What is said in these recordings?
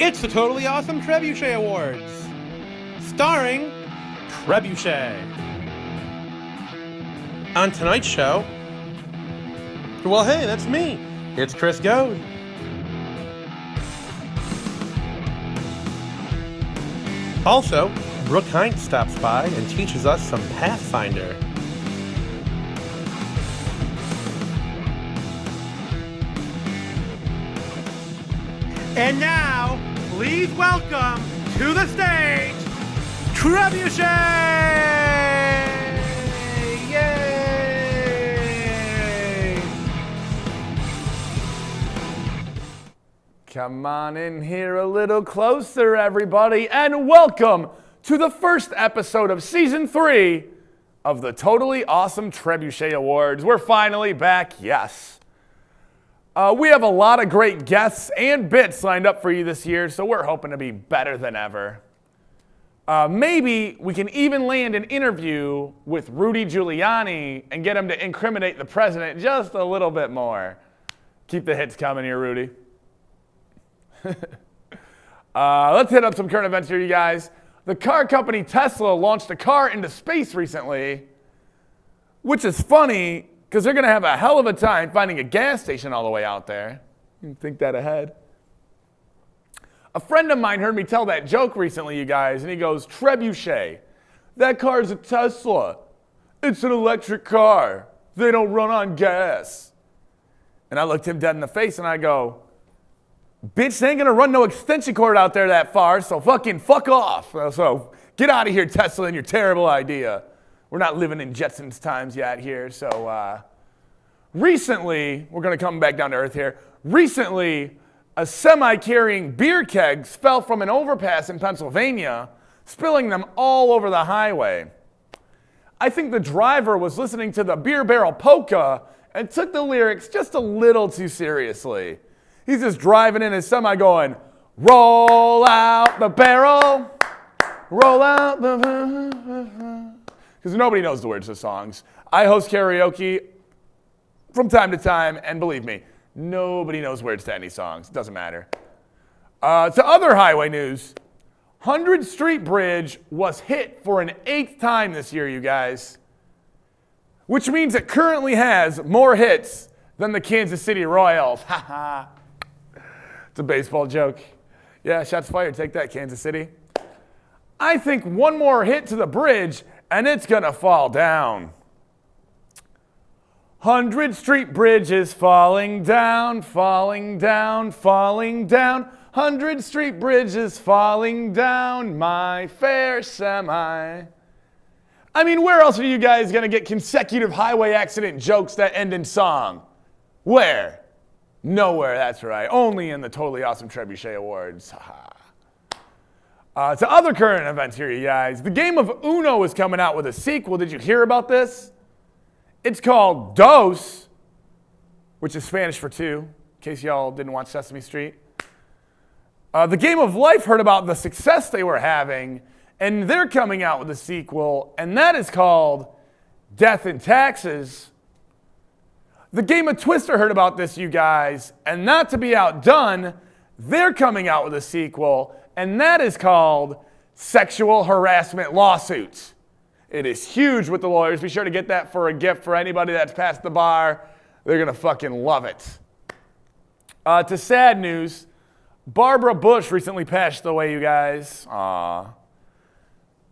It's the Totally Awesome Trebuchet Awards, starring Trebuchet. On tonight's show, well, hey, that's me. It's Chris Goad. Also, Brooke Heintz stops by and teaches us some Pathfinder. And now, please welcome to the stage, Trebuchet! Yay! Come on in here a little closer, everybody, and welcome to the first episode of Season 3 of the Totally Awesome Trebuchet Awards. We're finally back, yes. We have a lot of great guests and bits lined up for you this year, so we're hoping to be better than ever. Maybe we can even land an interview with Rudy Giuliani and get him to incriminate the president just a little bit more. Keep the hits coming here, Rudy. Let's hit up some current events here, you guys. The car company Tesla launched a car into space recently, which is funny because they're going to have a hell of a time finding a gas station all the way out there. You can think that ahead. A friend of mine heard me tell that joke recently, you guys, and he goes, Trebuchet, that car's a Tesla. It's an electric car. They don't run on gas. And I looked him dead in the face and I go, bitch, they ain't gonna run no extension cord out there that far, so fuck off. So get out of here, Tesla, and your terrible idea. We're not living in Jetsons times yet here. So recently, we're gonna come back down to earth here. Recently, a semi carrying beer kegs fell from an overpass in Pennsylvania, spilling them all over the highway. I think the driver was listening to the Beer Barrel Polka and took the lyrics just a little too seriously. He's just driving in his semi going, roll out the barrel, roll out the... Because nobody knows the words to songs. I host karaoke from time to time, and believe me, nobody knows words to any songs. It doesn't matter. To other highway news, 100th Street Bridge was hit for an 8th time this year, you guys. Which means it currently has more hits than the Kansas City Royals. Ha ha. It's a baseball joke. Yeah, shots fired. Take that, Kansas City. I think one more hit to the bridge, and it's gonna fall down. 100th Street Bridge is falling down, falling down, falling down. 100th Street Bridge is falling down, my fair semi. I mean, where else are you guys gonna get consecutive highway accident jokes that end in song? Where? Nowhere, that's right. Only in the Totally Awesome Trebuchet Awards. To other current events here, you guys. The game of Uno is coming out with a sequel. Did you hear about this? It's called Dos, which is Spanish for two, in case y'all didn't watch Sesame Street. The Game of Life heard about the success they were having, and they're coming out with a sequel, and that is called Death and Taxes. The Game of Twister heard about this, you guys, and not to be outdone, they're coming out with a sequel, and that is called Sexual Harassment Lawsuits. It is huge with the lawyers. Be sure to get that for a gift for anybody that's passed the bar. They're gonna fucking love it. To sad news, Barbara Bush recently passed away, you guys. Aww.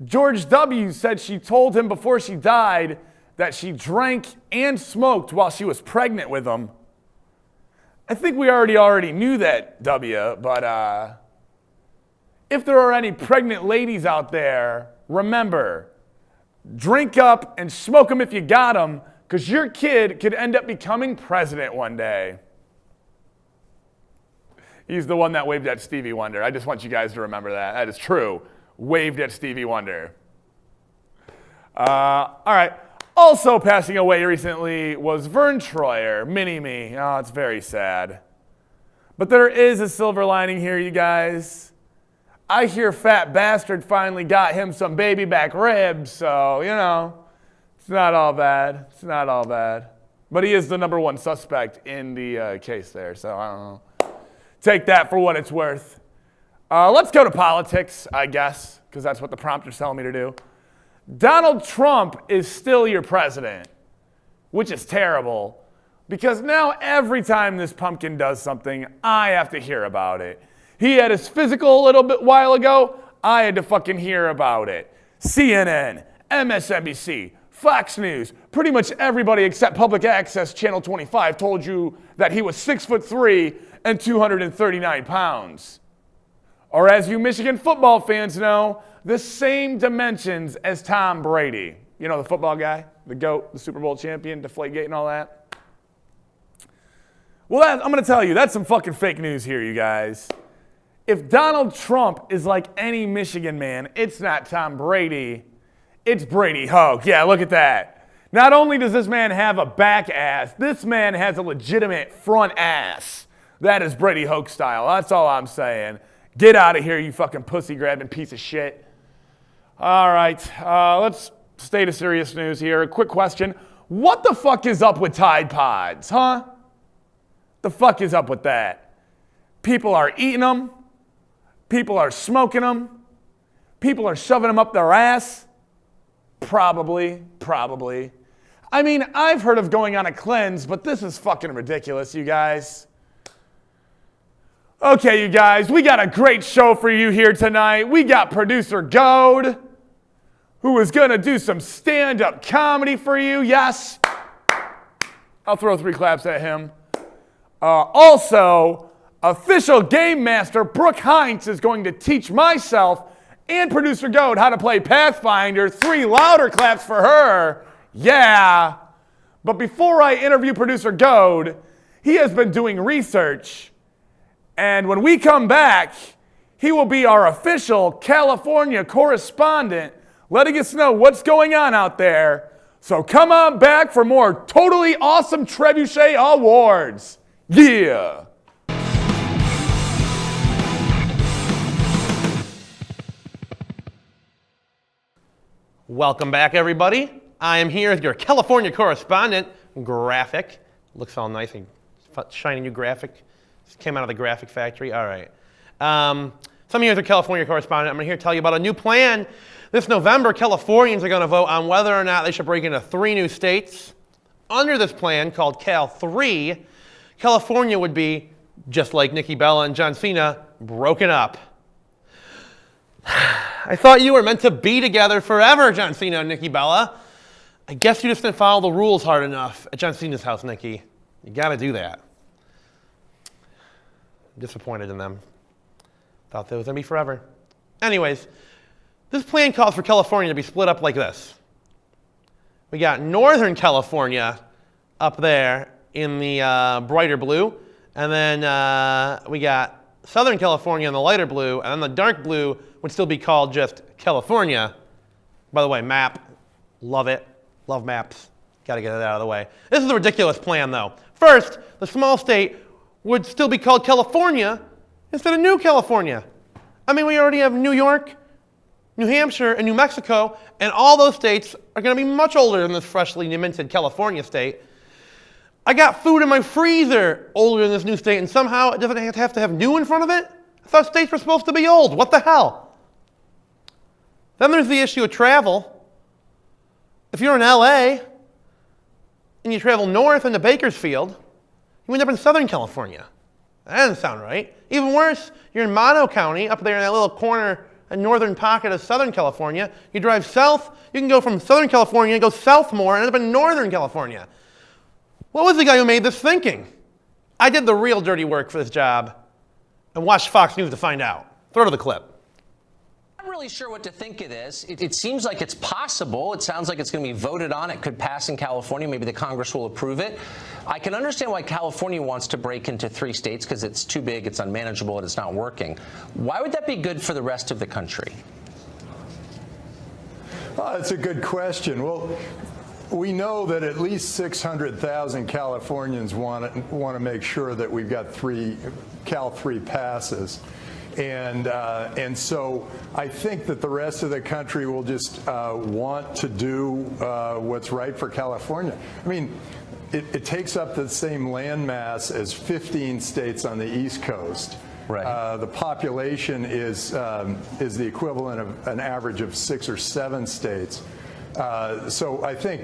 George W. said she told him before she died that she drank and smoked while she was pregnant with him. I think we already knew that, W, but if there are any pregnant ladies out there, remember, drink up and smoke them if you got them, because your kid could end up becoming president one day. He's the one that waved at Stevie Wonder. I just want you guys to remember that. That is true. Waved at Stevie Wonder. All right. Also passing away recently was Vern Troyer, Mini-Me. Oh, it's very sad. But there is a silver lining here, you guys. I hear Fat Bastard finally got him some baby back ribs, so, you know, it's not all bad. It's not all bad. But he is the number one suspect in the case there, so I don't know. Take that for what it's worth. Let's go to politics, I guess, because that's what the prompter's telling me to do. Donald Trump is still your president, which is terrible, because now every time this pumpkin does something, I have to hear about it. He had his physical a little bit while ago, I had to fucking hear about it. CNN, MSNBC, Fox News, pretty much everybody except Public Access Channel 25 told you that he was 6'3" and 239 pounds. Or as you Michigan football fans know, the same dimensions as Tom Brady. You know, the football guy, the GOAT, the Super Bowl champion, Deflategate and all that. Well, I'm going to tell you, that's some fucking fake news here, you guys. If Donald Trump is like any Michigan man, it's not Tom Brady, it's Brady Hoke. Yeah, look at that. Not only does this man have a back ass, this man has a legitimate front ass. That is Brady Hoke style. That's all I'm saying. Get out of here, you fucking pussy-grabbing piece of shit. All right, let's stay to serious news here. A quick question. What the fuck is up with Tide Pods, huh? The fuck is up with that? People are eating them. People are smoking them. People are shoving them up their ass. Probably. I mean, I've heard of going on a cleanse, but this is fucking ridiculous, you guys. Okay, you guys, we got a great show for you here tonight. We got producer Goad, who is going to do some stand-up comedy for you. Yes. I'll throw 3 claps at him. Also, official Gamemaster Brooke Heintz is going to teach myself and producer Goad how to play Pathfinder. 3 louder claps for her. Yeah. But before I interview producer Goad, he has been doing research. And when we come back, he will be our official California correspondent, letting us know what's going on out there. So come on back for more totally awesome Trebuchet awards. Yeah. Welcome back, everybody. I am here with your California correspondent, Graphic. Looks all nice and shiny new graphic. Just came out of the graphic factory. All right. So I'm here with your California correspondent. I'm here to tell you about a new plan. This November, Californians are going to vote on whether or not they should break into 3 new states. Under this plan, called Cal 3, California would be, just like Nikki Bella and John Cena, broken up. I thought you were meant to be together forever, John Cena and Nikki Bella. I guess you just didn't follow the rules hard enough at John Cena's house, Nikki. You got to do that. Disappointed in them. Thought that was going to be forever. Anyways, this plan calls for California to be split up like this. We got Northern California up there in the brighter blue, and then we got Southern California in the lighter blue, and then the dark blue would still be called just California. By the way, map, love it, love maps. Got to get it out of the way. This is a ridiculous plan, though. First, the small state would still be called California instead of New California. I mean, we already have New York, New Hampshire, and New Mexico, and all those states are going to be much older than this freshly minted California state. I got food in my freezer older than this new state, and somehow it doesn't have to have new in front of it? I thought states were supposed to be old. What the hell? Then there's the issue of travel. If you're in LA and you travel north into Bakersfield, you end up in Southern California. That doesn't sound right. Even worse, you're in Mono County, up there in that little corner, a northern pocket of Southern California. You drive south, you can go from Southern California and go south more and end up in Northern California. What was the guy who made this thinking? I did the real dirty work for this job and watched Fox News to find out. Throw to the clip. I'm not really sure what to think of this. It seems like it's possible. It sounds like it's going to be voted on. It could pass in California. Maybe the Congress will approve it. I can understand why California wants to break into 3 states because it's too big, it's unmanageable, and it's not working. Why would that be good for the rest of the country? That's a good question. Well, we know that at least 600,000 Californians want to make sure that we've got Cal 3 passes. And so I think that the rest of the country will just want to do what's right for California. I mean, it takes up the same land mass as 15 states on the East Coast. Right. The population is the equivalent of an average of 6 or 7 states. So I think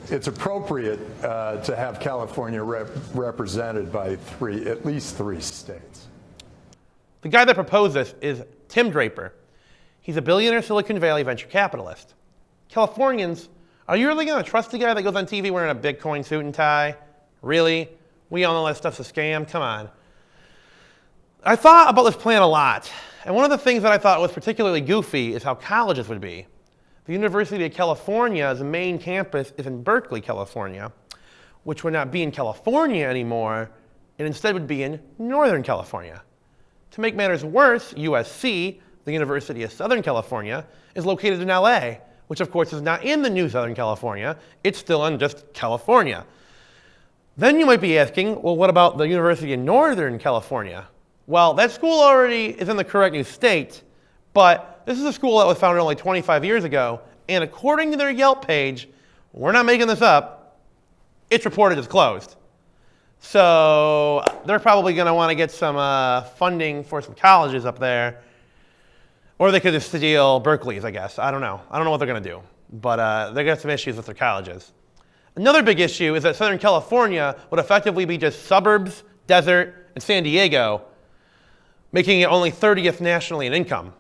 it's appropriate to have California represented by at least three states. The guy that proposed this is Tim Draper. He's a billionaire Silicon Valley venture capitalist. Californians, are you really going to trust the guy that goes on TV wearing a Bitcoin suit and tie? Really? We all know that stuff's a scam? Come on. I thought about this plan a lot, and one of the things that I thought was particularly goofy is how colleges would be. The University of California's main campus is in Berkeley, California, which would not be in California anymore, and instead would be in Northern California. To make matters worse, USC, the University of Southern California, is located in LA, which of course is not in the new Southern California, it's still in just California. Then you might be asking, well, what about the University of Northern California? Well, that school already is in the correct new state, but this is a school that was founded only 25 years ago, and according to their Yelp page, we're not making this up, it's reported as closed. So they're probably going to want to get some funding for some colleges up there, or they could just steal Berkeley's, I guess. I don't know. I don't know what they're going to do, but they're going to have some issues with their colleges. Another big issue is that Southern California would effectively be just suburbs, desert, and San Diego, making it only 30th nationally in income,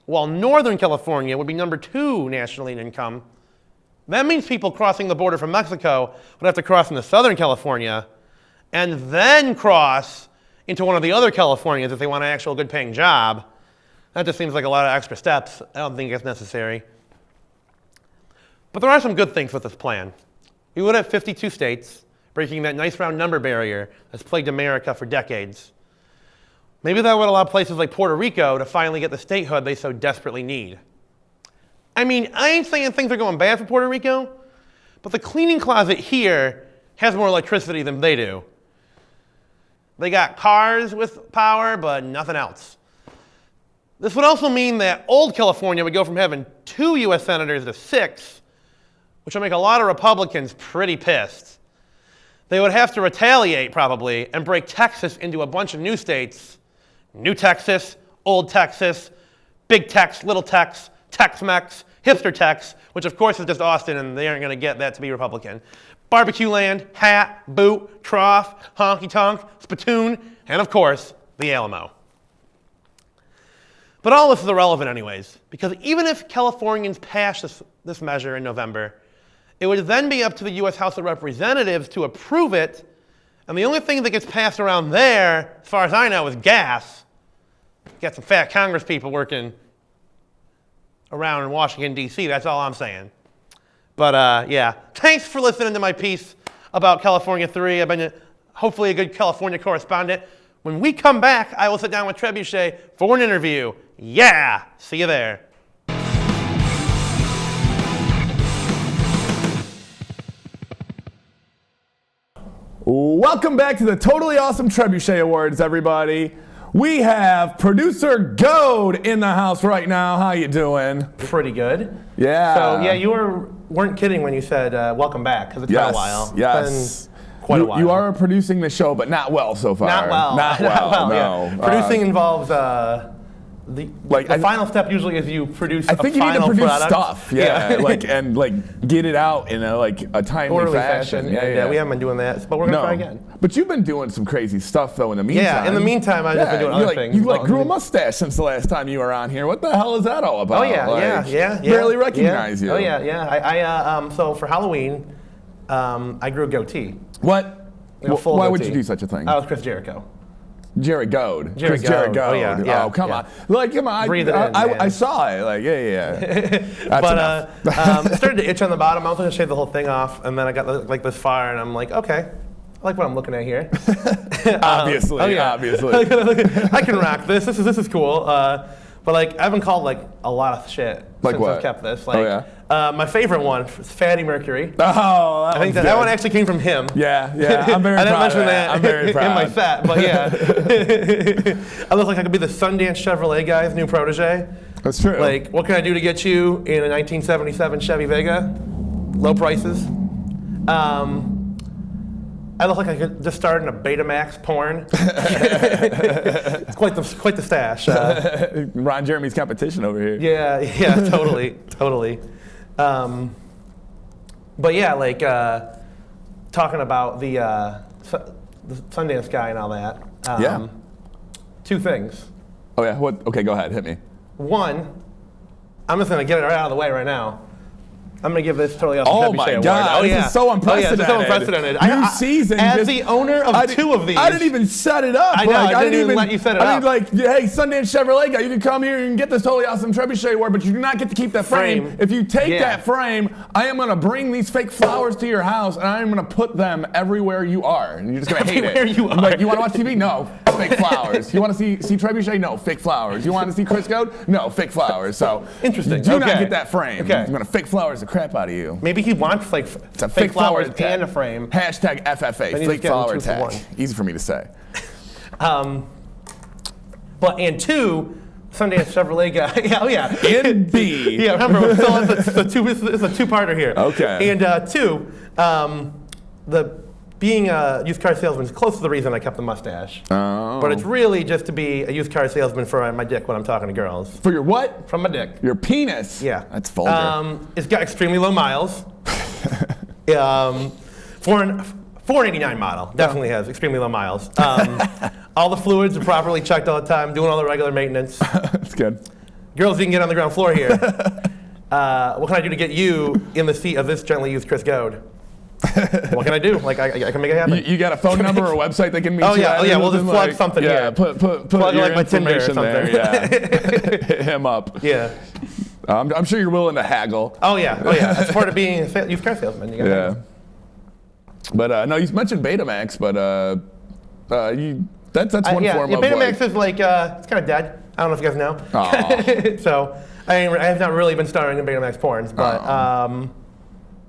while Northern California would be number 2 nationally in income. That means people crossing the border from Mexico would have to cross into Southern California and then cross into one of the other Californias if they want an actual good-paying job. That just seems like a lot of extra steps. I don't think it's necessary. But there are some good things with this plan. We would have 52 states, breaking that nice round number barrier that's plagued America for decades. Maybe that would allow places like Puerto Rico to finally get the statehood they so desperately need. I mean, I ain't saying things are going bad for Puerto Rico, but the cleaning closet here has more electricity than they do. They got cars with power, but nothing else. This would also mean that old California would go from having 2 U.S. senators to 6, which will make a lot of Republicans pretty pissed. They would have to retaliate, probably, and break Texas into a bunch of new states. New Texas, Old Texas, Big Tex, Little Tex, Tex-Mex, Hipster Tex, which of course is just Austin, and they aren't going to get that to be Republican. Barbecue Land, Hat, Boot, Trough, Honky Tonk, Spittoon, and of course, the Alamo. But all this is irrelevant anyways, because even if Californians pass this measure in November, it would then be up to the U.S. House of Representatives to approve it, and the only thing that gets passed around there, as far as I know, is gas. Got some fat Congress people working around in Washington, D.C., that's all I'm saying. But yeah, thanks for listening to my piece about California 3. I've been hopefully a good California correspondent. When we come back, I will sit down with Trebuchet for an interview. Yeah, see you there. Welcome back to the Totally Awesome Trebuchet Awards, everybody. We have producer Goad in the house right now. How you doing? Pretty good. Yeah. So yeah, you weren't kidding when you said welcome back, because it's been a while. Yes. It's been quite a while. You are producing the show, but not well so far. Not well. Not well. No. Yeah. Producing involves the final step usually is you produce. I think a you need to final produce product. stuff. Yeah. and get it out in a timely Orderly fashion. Yeah, we haven't been doing that, but we're gonna try again. But you've been doing some crazy stuff though in the meantime. Yeah, in the meantime, I've just been doing other things. You grew a mustache since the last time you were on here. What the hell is that all about? Oh yeah. Barely recognize you. Oh yeah. I so for Halloween, I grew a goatee. What? Why would you do such a thing? I was Chris Jericho. Jerry Goad. Jerry Goad. Oh, yeah. Oh, come on. Like, come on. Breathe it in, I saw it. Like, yeah. But it started to itch on the bottom. I was going to shave the whole thing off, and then I got like this fire, and I'm like, okay, I like what I'm looking at here. Obviously. I can rock this. This is cool. But like, I've been called like a lot of shit since I've kept this. Like, my favorite one is Fatty Mercury. Oh, I think that one actually came from him. Yeah. I'm very proud. I didn't mention that I'm very proud. in my set, but yeah. I look like I could be the Sundance Chevrolet guy's new protege. That's true. Like, what can I do to get you in a 1977 Chevy Vega? Low prices. I look like I could just start in a Betamax porn. It's quite the stash. Ron Jeremy's competition over here. Yeah, totally. But yeah, like talking about the Sundance guy and all that. Yeah. Two things. Oh yeah. What? Okay, go ahead. Hit me. One, I'm just gonna get it right out of the way right now. I'm going to give this totally awesome Oh Trebuchet my award. God, this is so unprecedented. This is so unprecedented. New season. As the owner of two of these. I didn't even set it up. I know, I didn't even let you set it up. I mean, like, hey, Sundance Chevrolet guy, you can come here and get this totally awesome Trebuchet award, but you do not get to keep that frame. If you take that frame, I am going to bring these fake flowers to your house, and I am going to put them everywhere you are, and you're just going to hate it. Everywhere you are. Like, you want to watch TV? No, fake flowers. You want to see Trebuchet? No, fake flowers. You want to see Chris Goad? No, fake flowers. So, interesting. Do not get that frame. Okay. I'm going to fake flowers the crap out of you. Maybe he wants like fake flowers and a frame. Hashtag FFA, fake flower tag. Easy for me to say. And two, Sundance Chevrolet guy. Oh yeah. And B. Yeah, remember, it's a two-parter here. Okay. And two, being a used car salesman is close to the reason I kept the mustache. Oh. But it's really just to be a used car salesman for my dick when I'm talking to girls. For your what? From my dick. Your penis? Yeah. That's vulgar. It's got extremely low miles. For an 489 model, definitely has extremely low miles. All the fluids are properly checked all the time, doing all the regular maintenance. That's good. Girls, you can get on the ground floor here. What can I do to get you in the seat of this gently used Chris Goad? What can I do? Like, I can make it happen. You got a phone number or a website they can meet you at? Oh yeah, we'll just plug something here. Yeah, put plug your like my Tinder or information something. there. Yeah. Hit him up. Yeah. I'm sure you're willing to haggle. Oh yeah. That's part of being a used car salesman. You gotta haggle. But no, you mentioned Betamax, but that's one form of Betamax is like it's kind of dead. I don't know if you guys know. So I have not really been starring in Betamax porns, but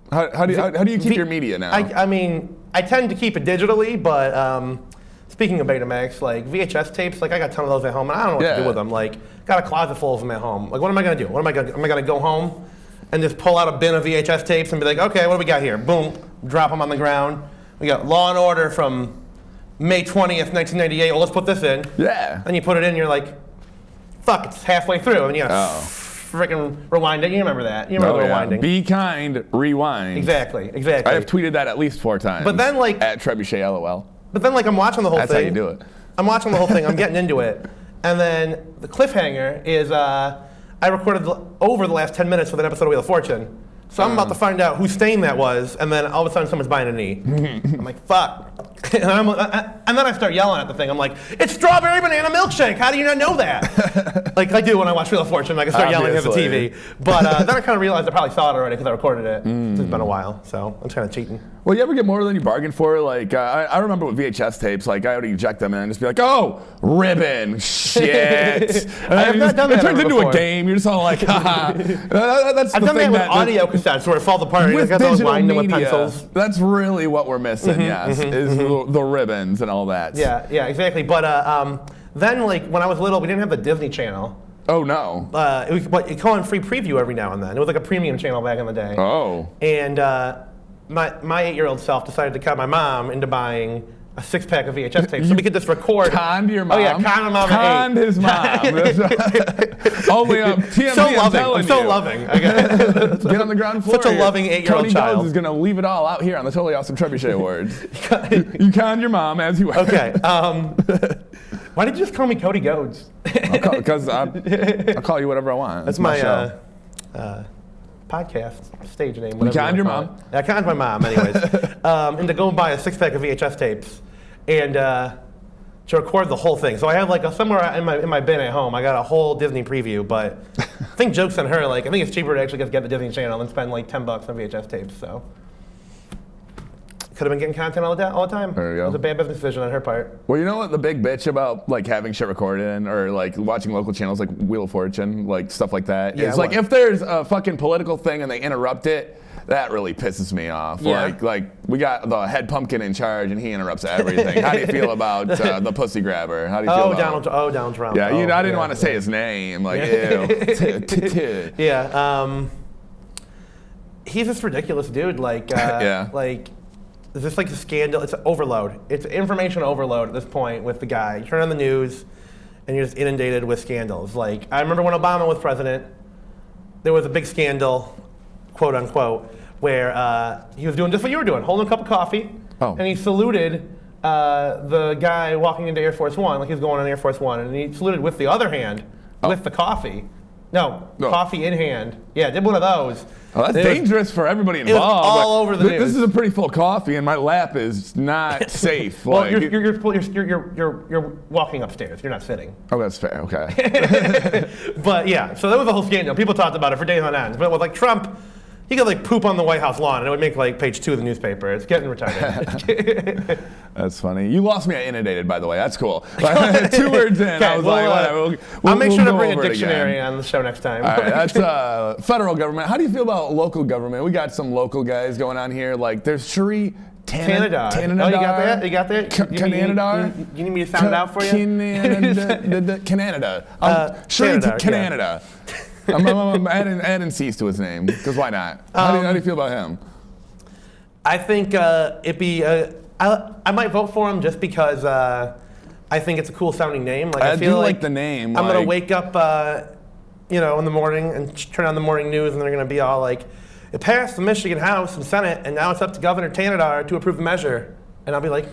how do you keep your media now? I mean, I tend to keep it digitally, but speaking of Betamax, like VHS tapes, like I got a ton of those at home, and I don't know what to do with them. Like, got a closet full of them at home. Like, what am I gonna do? Am I gonna go home and just pull out a bin of VHS tapes and be like, okay, what do we got here? Boom, drop them on the ground. We got Law and Order from May 20th, 1998. Well, let's put this in. Yeah. And you put it in, you're like, fuck, it's halfway through, and you gotta freaking rewind it. You remember that? You remember rewinding? Be kind, rewind. Exactly. I have tweeted that at least 4 times. But then, like, at Trebuchet LOL. But then, like, I'm watching the whole thing. That's how you do it. I'm watching the whole thing. I'm getting into it, and then the cliffhanger is I recorded over the last 10 minutes with an episode of Wheel of Fortune. So I'm about to find out whose stain that was, and then all of a sudden someone's buying a knee. I'm like, fuck. And then I start yelling at the thing. I'm like, it's strawberry banana milkshake. How do you not know that? Like I do when I watch Wheel of Fortune. I can start yelling at the TV. But then I kind of realized I probably saw it already because I recorded it. It's been a while, so I'm just kind of cheating. Well, you ever get more than you bargained for? Like, I remember with VHS tapes, like, I would eject them and just be like, oh, ribbon, shit. I have not done that. It turns into a game. You're just all like, haha. That's I've the done thing that with audio cassettes where it falls apart. With you digital media, with media, pencils. that's really what we're missing, is the ribbons and all that. Yeah, exactly. But then, like, when I was little, we didn't have the Disney Channel. Oh, no. It called in free preview every now and then. It was like a premium channel back in the day. Oh. And my 8-year-old self decided to cut my mom into buying a 6-pack of VHS tapes so we could just record. Conned your mom? Oh, yeah, conned my mom. Conned his mom. Only TMZ, so loving. I'm so you. loving. Get on the ground floor. Such a loving 8-year-old Tony child. Goads is going to leave it all out here on the Totally Awesome Trebuchet Awards. You conned your mom as you were. Okay. Why did you just call me Cody Goads? Because I'll call you whatever I want. That's my show. Podcast stage name. You conned your mom? I conned my mom, anyways. And to go and buy a 6-pack of VHS tapes and to record the whole thing. So I have like somewhere in my bin at home, I got a whole Disney preview, but I think joke's on her. Like, I think it's cheaper to actually just get the Disney Channel than spend like $10 on VHS tapes. So could have been getting content all the time. There you go. It was a bad business decision on her part. Well, you know what the big bitch about like having shit recorded or like watching local channels like Wheel of Fortune, like stuff like that, is like if there's a fucking political thing and they interrupt it, that really pisses me off. Yeah. Like we got the head pumpkin in charge and he interrupts everything. How do you feel about the pussy grabber? How do you feel about Donald Trump. Yeah, I didn't want to say his name. Like, ew. Yeah. He's this ridiculous dude. Like, like there's just like a scandal. It's overload. It's information overload at this point with the guy. You turn on the news, and you're just inundated with scandals. Like, I remember when Obama was president, there was a big scandal, quote unquote, where he was doing just what you were doing, holding a cup of coffee, and he saluted the guy walking into Air Force One, like he was going on Air Force One, and he saluted with the other hand, with the coffee. No, coffee in hand. Yeah, did one of those. Oh, that's dangerous for everybody involved. It was all over the news. This is a pretty full coffee, and my lap is not safe. Well, like, you're walking upstairs. You're not sitting. Oh, that's fair. Okay. But yeah, so that was a whole scandal. People talked about it for days on end. But with like Trump, he could like poop on the White House lawn, and it would make like page 2 of the newspaper. It's getting retarded. That's funny. You lost me at inundated, by the way. That's cool. 2 words in, I was like, whatever. I'll make sure to bring a dictionary on the show next time. All right, that's federal government. How do you feel about local government? We got some local guys going on here. Like, there's Shri Tanadar. Oh, you got that? You got that? Canadar? You need me to sound it out for you? Canada. Shri Canada. I'm adding C's to his name, because why not? How do you feel about him? I think it'd be, I might vote for him just because I think it's a cool sounding name. Like, I feel do like the name. I'm going to wake up, in the morning and turn on the morning news, and they're going to be all like, it passed the Michigan House and Senate, and now it's up to Governor Tanadar to approve the measure. And I'll be like,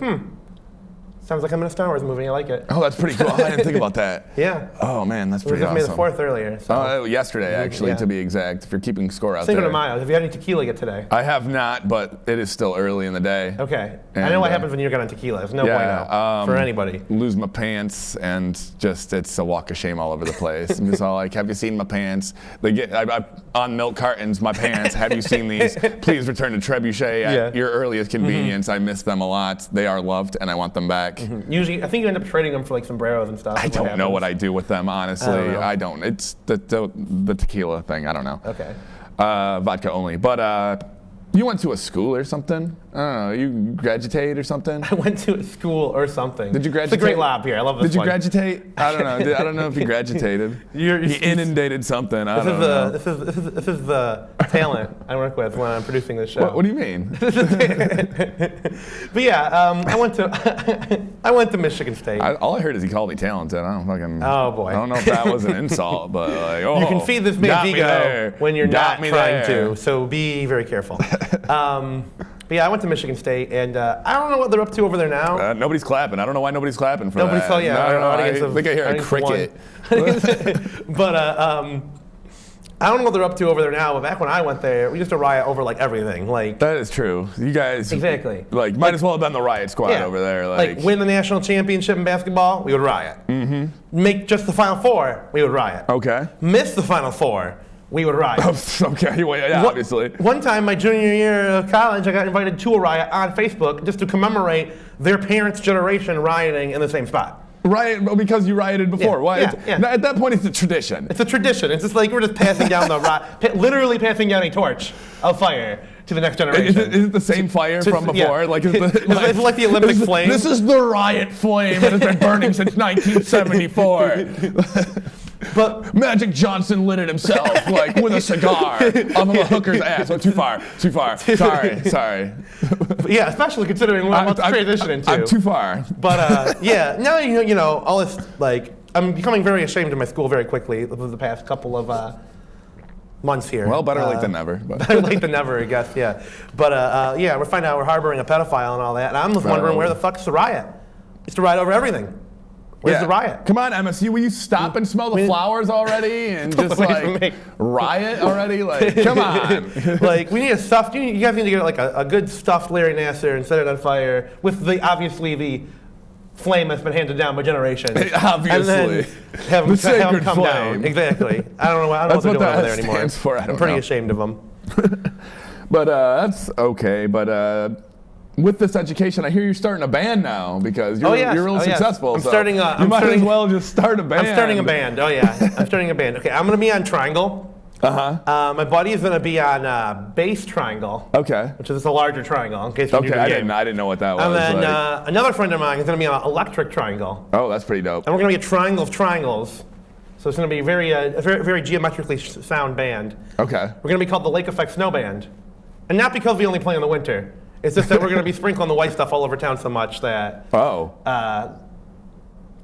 sounds like I'm in a Star Wars movie. I like it. Oh, that's pretty cool. I didn't think about that. Yeah. Oh, man, that's pretty awesome. It was May the 4th earlier. So. Yesterday, actually, to be exact, if you're keeping score out Cinco there. de Mayo. Have you had any tequila yet today? I have not, but it is still early in the day. Okay. I know what happens when you get on tequila. There's no bueno for anybody. Lose my pants, and just, it's a walk of shame all over the place. I'm just all like, have you seen my pants? They get on milk cartons, my pants. Have you seen these? Please return to Trebuchet at your earliest convenience. I miss them a lot. They are loved, and I want them back. Usually, I think you end up trading them for like sombreros and stuff. I don't know what I do with them, honestly. I don't. It's the tequila thing. I don't know. Okay. Vodka only. But you went to a school or something? I don't know. You graduate or something? I went to a school or something. Did you graduate? It's a great lab here. I love this Did you one. graduate? I don't know. I don't know if you graduated. You inundated something. I don't know. This is the talent I work with when I'm producing this show. What do you mean? But yeah, I went to Michigan State. All I heard is he called me talented. I don't fucking. Oh boy. I don't know if that was an insult, but like, you can feed this man's ego when you're not trying to. So be very careful. But yeah, I went to Michigan State, and I don't know what they're up to over there now. Nobody's clapping. I don't know why nobody's clapping for that. I think I hear a cricket. But I don't know what they're up to over there now. But back when I went there, we used to riot over like everything. Like that is true. You guys might as well have been the riot squad over there. Like win the national championship in basketball, we would riot. Mm-hmm. Make just the Final Four, we would riot. Okay. Miss the Final Four, we would riot. Okay, obviously. One time, my junior year of college, I got invited to a riot on Facebook just to commemorate their parents' generation rioting in the same spot. Riot because you rioted before. Why? Yeah. At that point, it's a tradition. It's a tradition. It's just like we're just passing down literally passing down a torch of fire to the next generation. Is it the same fire from before? Yeah. Like, it's like the Olympic flame. This is the riot flame that has been burning since 1974. But Magic Johnson lit it himself, like with a cigar off of a hooker's ass. Oh, too far. Sorry. Yeah, especially considering what I'm about to transition into. I'm too far. But now you know all this. Like, I'm becoming very ashamed of my school very quickly over the past couple of months here. Well, better late than never. But. Better late than never, I guess. Yeah. But we're finding out we're harboring a pedophile and all that, and I'm just wondering where the fuck's the riot? It's the riot over everything. Where's the riot? Come on, MSU, will you stop and smell the flowers already and just like riot already? Like, come on. Like, we need a stuffed, you guys need to get like a good stuffed Larry Nassar and set it on fire with the flame that's been handed down by generations. Obviously. And then have them come down. Exactly. I don't know what they're doing over there anymore. I'm pretty ashamed of them. But that's okay, but with this education, I hear you're starting a band now because you're really successful. You might as well just start a band. I'm starting a band. Oh yeah, I'm starting a band. Okay, I'm gonna be on Triangle. My buddy is gonna be on Bass Triangle. Okay. Which is a larger triangle. In case you're new to the game. I didn't know what that was. And then another friend of mine is gonna be on Electric Triangle. Oh, that's pretty dope. And we're gonna be a triangle of triangles. So it's gonna be a very geometrically sound band. Okay. We're gonna be called the Lake Effect Snow Band, and not because we only play in the winter. It's just that we're going to be sprinkling the white stuff all over town so much that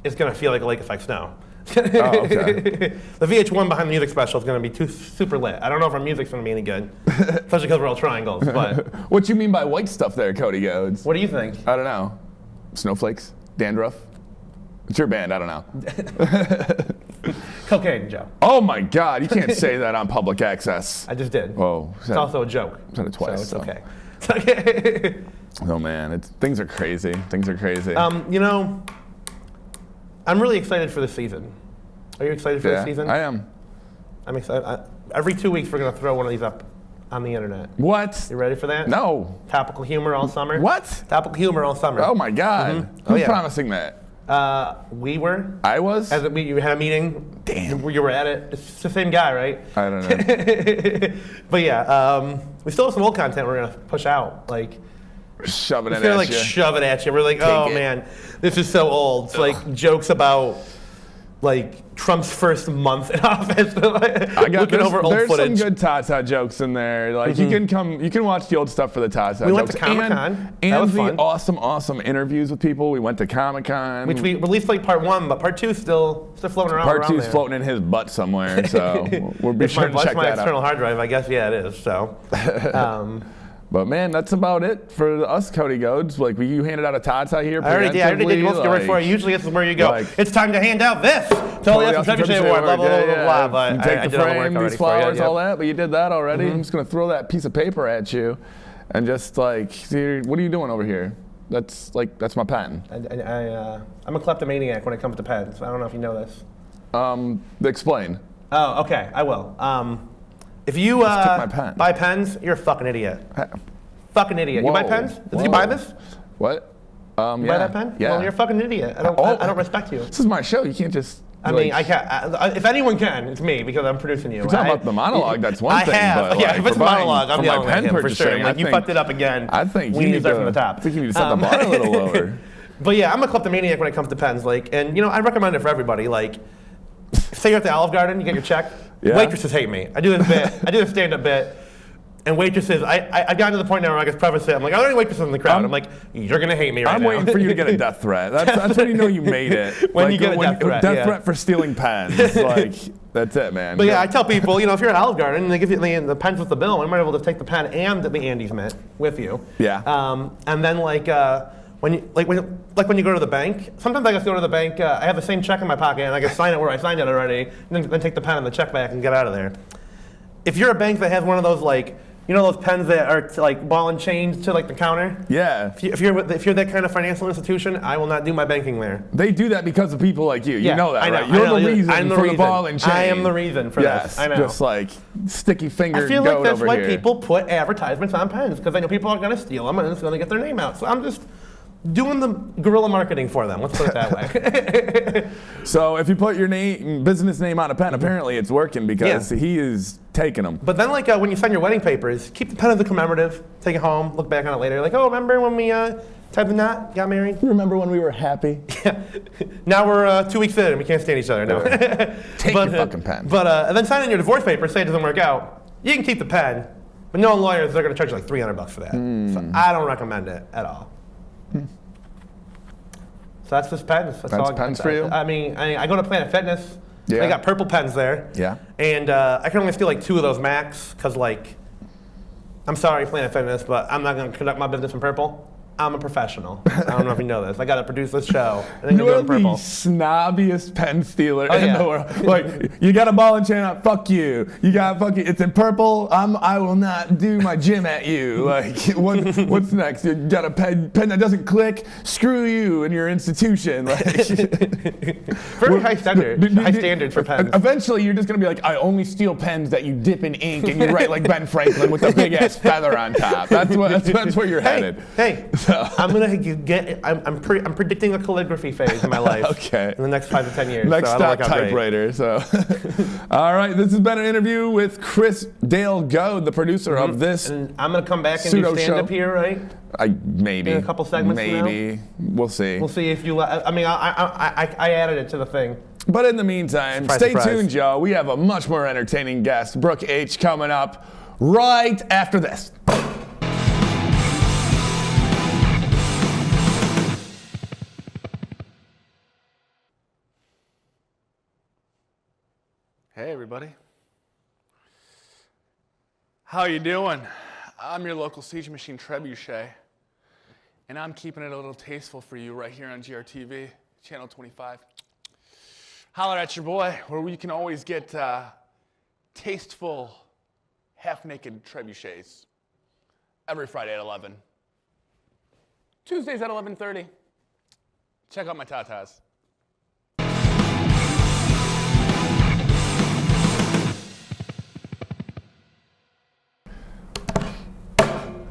it's going to feel like a lake effect snow. Okay. The VH1 behind the music special is going to be super lit. I don't know if our music's going to be any good, especially because we're all triangles. But What you mean by white stuff there, Cody Goads? what do you think? I don't know. Snowflakes? Dandruff? It's your band, I don't know. Cocaine, Joe. Oh my God, you can't say that on public access. I just did. Whoa. It's also a joke. Said it twice. So it's okay. It's okay. Oh man, things are crazy. Things are crazy. You know, I'm really excited for this season. Are you excited for this season? I am. I'm excited. Every 2 weeks, we're going to throw one of these up on the internet. What? You ready for that? No. Topical humor all summer. What? Topical humor all summer. Oh my God. Oh, Who's yeah. promising that? We were. I was? You had a meeting. Damn. You were at it. It's the same guy, right? I don't know. But yeah, we still have some old content we're going to push out. Like, Shove it in They're at like you. shove it at you. We're like, oh it. man, this is so old. It's like jokes about like Trump's first month in office. Looking over old there's footage. some good Tata jokes in there. Like you can watch the old stuff for the Tata. We went jokes. to Comic-Con. And That was the fun. awesome interviews with people. We went to Comic-Con. Which we released like part 1, but part 2 still floating around. Part 2's there. floating in his butt somewhere, so we'll be sure to check my that external out. hard drive, I guess. Yeah, it is. So. But man, that's about it for us, Cody Goads. Like you handed out a Tata here. I already did most of the work for you. Usually this is where you go. like- It's time to hand out this. Totally awesome Trebuchet Award. Blah, blah, blah, blah, blah. But You take I the did all the work frame, already these for you, flowers, yep. all that, but you did that already. I'm just gonna throw that piece of paper at you, and just like, see, what are you doing over here? That's my pen. I'm a kleptomaniac when it comes to pens. I don't know if you know this. Explain. Oh, okay. I will. If you took my pen. buy pens, you're a fucking idiot. Fucking idiot. You buy Whoa. pens? Did Whoa. you buy this? What? Buy that pen? Yeah. Well, you're a fucking idiot. I don't respect you. This is my show. You can't just. I mean, I can't. If anyone can, it's me because I'm producing you. You're talking about the monologue. That's one thing. I have. But yeah, like, if it's for a buying- monologue, I'm for my yelling at pen him for purchasing, sure. I Like, you think- fucked it up again. I think we you need to need start from the top. I think you need to set the bar a little lower. But yeah, I'm a kleptomaniac when it comes to pens. Like, and you know, I recommend it for everybody. Like, say you're at the Olive Garden, you get your check. Yeah. Waitresses hate me. I do this bit. I do this stand-up bit. And waitresses, I've gotten to the point now where I guess preface it. I'm like, are there any waitresses in the crowd? I'm like, you're gonna hate me right I'm now. waiting for you to get a death threat. That's when you know you made it. When you get a death threat, yeah. threat for stealing pens. Like, that's it, man. But yeah, I tell people, you know, if you're at Olive Garden and they give you the pens with the bill, I'm able to take the pen and the Andes mint with you. Yeah. And then when you go to the bank, sometimes I just go to the bank. I have the same check in my pocket, and I can sign it where I signed it already, and then take the pen and the check back and get out of there. If you're a bank that has one of those you know those pens that are like ball and chains to like the counter? Yeah. If you're that kind of financial institution, I will not do my banking there. They do that because of people like you. Yeah, you know that, I know, right? You're I know. the reason I'm the for reason. the ball and chain. I am the reason for yes, this. I know. Just like sticky finger I feel like Goad that's over why here. people put advertisements on pens, because they know people are going to steal them and it's going to get their name out. So I'm just doing the guerrilla marketing for them. Let's put it that way. So if you put your business name on a pen, apparently it's working because he is taking them. But then, when you sign your wedding papers, keep the pen as a commemorative. Take it home. Look back on it later. Like, oh, remember when we tied the knot, got married? You remember when we were happy? Yeah. Now we're 2 weeks in and we can't stand each other. No. Take your fucking pen. But and then sign in your divorce papers. Say it doesn't work out. You can keep the pen, but knowing lawyers, they're going to charge you like $300 for that. So I don't recommend it at all. So that's just pens. That's all pens for you? I mean, I go to Planet Fitness. Yeah. They got purple pens there. Yeah. And I can only steal like 2 of those max because I'm sorry, Planet Fitness, but I'm not going to conduct my business in purple. I'm a professional. I don't know if you know this. I got to produce this show. And then You go are in the purple. snobbiest pen stealer in yeah. the world. Like, you got a ball and chain on, fuck you. You got fucking, it's in purple, I will not do my gym at you. Like, what's next? You got a pen that doesn't click, screw you and your institution. Like, Very high standard for pens. Eventually, you're just gonna be like, I only steal pens that you dip in ink and you write like Ben Franklin with a big ass feather on top. That's where you're headed. Hey, I'm gonna get. I'm predicting a calligraphy phase in my life. Okay. In the next 5 to 10 years. Next so I don't stop, like how great. typewriter. So, all right, this has been an interview with Chris Dale Goad, the producer of this. And I'm gonna come back and Pseudo do stand up show. here, right? Maybe In a couple segments from now? Maybe we'll see. We'll see if you. I mean, I added it to the thing. But in the meantime, Surprise, stay surprise. tuned, y'all. We have a much more entertaining guest, Brooke H, coming up right after this. Hey everybody. How you doing? I'm your local siege machine Trebuchet, and I'm keeping it a little tasteful for you right here on GRTV, channel 25. Holler at your boy, where you can always get tasteful, half-naked trebuchets every Friday at 11. Tuesdays at 11:30. Check out my TATAs.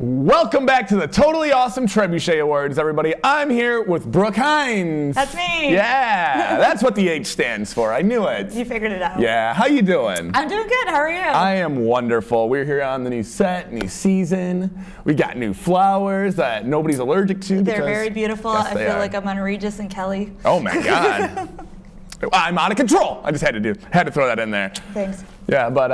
Welcome back to the Totally Awesome Trebuchet Awards, everybody. I'm here with Brooke Hines. That's me. Yeah, that's what the H stands for. I knew it. You figured it out. Yeah, how you doing? I'm doing good. How are you? I am wonderful. We're here on the new set, new season. We got new flowers that nobody's allergic to. They're very beautiful. Yes, I they feel are. like I'm on Regis and Kelly. Oh my God. I'm out of control. I just had to throw that in there. Thanks. Yeah, but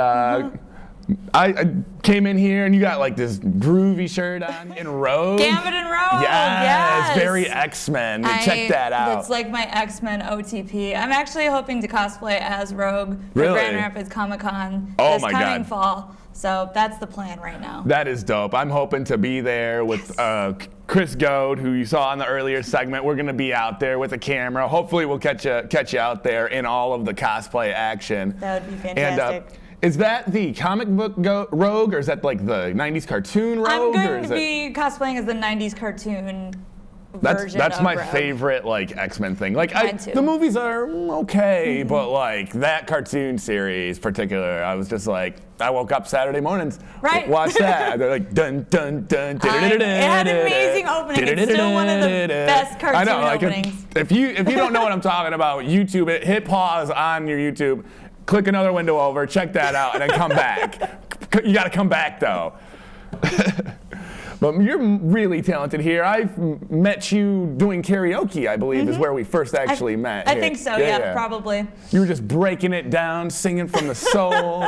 I came in here and you got like this groovy shirt on in Rogue. Gambit and Rogue. Yes, Yes. very X-Men. Check that out. It's like my X-Men OTP. I'm actually hoping to cosplay as Rogue for Really? Grand Rapids Comic Con Oh this my coming God. fall. So that's the plan right now. That is dope. I'm hoping to be there with Chris Goad, who you saw in the earlier segment. We're going to be out there with a camera. Hopefully we'll catch you out there in all of the cosplay action. That would be fantastic. And, is that the comic book Rogue, or is that like the 90s cartoon Rogue? I'm or going is to be cosplaying as the 90s cartoon version That's of my Rogue. favorite like X-Men thing. Like Mine too. the movies are okay, but like that cartoon series particular, I was just like, I woke up Saturday mornings, Right. watch that. They're like dun dun dun. It had an amazing opening. It's still one of the best cartoon I know, like openings. if you don't know what I'm talking about, YouTube it. Hit pause on your YouTube. Click another window over, check that out, and then come back. You got to come back, though. But you're really talented here. I've met you doing karaoke, I believe, is where we first actually met. I here. think so, yeah, probably. You were just breaking it down, singing from the soul.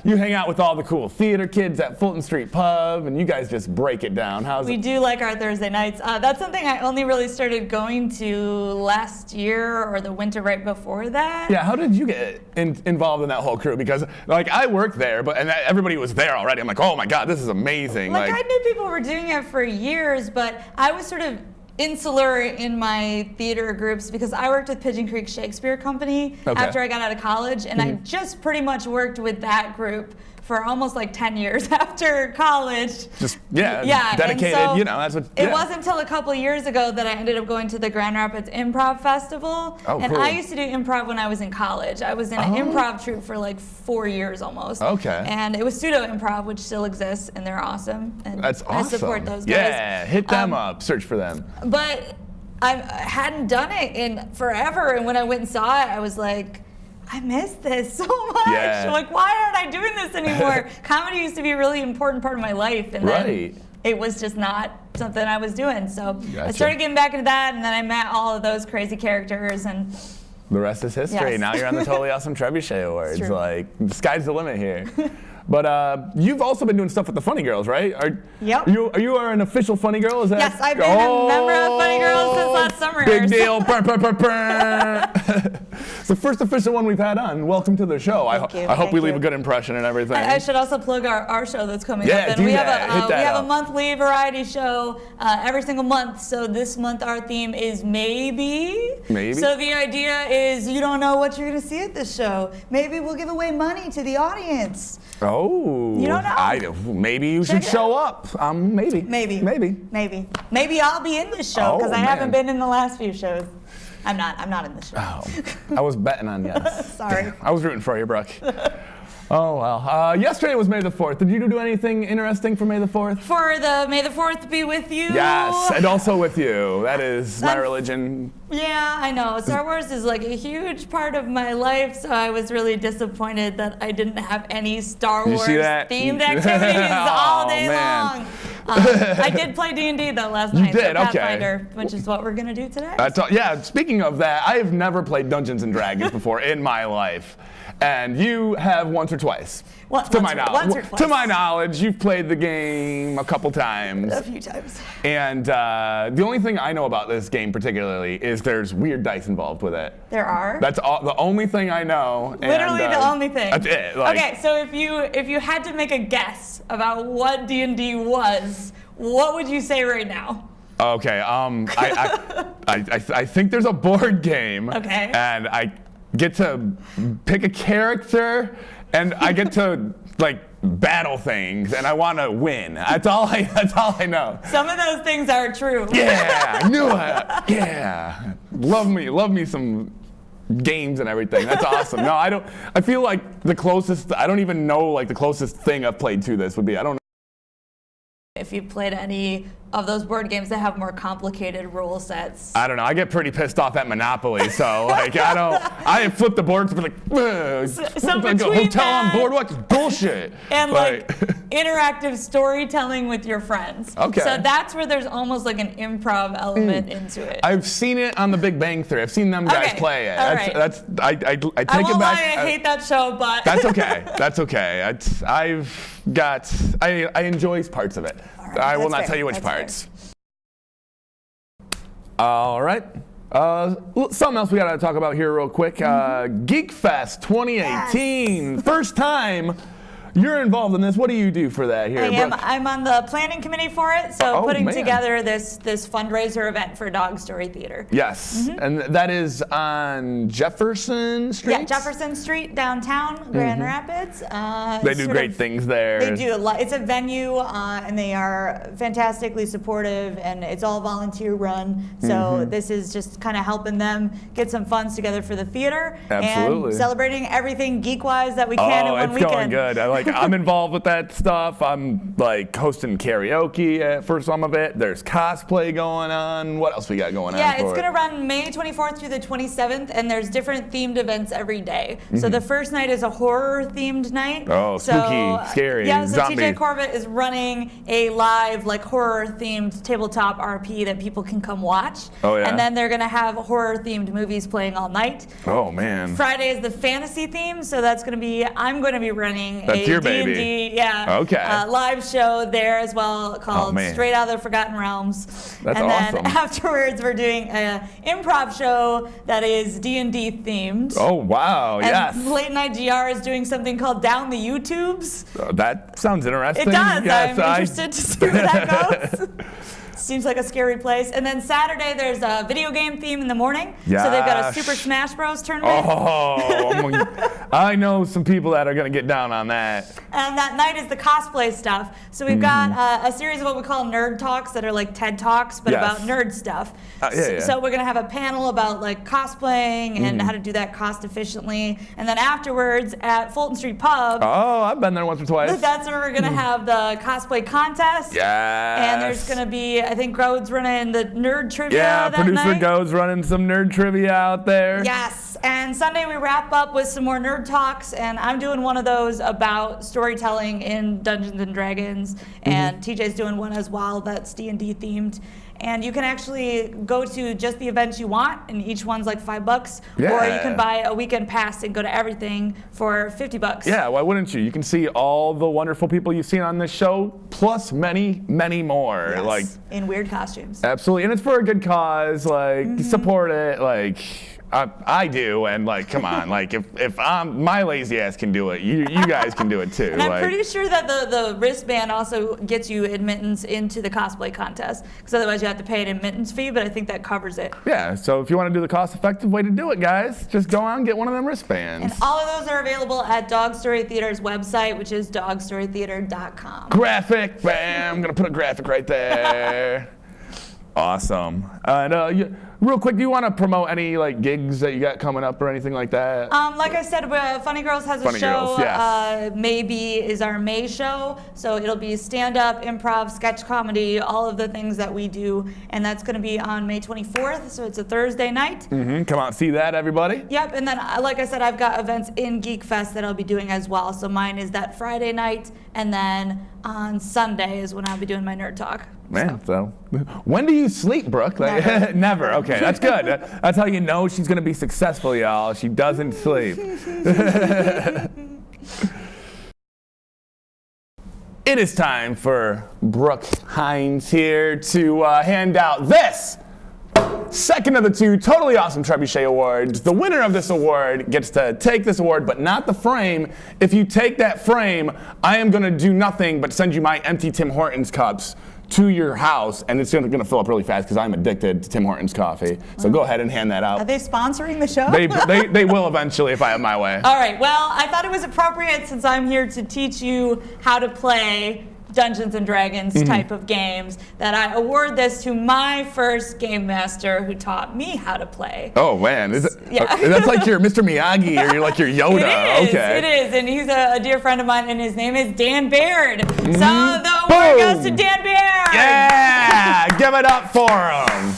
You hang out with all the cool theater kids at Fulton Street Pub, and you guys just break it down. How's We it? do like our Thursday nights. That's something I only really started going to last year or the winter right before that. Yeah, how did you get involved in that whole crew? Because like I worked there, and everybody was there already. I'm like, oh my God, this is amazing. Like I knew people were doing it for years, but I was sort of insular in my theater groups because I worked with Pigeon Creek Shakespeare Company after I got out of college, and I just pretty much worked with that group for almost like 10 years after college. Just and dedicated. so That's what. It wasn't until a couple of years ago that I ended up going to the Grand Rapids Improv Festival. Oh, and cool. I used to do improv when I was in college. I was in an improv troupe for like 4 years almost. Okay. And it was Pseudo Improv, which still exists, and they're awesome. And That's awesome. I support those guys. Yeah, hit them up. Search for them. But I hadn't done it in forever, and when I went and saw it, I was like, I miss this so much. Yeah. Like, why aren't I doing this anymore? Comedy used to be a really important part of my life, and Right. then it was just not something I was doing. So I Gotcha. started getting back into that, and then I met all of those crazy characters, and The rest is history. Yes. Now you're on the Totally Awesome Trebuchet Awards. true. Like, the sky's the limit here. But you've also been doing stuff with the Funny Girls, right? Yep. You are an official Funny Girl? Is that? yes, I've been a member of Funny Girls since last summer. Big deal. Brr, brr, brr, brr. It's the first official one we've had on. Welcome to the show. I hope Thank we leave you. a good impression and everything. I should also plug our show that's coming Yeah, up. And do we that. have Hit a that we have up. a monthly variety show every single month. So this month our theme is maybe. Maybe. So the idea is you don't know what you're going to see at this show. Maybe we'll give away money to the audience. Oh. You don't know. Maybe you Check should it show up. Maybe. Maybe. Maybe. Maybe I'll be in this show because Oh, I haven't man. been in the last few shows. I'm not in this show. Oh, I was betting on yes. Sorry. I was rooting for you, Brooke. Oh, well. Yesterday was May the 4th. Did you do anything interesting for May the 4th? For the May the 4th be with you. Yes, and also with you. That is my religion. Yeah, I know. Star Wars is like a huge part of my life, so I was really disappointed that I didn't have any Star You Wars see that? themed activities all day Oh, man. long. I did play D&D though last night. did? So Okay. Pathfinder, which is what we're gonna do today. Yeah, speaking of that, I have never played Dungeons and Dragons before in my life. And you have once or twice. Once or twice. To my knowledge, you've played the game a couple times. A few times. And the only thing I know about this game particularly is there's weird dice involved with it. There are. That's the only thing I know. Literally and, the only thing. That's it. Okay, so if you had to make a guess about what D&D was, what would you say right now? Okay. I think there's a board game. Okay. And I get to pick a character, and I get to like battle things, and I want to win. That's all I know. Some of those things are true. Yeah, I knew it. Yeah, love me some games and everything. That's awesome. No, I don't. I feel like the closest. I don't even know like the closest thing I've played to this would be. I don't know. If you've played any of those board games that have more complicated rule sets. I don't know. I get pretty pissed off at Monopoly, so like I flip the boards and be like, so like a between hotel that on boardwalk is bullshit. And like interactive storytelling with your friends. Okay. So that's where there's almost like an improv element into it. I've seen it on The Big Bang Theory. I've seen them guys play it. All right. I take I it won't back. lie, I hate that show, but That's okay. That's okay. I enjoy parts of it. right, I will that's not fair. tell you which That's parts. All right. Something else we got to talk about here real quick. Geek Fest 2018. Yes. First time you're involved in this. What do you do for that here? I am. Brooke? I'm on the planning committee for it, so Oh, putting man. together this fundraiser event for Dog Story Theater. Yes. And that is on Jefferson Street? Yeah, Jefferson Street downtown, Grand Rapids. They do great things there. They do a lot. It's a venue, and they are fantastically supportive, and it's all volunteer run. So this is just kind of helping them get some funds together for the theater. Absolutely. And celebrating everything geek-wise that we can in one it's weekend. going good. I'm involved with that stuff. I'm like hosting karaoke for some of it. There's cosplay going on. What else we got going on? Yeah, it's going to run May 24th through the 27th, and there's different themed events every day. So the first night is a horror-themed night. Oh, spooky, scary, Yeah, so zombie. TJ Corbett is running a live, like, horror-themed tabletop RP that people can come watch. Oh, yeah. And then they're going to have horror-themed movies playing all night. Oh, man. Friday is the fantasy theme, so that's going to be, I'm going to be running That's a your D&D, baby. yeah, live show there as well called man. Straight Out of the Forgotten Realms. That's and awesome. then afterwards we're doing an improv show that is D&D themed. Oh, wow. And Yes. Late Night GR is doing something called Down the YouTubes. That sounds interesting. It does. Yes, I'm interested to see where that goes. Seems like a scary place. And then Saturday there's a video game theme in the morning. So they've got a Yes. Super Smash Bros. Tournament. I know some people that are going to get down on that. And that night is the cosplay stuff. So we've got a series of what we call nerd talks that are like TED Talks, but Yes. about nerd stuff. Yeah. So we're going to have a panel about like cosplaying and how to do that cost efficiently. And then afterwards at Fulton Street Pub, Oh, I've been there once or twice. that's where we're going to have the cosplay contest. Yes. And there's going to be, I think Goad's running the nerd trivia Yeah, that producer night. Goad's running some nerd trivia out there. Yes, and Sunday we wrap up with some more nerd talks, and I'm doing one of those about storytelling in Dungeons and Dragons, and TJ's doing one as well that's D&D themed. And you can actually go to just the events you want, and each one's like $5. Or you Yeah. can buy a weekend pass and go to everything for $50. Yeah, why wouldn't you? You can see all the wonderful people you've seen on this show, plus many, many more. Yes, Like, in weird costumes. absolutely, and it's for a good cause. Like, support it. Like, I do, and like, come on, like, if my lazy ass can do it, you guys can do it too. And I'm like, pretty sure that the wristband also gets you admittance into the cosplay contest, because otherwise you have to pay an admittance fee, but I think that covers it. yeah. So if you want to do the cost-effective way to do it, guys, just go out and get one of them wristbands. And all of those are available at Dog Story Theater's website, which is dogstorytheater.com. Graphic, bam! I'm gonna put a graphic right there. Awesome. And real quick, do you want to promote any like gigs that you got coming up or anything like that? Like I said, Funny Girls has a Funny show. Girls, yes. Maybe is our May show. So it'll be stand-up, improv, sketch comedy, all of the things that we do. And that's going to be on May 24th. So it's a Thursday night. Come out and see that, everybody. Yep. And then, like I said, I've got events in Geek Fest that I'll be doing as well. So mine is that Friday night. And then on Sunday is when I'll be doing my nerd talk. Man, so when do you sleep, Brooke? Like, Never. never. Okay, that's good. That's how you know she's gonna be successful, y'all. She doesn't sleep. It is time for Brooke Hines here to hand out this second of the two totally awesome Trebuchet awards. The winner of this award gets to take this award, but not the frame. If you take that frame, I am going to do nothing but send you my empty Tim Hortons cups to your house, and it's going to fill up really fast because I'm addicted to Tim Hortons coffee. So go ahead and hand that out. Are they sponsoring the show? They will eventually if I have my way. All right, well, I thought it was appropriate since I'm here to teach you how to play Dungeons and Dragons type of games that I award this to my first game master who taught me how to play. Oh man, that's like your Mr. Miyagi or you're like your Yoda. It is, and he's a dear friend of mine, and his name is Dan Baird. So the award goes to Dan Baird. Yeah, give it up for him.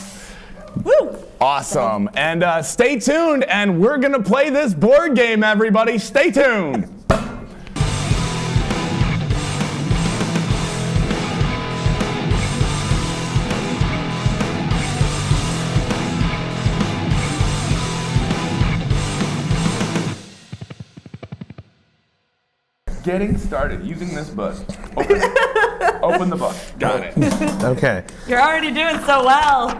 Woo! Awesome, and stay tuned, and we're gonna play this board game, everybody. Stay tuned. Getting started using this book. Open the book. Got it. Okay. You're already doing so well.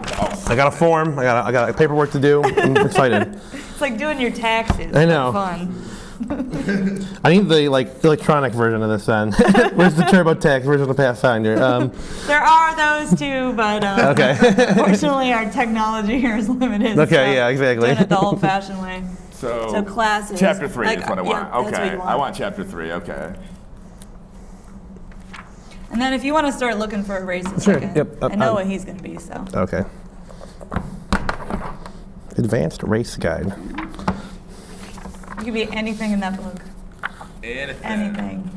I got a form. I got paperwork to do. I'm excited. It's like doing your taxes. I know. It's fun. I need the electronic version of this then. Where's the TurboTax version of Pathfinder? There are those too, but Okay. unfortunately our technology here is limited. Okay, so yeah, exactly. Doing it the old-fashioned way. So classes. Chapter 3 like, is what I want. yeah, that's what Okay, you want. I want Chapter 3. Okay. And then if you want to start looking for a race in a Sure, second, yep, I know what he's going to be, so. Okay. Advanced Race Guide. You could be anything in that book. Anything.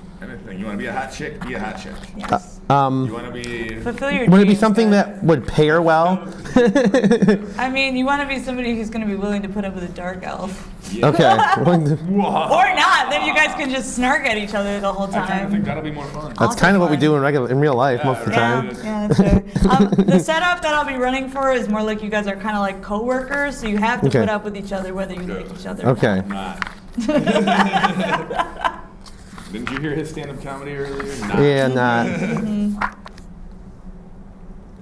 You want to be a hot chick? Be a hot chick. Yes. You want to be... Fulfill your Would it be dreams, something guys. that would pair well? I mean, you want to be somebody who's going to be willing to put up with a dark elf. Okay. Whoa. Or not. Then you guys can just snark at each other the whole I kind of think time. that'll be more fun. That's kind of what we do in real life most of the Yeah, time. yeah, that's true. The setup that I'll be running for is more like you guys are kind of like co-workers, so you have to Okay. put up with each other whether you like each other. Okay. Not. Didn't you hear his stand-up comedy earlier? Not. Yeah, not.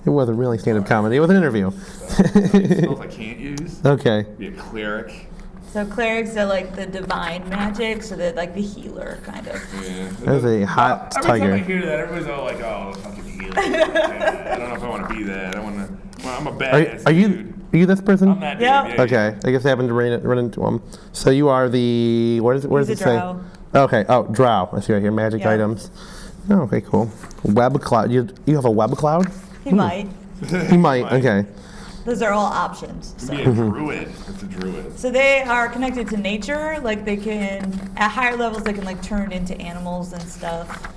It wasn't really stand-up comedy. It was an interview. Spells I can't use. Okay. Be a cleric. So clerics are like the divine magic, so they're like the healer kind of. Yeah. That's a hot Every time I tiger. hear that, everybody's all like, "Oh, fucking healer." Yeah, I don't know if I want to be that. I'm a badass Are you dude. this person? I'm that dude. Yeah. Yeah, Okay. I guess I happened to run into him. So you are the what is it? What does He's it a say? drow. Okay. Oh, drow. I see right here. Magic Yeah. items. Oh, okay, cool. Web cloud. You have a web cloud? He might. He might. Okay. Those are all options. So. Be a druid. It's a druid. So they are connected to nature. Like they can, at higher levels, they can like turn into animals and stuff.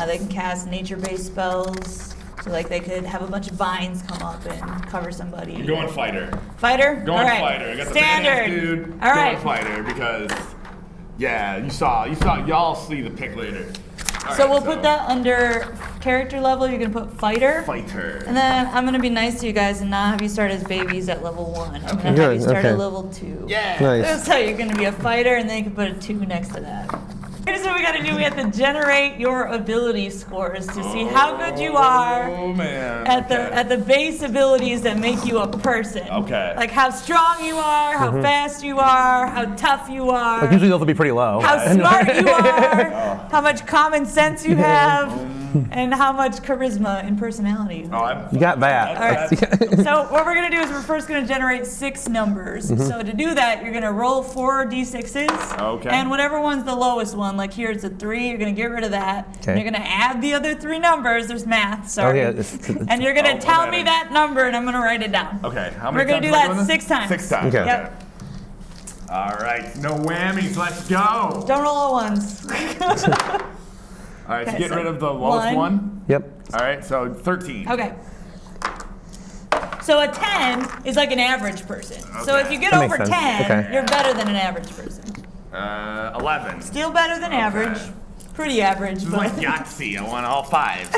They can cast nature-based spells. So like they could have a bunch of vines come up and cover somebody. You're going fighter. Fighter? Going All right. fighter. I got the Standard. badass dude. All right. Going fighter because, yeah, you saw, y'all see the pick later. All So right, we'll put that under character level. You're gonna put fighter. Fighter. And then I'm gonna be nice to you guys and not have you start as babies at level 1. I'm gonna have Good, you start okay. at level 2. Yeah. Nice. So you're gonna be a fighter, and then you can put a 2 next to that. Here's what we gotta do. We have to generate your ability scores to see how good you are Oh man. at the base abilities that make you a person. Okay. Like how strong you are, how fast you are, how tough you are. Usually those will be pretty low. How smart you are, how much common sense you have, and how much charisma and personality you have. You got that. All right. So what we're gonna do is we're first gonna generate 6 numbers. So to do that, you're gonna roll 4 d6s. Okay. And whatever one's the lowest one, like here it's a 3, you're gonna get rid of that. Okay. And you're gonna add the other 3 numbers. There's math. Sorry. Oh, yeah. And you're gonna Oh, tell okay. me that number, and I'm gonna write it down. Okay. How We're many gonna times do am I that doing this? 6 times. 6 times. Okay. Yep. All right. No whammies. Let's go. Don't roll all ones. All right. So Okay, get so rid of the lowest one. Yep. All right. So 13. Okay. So a 10 is like an average person. So if you get That over makes 10, sense. Okay. you're better than an average person. 11. Still better than average. pretty average. This is but like Yahtzee. I want all 5s.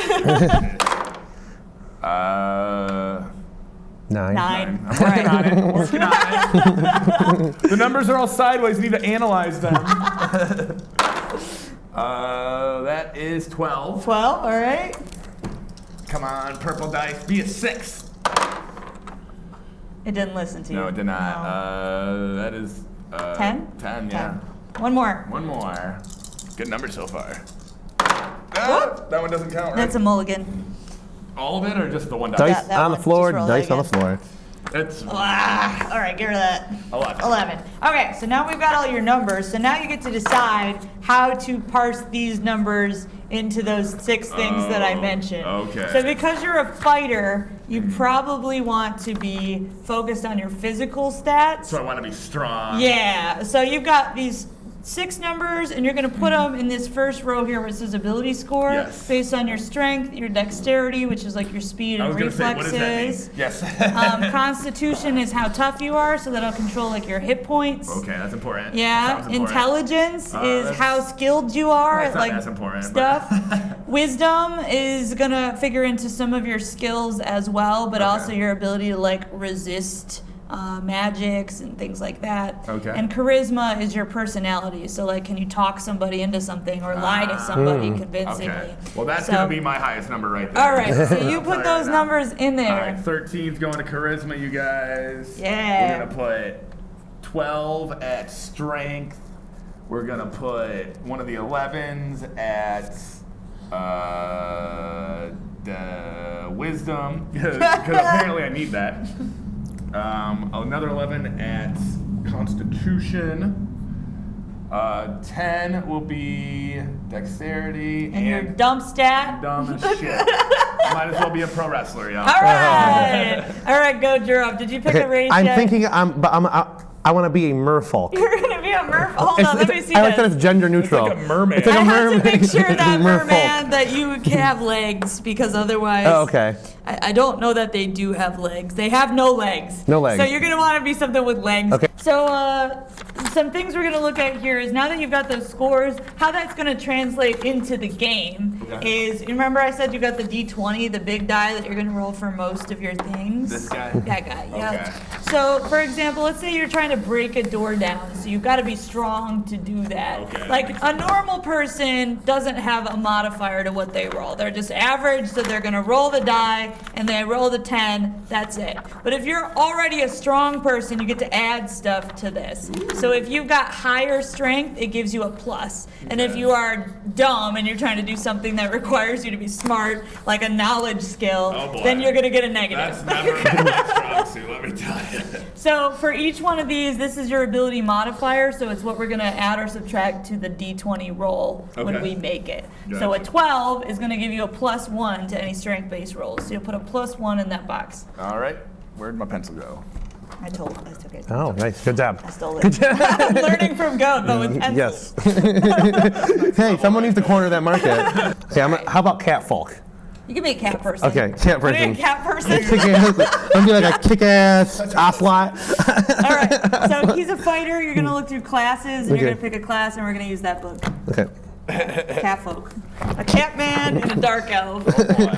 9. 9. I'm working on it. Working on it. The numbers are all sideways. Need to analyze them. That is 12. 12, all right. Come on, purple dice. Be a 6. It didn't listen to you. No, it did not. No. That is 10? 10, yeah. 10. One more. One more. Good number so far. Ah, that one doesn't count, right? That's a mulligan. All of it or just the one dice? Dice that on the one. floor, Just roll dice that on the floor. It's All right, get rid of that. 11. 11. Okay, so now we've got all your numbers. So now you get to decide how to parse these numbers into those 6 things that I mentioned. okay. So because you're a fighter, you probably want to be focused on your physical stats. So I want to be strong. Yeah, so you've got these 6 numbers, and you're going to put them in this first row here where it says ability score, Yes. based on your strength, your dexterity, which is like your speed I and was going to say, what reflexes. does that mean? Yes. Constitution is how tough you are, so that'll control like your hit points. Okay, that's important. Yeah, Sounds important. intelligence is that's- how skilled you are that's at not like as important, stuff. but- Wisdom is gonna figure into some of your skills as well, but Okay. also your ability to like resist magics and things like that. Okay. And charisma is your personality. So like, can you talk somebody into something or lie to somebody convincingly? Okay. Well, that's So- going to be my highest number right there. All right, so you I'll put tell those right now. numbers in there. All right, 13's going to charisma, you guys. Yeah. We're going to put 12 at strength. We're going to put one of the 11s at the wisdom, because apparently I need that. Another 11 at constitution. 10 will be dexterity. And your dump stat. Dumb as shit. Might as well be a pro wrestler, y'all. All right. All right, go, Jerome. Did you pick a race I'm yet? thinking, I want to be a merfolk. You're going to be a merfolk. Hold on, let me see I like that this. it's gender neutral. like a mermaid. It's like I a have to mermaid. make sure that Merfolk. merman that you can have legs, because otherwise, Oh, okay. I don't know that they do have legs. They have no legs. No legs. So you're gonna want to be something with legs. Okay. So some things we're gonna look at here is, now that you've got those scores, how that's gonna translate into the game is, you remember I said you got the D20, the big die that you're gonna roll for most of your things? This guy? That guy, yeah. Okay. So, for example, let's say you're trying to break a door down, so you've got to be strong to do that. Okay. Like, a normal person doesn't have a modifier to what they roll. They're just average, so they're going to roll the die, and they roll the 10, that's it. But if you're already a strong person, you get to add stuff to this. So if you've got higher strength, it gives you a plus. And if you are dumb and you're trying to do something that requires you to be smart, like a knowledge skill, Oh, boy. then you're going to get a negative. That's never been my strong suit, let me tell you. So for each one of these, this is your ability modifier, so it's what we're going to add or subtract to the D20 roll when Okay. we make it. So a 12 is going to give you a +1 to any strength-based rolls. So you'll put a +1 in that box. All right. Where'd my pencil go? I took it. Oh, nice. Good job. I stole it. I'm learning from Goad, but with pencils. Yes. Hey, someone needs to corner that market. Okay, how about catfolk? You can be a cat person. Okay, cat Wanna be person. a cat person? I'm gonna be like a kick-ass ocelot. All right. So he's a fighter. You're going to look through classes, and you're Okay. going to pick a class, and we're going to use that book. Okay. Cat folk. A cat man and a dark elf.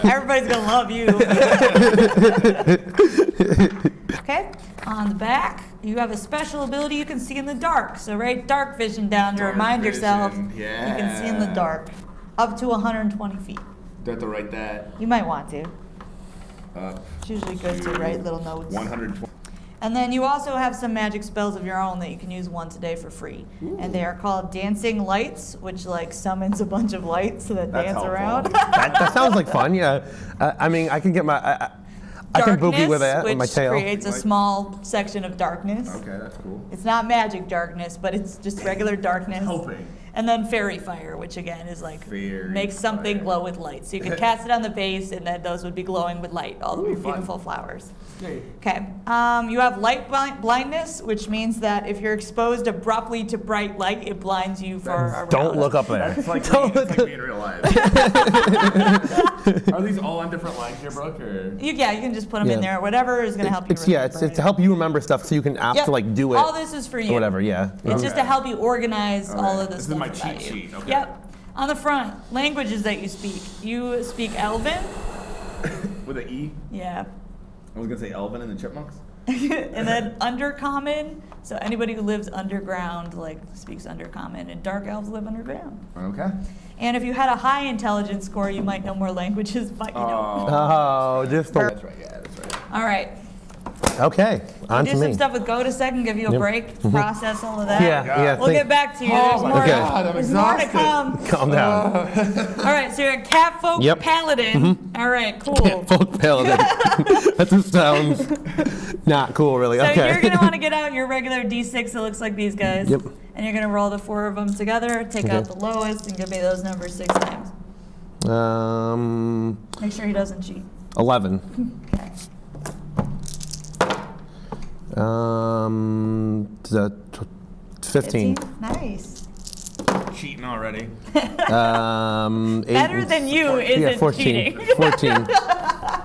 Everybody's gonna love you. Okay, on the back, you have a special ability you can see in the dark. So write dark vision down to Dark remind vision, yourself you can see in the yeah. dark. Up to 120 feet. Do I have to write that? You might want to. Up It's usually good to write little notes. 120. And then you also have some magic spells of your own that you can use once a day for free. And they are called dancing lights, which like summons a bunch of lights that That's dance helpful. around. That sounds like fun. Yeah. I mean, I can get my. I can boogie with that with my tail. Which creates a small section of darkness. Okay, that's cool. It's not magic darkness, but it's just regular darkness. Helping. And then fairy fire, which again is like Fairy makes something fire. glow with light. So you could cast it on the base, and then those would be glowing with light, all of your fun. beautiful flowers. Great. Okay. You have light blindness, which means that if you're exposed abruptly to bright light, it blinds you for a Don't round. look up there. It's like, me in real life. Are these all on different lines here, Brooke? Or? You can just put them in Yeah. there. Whatever is going to help you. It's remember. to help you remember stuff so you can opt Yep. to like do it. All this is for you. Or whatever. Yeah. It's just to help you organize all of the This is stuff my about cheat you. sheet, okay. Yep. on the front, languages that you speak. You speak Elven? With an E? Yeah. I was going to say Elven and the Chipmunks. And then Undercommon. So anybody who lives underground, like, speaks Undercommon. And Dark Elves live underground. Okay. And if you had a high intelligence score, you might know more languages, but you don't. Oh, just the. That's right, yeah, that's right. All right. Okay, on Do to some me. stuff with Goad a second, give you a break, process all of that. Yeah. We'll get back to you. There's more, Okay. there's more to come. Calm down. All right, so you're a Catfolk Yep. Paladin. All right, cool. Folk paladin. That just sounds not cool, really. So Okay. you're going to want to get out your regular D6 that looks like these guys. Yep. And you're going to roll the 4 of them together, take out the lowest, and give me those numbers 6 times. Make sure he doesn't cheat. 11. Okay. The 15. Nice. Cheating already. 8. Better than you isn't 14. cheating. 14.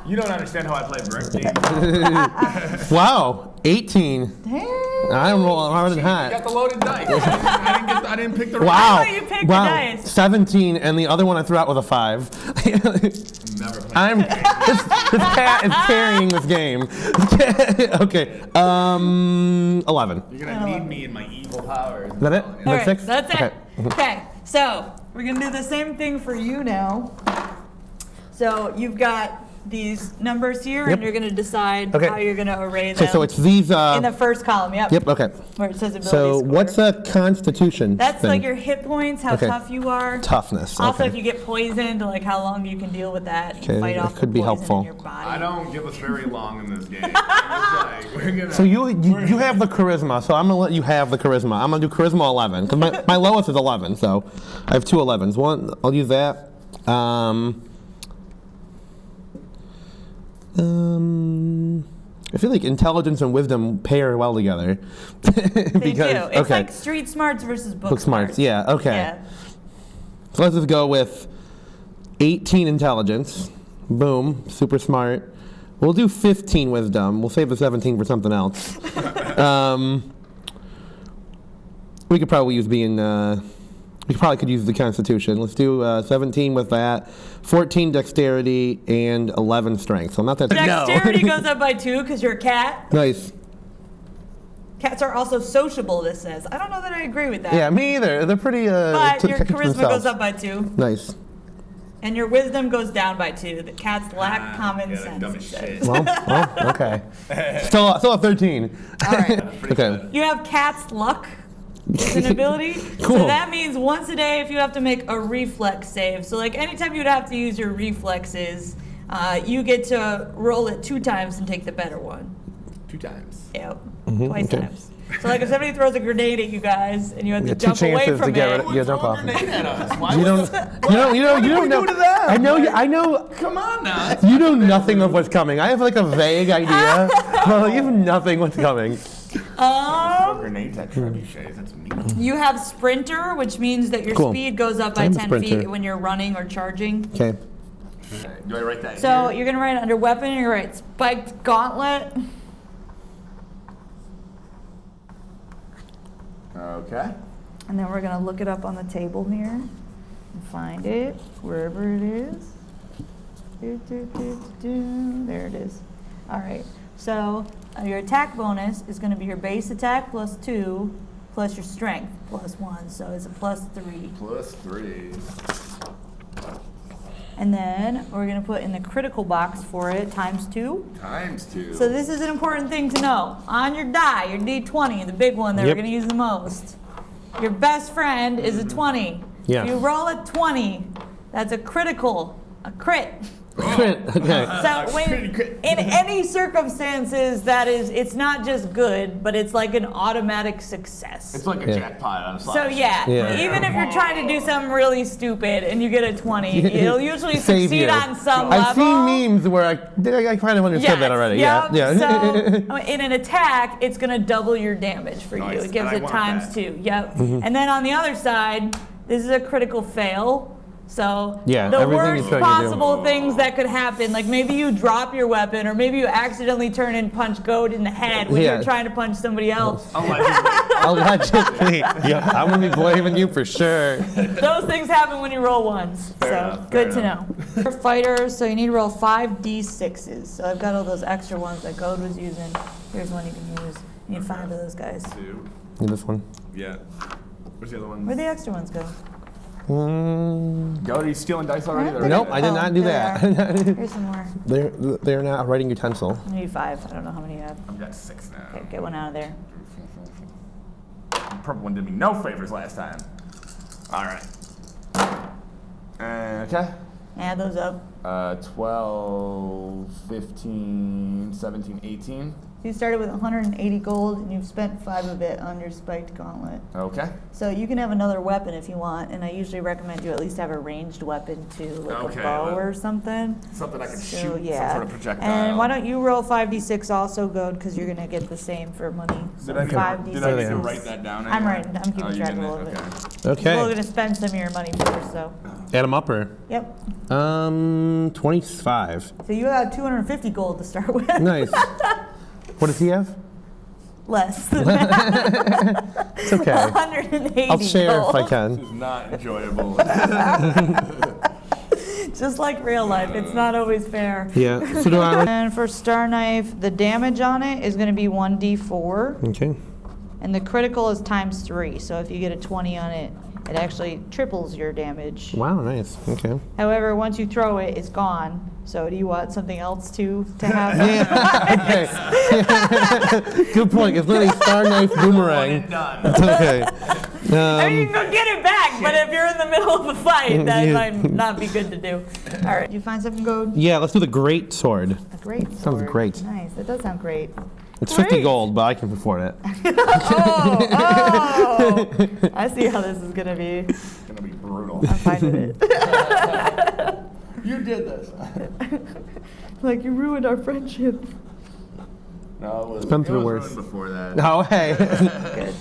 You don't understand how I play brick games. Wow, 18. Damn. I'm rolling hard and You got hot. the loaded dice. I didn't pick the Wow. I thought you picked the wow. dice. 17, and the other one I threw out with a 5. Never played. This cat is carrying this game. Okay, 11. You're gonna need me in my evil powers. Is that it? All Is that right, 6? that's it. Okay. Okay, so we're going to do the same thing for you now. So you've got these numbers here, Yep. and you're going to decide Okay. how you're going to array Okay, them so it's these. in the first column. Yep, okay. Where it says ability So score. what's a constitution That's thing? like your hit points, how Okay. tough you are. Toughness, Also, okay. if you get poisoned, like how long you can deal with that. And Okay, fight that off could the be poison helpful. in your body. I don't give us very long in this game. I'm just like, we're gonna. So you have the charisma, so I'm gonna let you have the charisma. I'm gonna do charisma 11 because my lowest is 11, so I have 2 11s. One, I'll use that. I feel like intelligence and wisdom pair well together. They do. because It's like street smarts versus book smarts. Yeah. Okay. Yeah. So let's just go with 18 intelligence. Boom. Super smart. We'll do 15 wisdom. We'll save the 17 for something else. We could probably use we probably could use the Constitution. Let's do 17 with that, 14 dexterity, and 11 strength. So I'm not that. Dexterity goes up by 2 because you're a cat. Nice. Cats are also sociable, this says. I don't know that I agree with that. Yeah, me either. They're pretty. But your check it for charisma themselves. goes up by 2. Nice. And your wisdom goes down by 2. The cats lack common yeah, sense. dumb it as says. shit. Well, okay. Still a 13. All right. Okay. You have cat's luck. It's an ability. Cool. So that means once a day if you have to make a reflex save. So like anytime you'd have to use your reflexes, you get to roll it 2 times and take the better one. 2 times. Yep. Mm-hmm, Twice times. So like if somebody throws a grenade at you guys and you have to Yeah, 2 jump away chances from to get it. rid of. Yeah, jump off. Grenade at us. Why You would don't. You don't know. do to them? I know. Come on now. You know nothing of what's coming. I have like a vague idea, but like, you have nothing what's coming. Grenades at trebuchets. That's me. You have sprinter, which means that your Cool. speed goes up by I'm a 10 sprinter. feet when you're running or charging. Okay. Do I write that So here? you're gonna write under weapon, you're gonna write spiked gauntlet. Okay. And then we're gonna look it up on the table here and find it wherever it is. There it is. All right. So your attack bonus is gonna be your base attack plus 2 plus your strength plus 1. So it's a plus 3. Plus 3. And then we're gonna put in the critical box for it times 2. Times 2. So this is an important thing to know. On your die, your D20, the big one that Yep. we're gonna use the most, your best friend is a 20. Yeah. If you roll a 20, that's a critical, a crit. Okay. So when, in any circumstances, it's not just good, but it's like an automatic success. It's like a Yeah. jackpot on a slot. So yeah, Yeah. even if you're trying to do something really stupid and you get a 20, it'll usually Save succeed you. on some I've level. seen memes where I kind of understood that already. Yep. Yeah. So in an attack, it's going to double your damage for Nice. you. It gives And I it want times that. 2. Yep. Mm-hmm. And then on the other side, this is a critical fail. So Yeah, the everything worst you're trying to do. possible things that could happen, like maybe you drop your weapon, or maybe you accidentally turn and punch Goad in the head when Yeah. you're trying to punch somebody else. Allegedly. Yeah, I'm going to be blaming you for sure. Those things happen when you roll ones. Good to know. For fighters, so you need to roll 5d6s. So I've got all those extra ones that Goad was using. Here's one you can use. You need 5 of those guys. Need this one? Yeah. Where's the other one? Where'd the extra ones go? Goad, are you stealing dice already? They're Nope, I did not do there that. they are. Here's some more. They're not a writing utensil. I need 5. I don't know how many you have. I've got 6 now. Okay, get one out of there. The purple one did me no favors last time. All right. Okay. Add those up. 12, 15, 17, 18. You started with 180 gold, and you've spent 5 of it on your spiked gauntlet. Okay. So you can have another weapon if you want, and I usually recommend you at least have a ranged weapon too, like Okay, a bow well, or something. Something I can So, shoot, yeah. some sort of projectile. And why don't you roll 5d6 also, Goad, because you're gonna get the same for money. So Did I need 5d6. to write that down? I'm anywhere? writing. I'm keeping you track of didn't? all of it. Okay. We're Okay. gonna spend some of your money first, so. Add them up or? Yep. 25. So you have 250 gold to start with. Nice. What does he have? Less than that. It's okay. 180 I'll share gold. if I can. This is not enjoyable. Just like real life, it's not always fair. Yeah. So do I. And for Star Knife, the damage on it is going to be 1d4, Okay. and the critical is times 3. So if you get a 20 on it, it actually triples your damage. Wow, nice. Okay. However, once you throw it, it's gone. So do you want something else to have? Okay. Good point. It's not a star knife boomerang. It's okay. I mean, you can go get it back, but if you're in the middle of a fight, that might not be good to do. All right, you find something, Goad? Yeah, let's do the great sword. A great sword. Sounds great. Nice, that does sound great. It's 50 Great. gold, but I can afford it. Oh, I see how this is gonna be. It's gonna be brutal. I'm fine with it. You did this. Like, you ruined our friendship. No, it was, been through it was worse. ruined before that. Oh, hey. Good.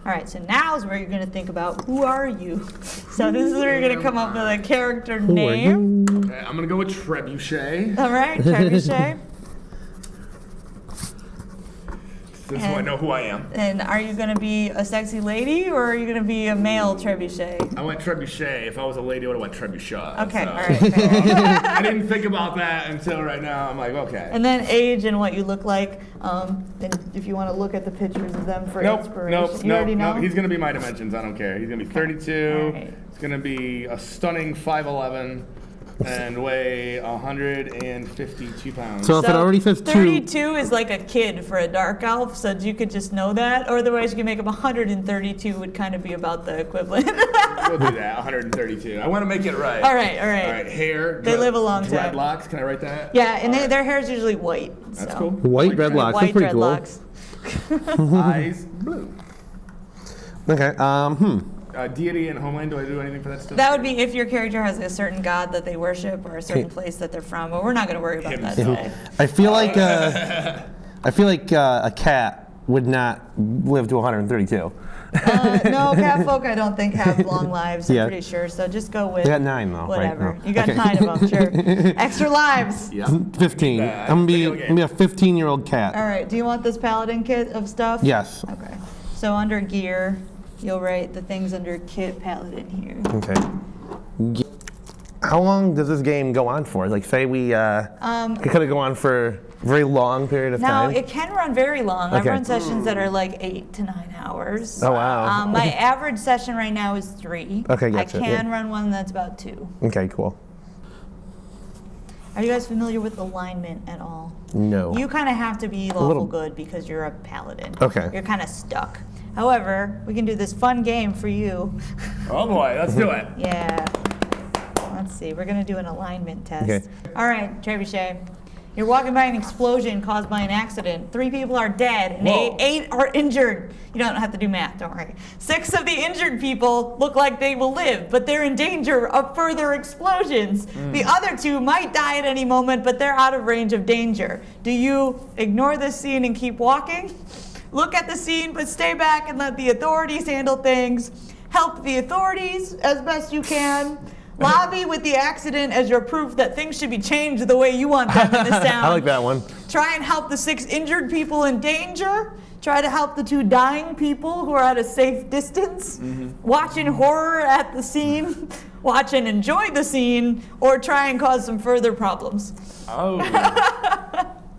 All right, so now is where you're gonna think about who are you. So this is where you're gonna come up with a character name. Okay, I'm gonna go with Trebuchet. All right, Trebuchet. This is so I know who I am. And are you gonna be a sexy lady, or are you gonna be a male Trebuchet? I went Trebuchet. If I was a lady, I would have went Trebuchet. Okay, so. all right. Fair. I didn't think about that until right now. I'm like, okay. And then age and what you look like. And if you want to look at the pictures of them for inspiration. You already know? He's gonna be my dimensions. I don't care. He's gonna be 32. All right. He's gonna be a stunning 5'11" and weigh 152 pounds. So if it already says 2. 32 is like a kid for a dark elf, so you could just know that. Or otherwise, you can make him 132 would kind of be about the equivalent. We'll do that. 132. I want to make it right. All right. All right. Hair. They live a long time. Dreadlocks. Can I write that? Yeah, and their hair is usually white. That's so. cool. White dreadlocks. That's White pretty dreadlocks. Cool. Eyes blue. Okay. Deity and homeland. Do I do anything for that stuff? That would be if your character has a certain god that they worship or a certain place that they're from, but we're not going to worry about that today. I feel like a cat would not live to 132. No, cat folk I don't think have long lives, I'm Yeah. pretty sure, so just go with I got 9 though. whatever. Right? No. You got Okay. 9 of them, sure. Extra lives. Yeah. 15. Bad. I'm gonna Video be a 15-year-old cat. All right, do you want this paladin kit of stuff? Yes. Okay, so under gear, you'll write the things under kit paladin here. Okay. How long does this game go on for? Like, say we it could go on for a very long period of Now, time. it can run very long. I've Okay. run sessions that are like 8 to 9 hours. Oh, wow. My average session right now is 3. Okay, gotcha, I can yeah. run one that's about 2. Okay, cool. Are you guys familiar with alignment at all? No. You kind of have to be lawful little. good because you're a paladin. Okay. You're kind of stuck. However, we can do this fun game for you. Oh boy, let's do it. Yeah. Let's see. We're going to do an alignment test. Okay. All right, Trebuchet. You're walking by an explosion caused by an accident. 3 people are dead and Whoa. 8 are injured. You don't have to do math, don't worry. 6 of the injured people look like they will live, but they're in danger of further explosions. The other 2 might die at any moment, but they're out of range of danger. Do you ignore this scene and keep walking? Look at the scene, but stay back and let the authorities handle things. Help the authorities as best you can. Lobby with the accident as your proof that things should be changed the way you want them in this town. I like that one. Try and help the 6 injured people in danger. Try to help the 2 dying people who are at a safe distance. Watch in horror at the scene. Watch and enjoy the scene. Or try and cause some further problems. Oh.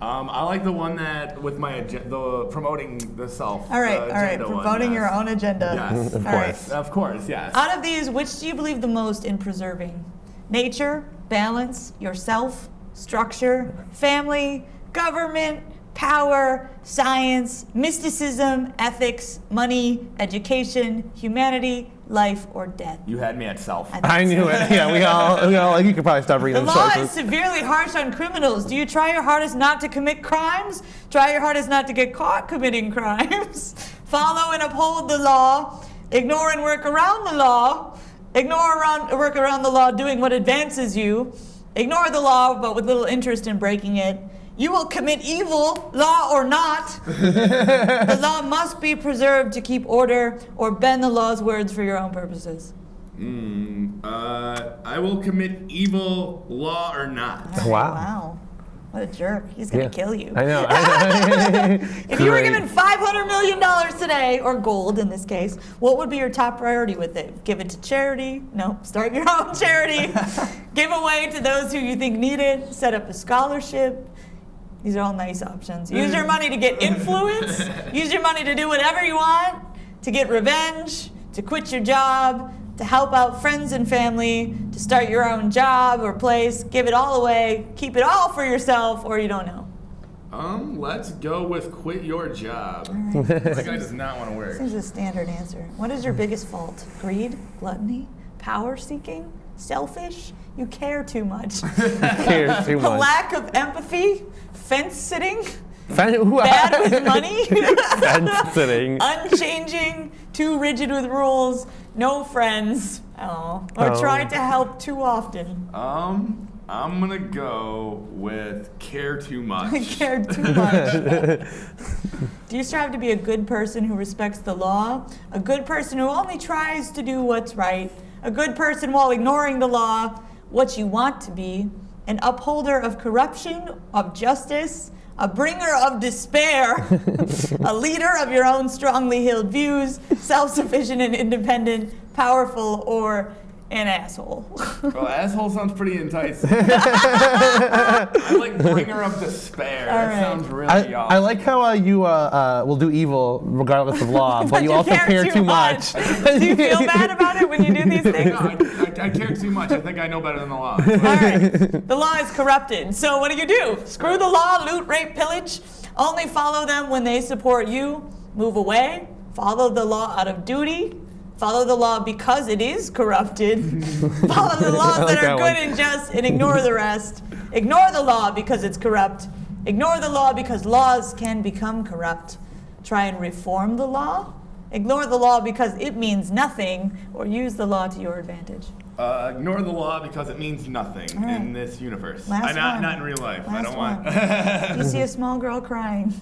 I like the one that with my the promoting the self. All right. Promoting your own agenda. Yes, of course, yes. Out of these, which do you believe the most in preserving? Nature, balance, yourself, structure, family, government, power, science, mysticism, ethics, money, education, humanity, life, or death? You had me at self. I knew it. Yeah, we all you could probably stop reading the the law sources. is severely harsh on criminals. Do you try your hardest not to commit crimes? Try your hardest not to get caught committing crimes. Follow and uphold the law. Ignore and work around the law. Work around the law doing what advances you. Ignore the law, but with little interest in breaking it. You will commit evil, law or not. The law must be preserved to keep order or bend the law's words for your own purposes. I will commit evil, law or not. Right, Wow. Wow. What a jerk. He's going to kill you. I know. If you were given $500 million today, or gold in this case, what would be your top priority with it? Give it to charity? No, start your own charity. Give away to those who you think need it. Set up a scholarship. These are all nice options. Use your money to get influence. Use your money to do whatever you want, to get revenge, to quit your job, to help out friends and family, to start your own job or place. Give it all away. Keep it all for yourself, or you don't know. Let's go with quit your job. Right. That guy does not want to work. This is a standard answer. What is your biggest fault? Greed? Gluttony? Power seeking? Selfish? You care too much. Care too A much. lack of empathy? Fence sitting? Bad with money? Fence sitting. Unchanging? Too rigid with rules? No friends? Or try to help too often? I'm gonna go with care too much. Care too much. Do you strive to be a good person who respects the law? A good person who only tries to do what's right? A good person while ignoring the law? What you want to be? An upholder of corruption, of justice, a bringer of despair, a leader of your own strongly held views, self-sufficient and independent, powerful, or an asshole. Well, asshole sounds pretty enticing. I like bringer of despair. All That right. sounds really awesome. I like how you will do evil regardless of law, but you also care too much. Do you feel bad about it when you do these things? No, I care too much. I think I know better than the law. All right. The law is corrupted. So what do? Screw the law, loot, rape, pillage. Only follow them when they support you. Move away. Follow the law out of duty. Follow the law because it is corrupted. Follow the laws that are good and just, and ignore the rest. Ignore the law because it's corrupt. Ignore the law because laws can become corrupt. Try and reform the law. Ignore the law because it means nothing, or use the law to your advantage. Ignore the law because it means nothing in this universe. Last one. Not in real life. Last I don't want. one. You see a small girl crying.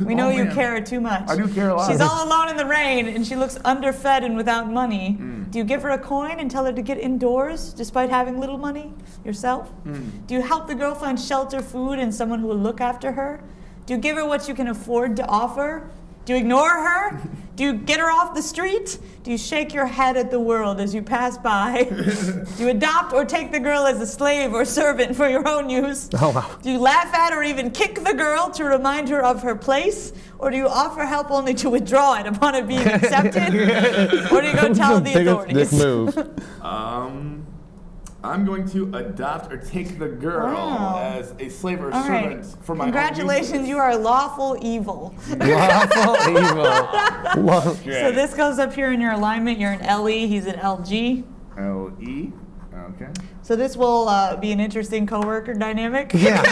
We know you care too much. I do care a lot. She's all alone in the rain, and she looks underfed and without money. Do you give her a coin and tell her to get indoors despite having little money yourself? Do you help the girl find shelter, food, and someone who will look after her? Do you give her what you can afford to offer? Do you ignore her? Do you get her off the street? Do you shake your head at the world as you pass by? Do you adopt or take the girl as a slave or servant for your own use? Oh, wow. Do you laugh at or even kick the girl to remind her of her place? Or do you offer help only to withdraw it upon it being accepted? Or do you go tell the authorities? This move. I'm going to adopt or take the girl as a slave or All servant right. for my Congratulations, own you are lawful evil. Lawful evil. So this goes up here in your alignment. You're an LE, he's an LG. LE. Okay. So this will be an interesting coworker dynamic. Yeah,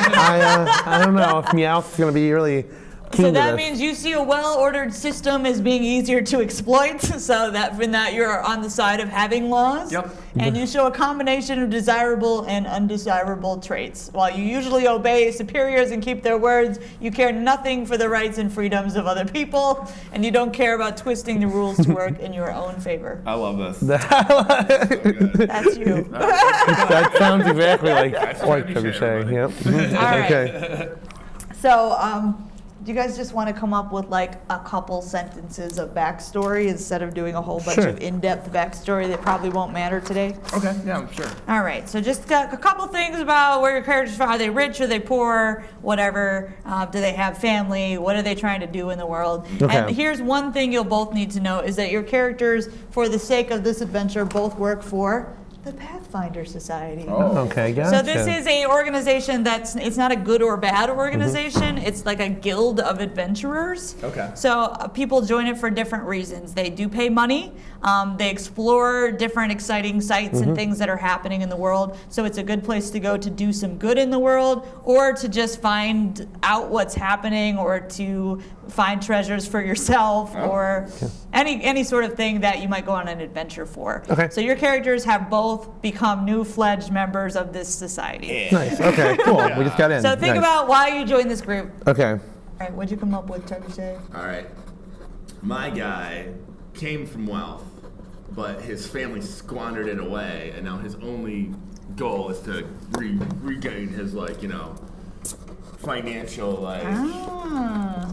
I don't know if Meowth's going to be really So that means you see a well-ordered system as being easier to exploit, so that you're on the side of having laws. Yep. And you show a combination of desirable and undesirable traits. While you usually obey superiors and keep their words, you care nothing for the rights and freedoms of other people, and you don't care about twisting the rules to work in your own favor. I love this. That's you. That sounds exactly like Trebuchet. Yep. All right. Okay. So, do you guys just want to come up with like a couple sentences of backstory instead of doing a whole bunch of in-depth backstory that probably won't matter today? Okay, yeah, sure. All right, so just a couple things about where your characters are. Are they rich? Are they poor? Whatever. Do they have family? What are they trying to do in the world? Okay. And here's one thing you'll both need to know is that your characters, for the sake of this adventure, both work for the Pathfinder Society. Okay, gotcha. So this is a organization it's not a good or bad organization. It's like a guild of adventurers. Okay. So people join it for different reasons. They do pay money. They explore different exciting sites and things that are happening in the world. So it's a good place to go to do some good in the world, or to just find out what's happening, or to find treasures for yourself, or any sort of thing that you might go on an adventure for. Okay. So your characters have both become new-fledged members of this society. Nice. Okay, cool. We just got in. So think Nice. about why you joined this group. Okay. All right, what'd you come up with, Trebuchet? All right. My guy came from wealth, but his family squandered it away, and now his only goal is to regain his, financial,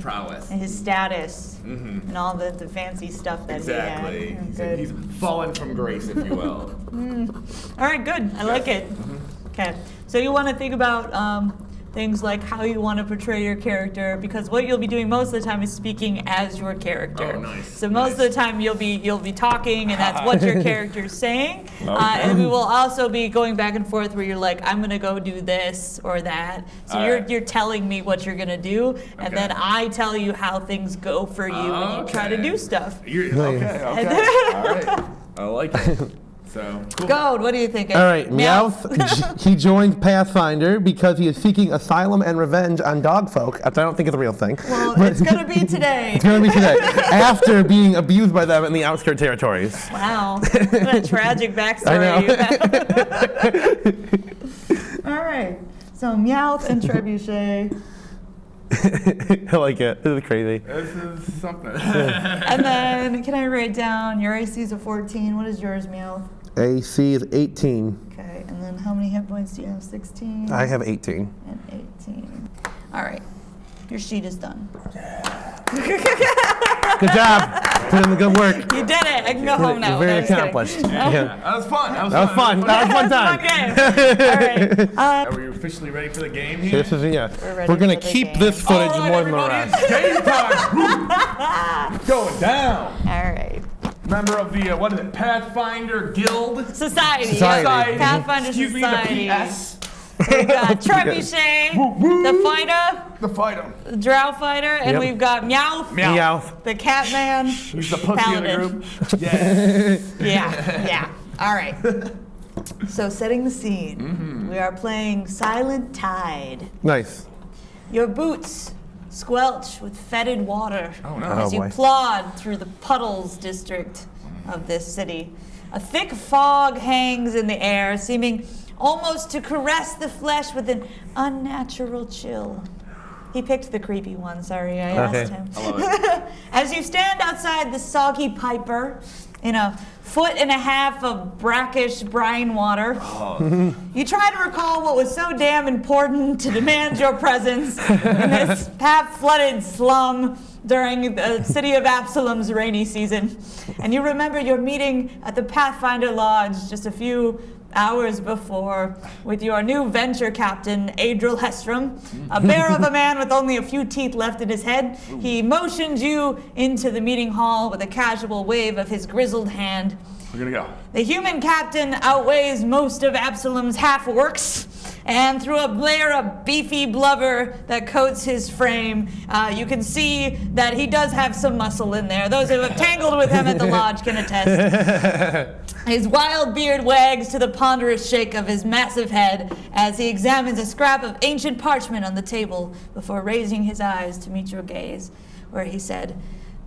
prowess. And his status and all the fancy stuff that Exactly. he had. He's fallen from grace, if you will. All right, good. I like it. Okay, so you want to think about things like how you want to portray your character, because what you'll be doing most of the time is speaking as your character. Oh, nice. So most of the time you'll be talking, and that's what your character's saying. And we will also be going back and forth where you're like, I'm gonna go do this or that. So you're telling me what you're gonna do, and then I tell you how things go for you when you try to do stuff. Okay. All right. I like it. So, cool. Goad, what are you thinking? All right, Meowth, he joined Pathfinder because he is seeking asylum and revenge on dogfolk. I don't think it's a real thing. Well, it's going to be today. It's going to be today, after being abused by them in the outskirt territories. Wow, what a tragic backstory I know. you have. All right, so Meowth and Trebuchet. I like it. This is crazy. This is something. And then, can I write down your AC is a 14? What is yours, Meowth? AC is 18. Okay, and then how many hit points do you have? 16? I have 18. And 18. All right, your sheet is done. Good job. Put in the good work. You did it. I can go home now. You're very No, just kidding. accomplished. That was fun. That was fun. That was fun Fun time. game. All right. Are we officially ready for the game here? This is ready We're gonna for the keep game. this footage All right, more than the everybody, rest. it's game time. Woo. Going down. All right. Member of the what is it? Pathfinder Guild. Society. Society. Pathfinder Excuse Society. me, the PS. We've got Trebuchet, the fighter, The fighter. the drow fighter, and Yep. we've got Meowth, Meowth. the cat man. He's the pussy of the Paladin. group. Yeah. Yeah. All right. So setting the scene, we are playing Silent Tide. Nice. Your boots squelch with fetid water as you boy. plod through the puddles district of this city. A thick fog hangs in the air, seeming almost to caress the flesh with an unnatural chill. He picked the creepy one, sorry, I asked him. I love As you stand outside the soggy Piper in a foot and a half of brackish brine water, you try to recall what was so damn important to demand your presence in this half-flooded slum during the city of Absalom's rainy season. And you remember your meeting at the Pathfinder Lodge just a few hours before with your new venture captain, Adriel Hestrom, a bear of a man with only a few teeth left in his head. He motioned you into the meeting hall with a casual wave of his grizzled hand. We're gonna go. The human captain outweighs most of Absalom's half-orcs, and through a layer of beefy blubber that coats his frame, you can see that he does have some muscle in there. Those who have tangled with him at the lodge can attest. His wild beard wags to the ponderous shake of his massive head as he examines a scrap of ancient parchment on the table before raising his eyes to meet your gaze, where he said,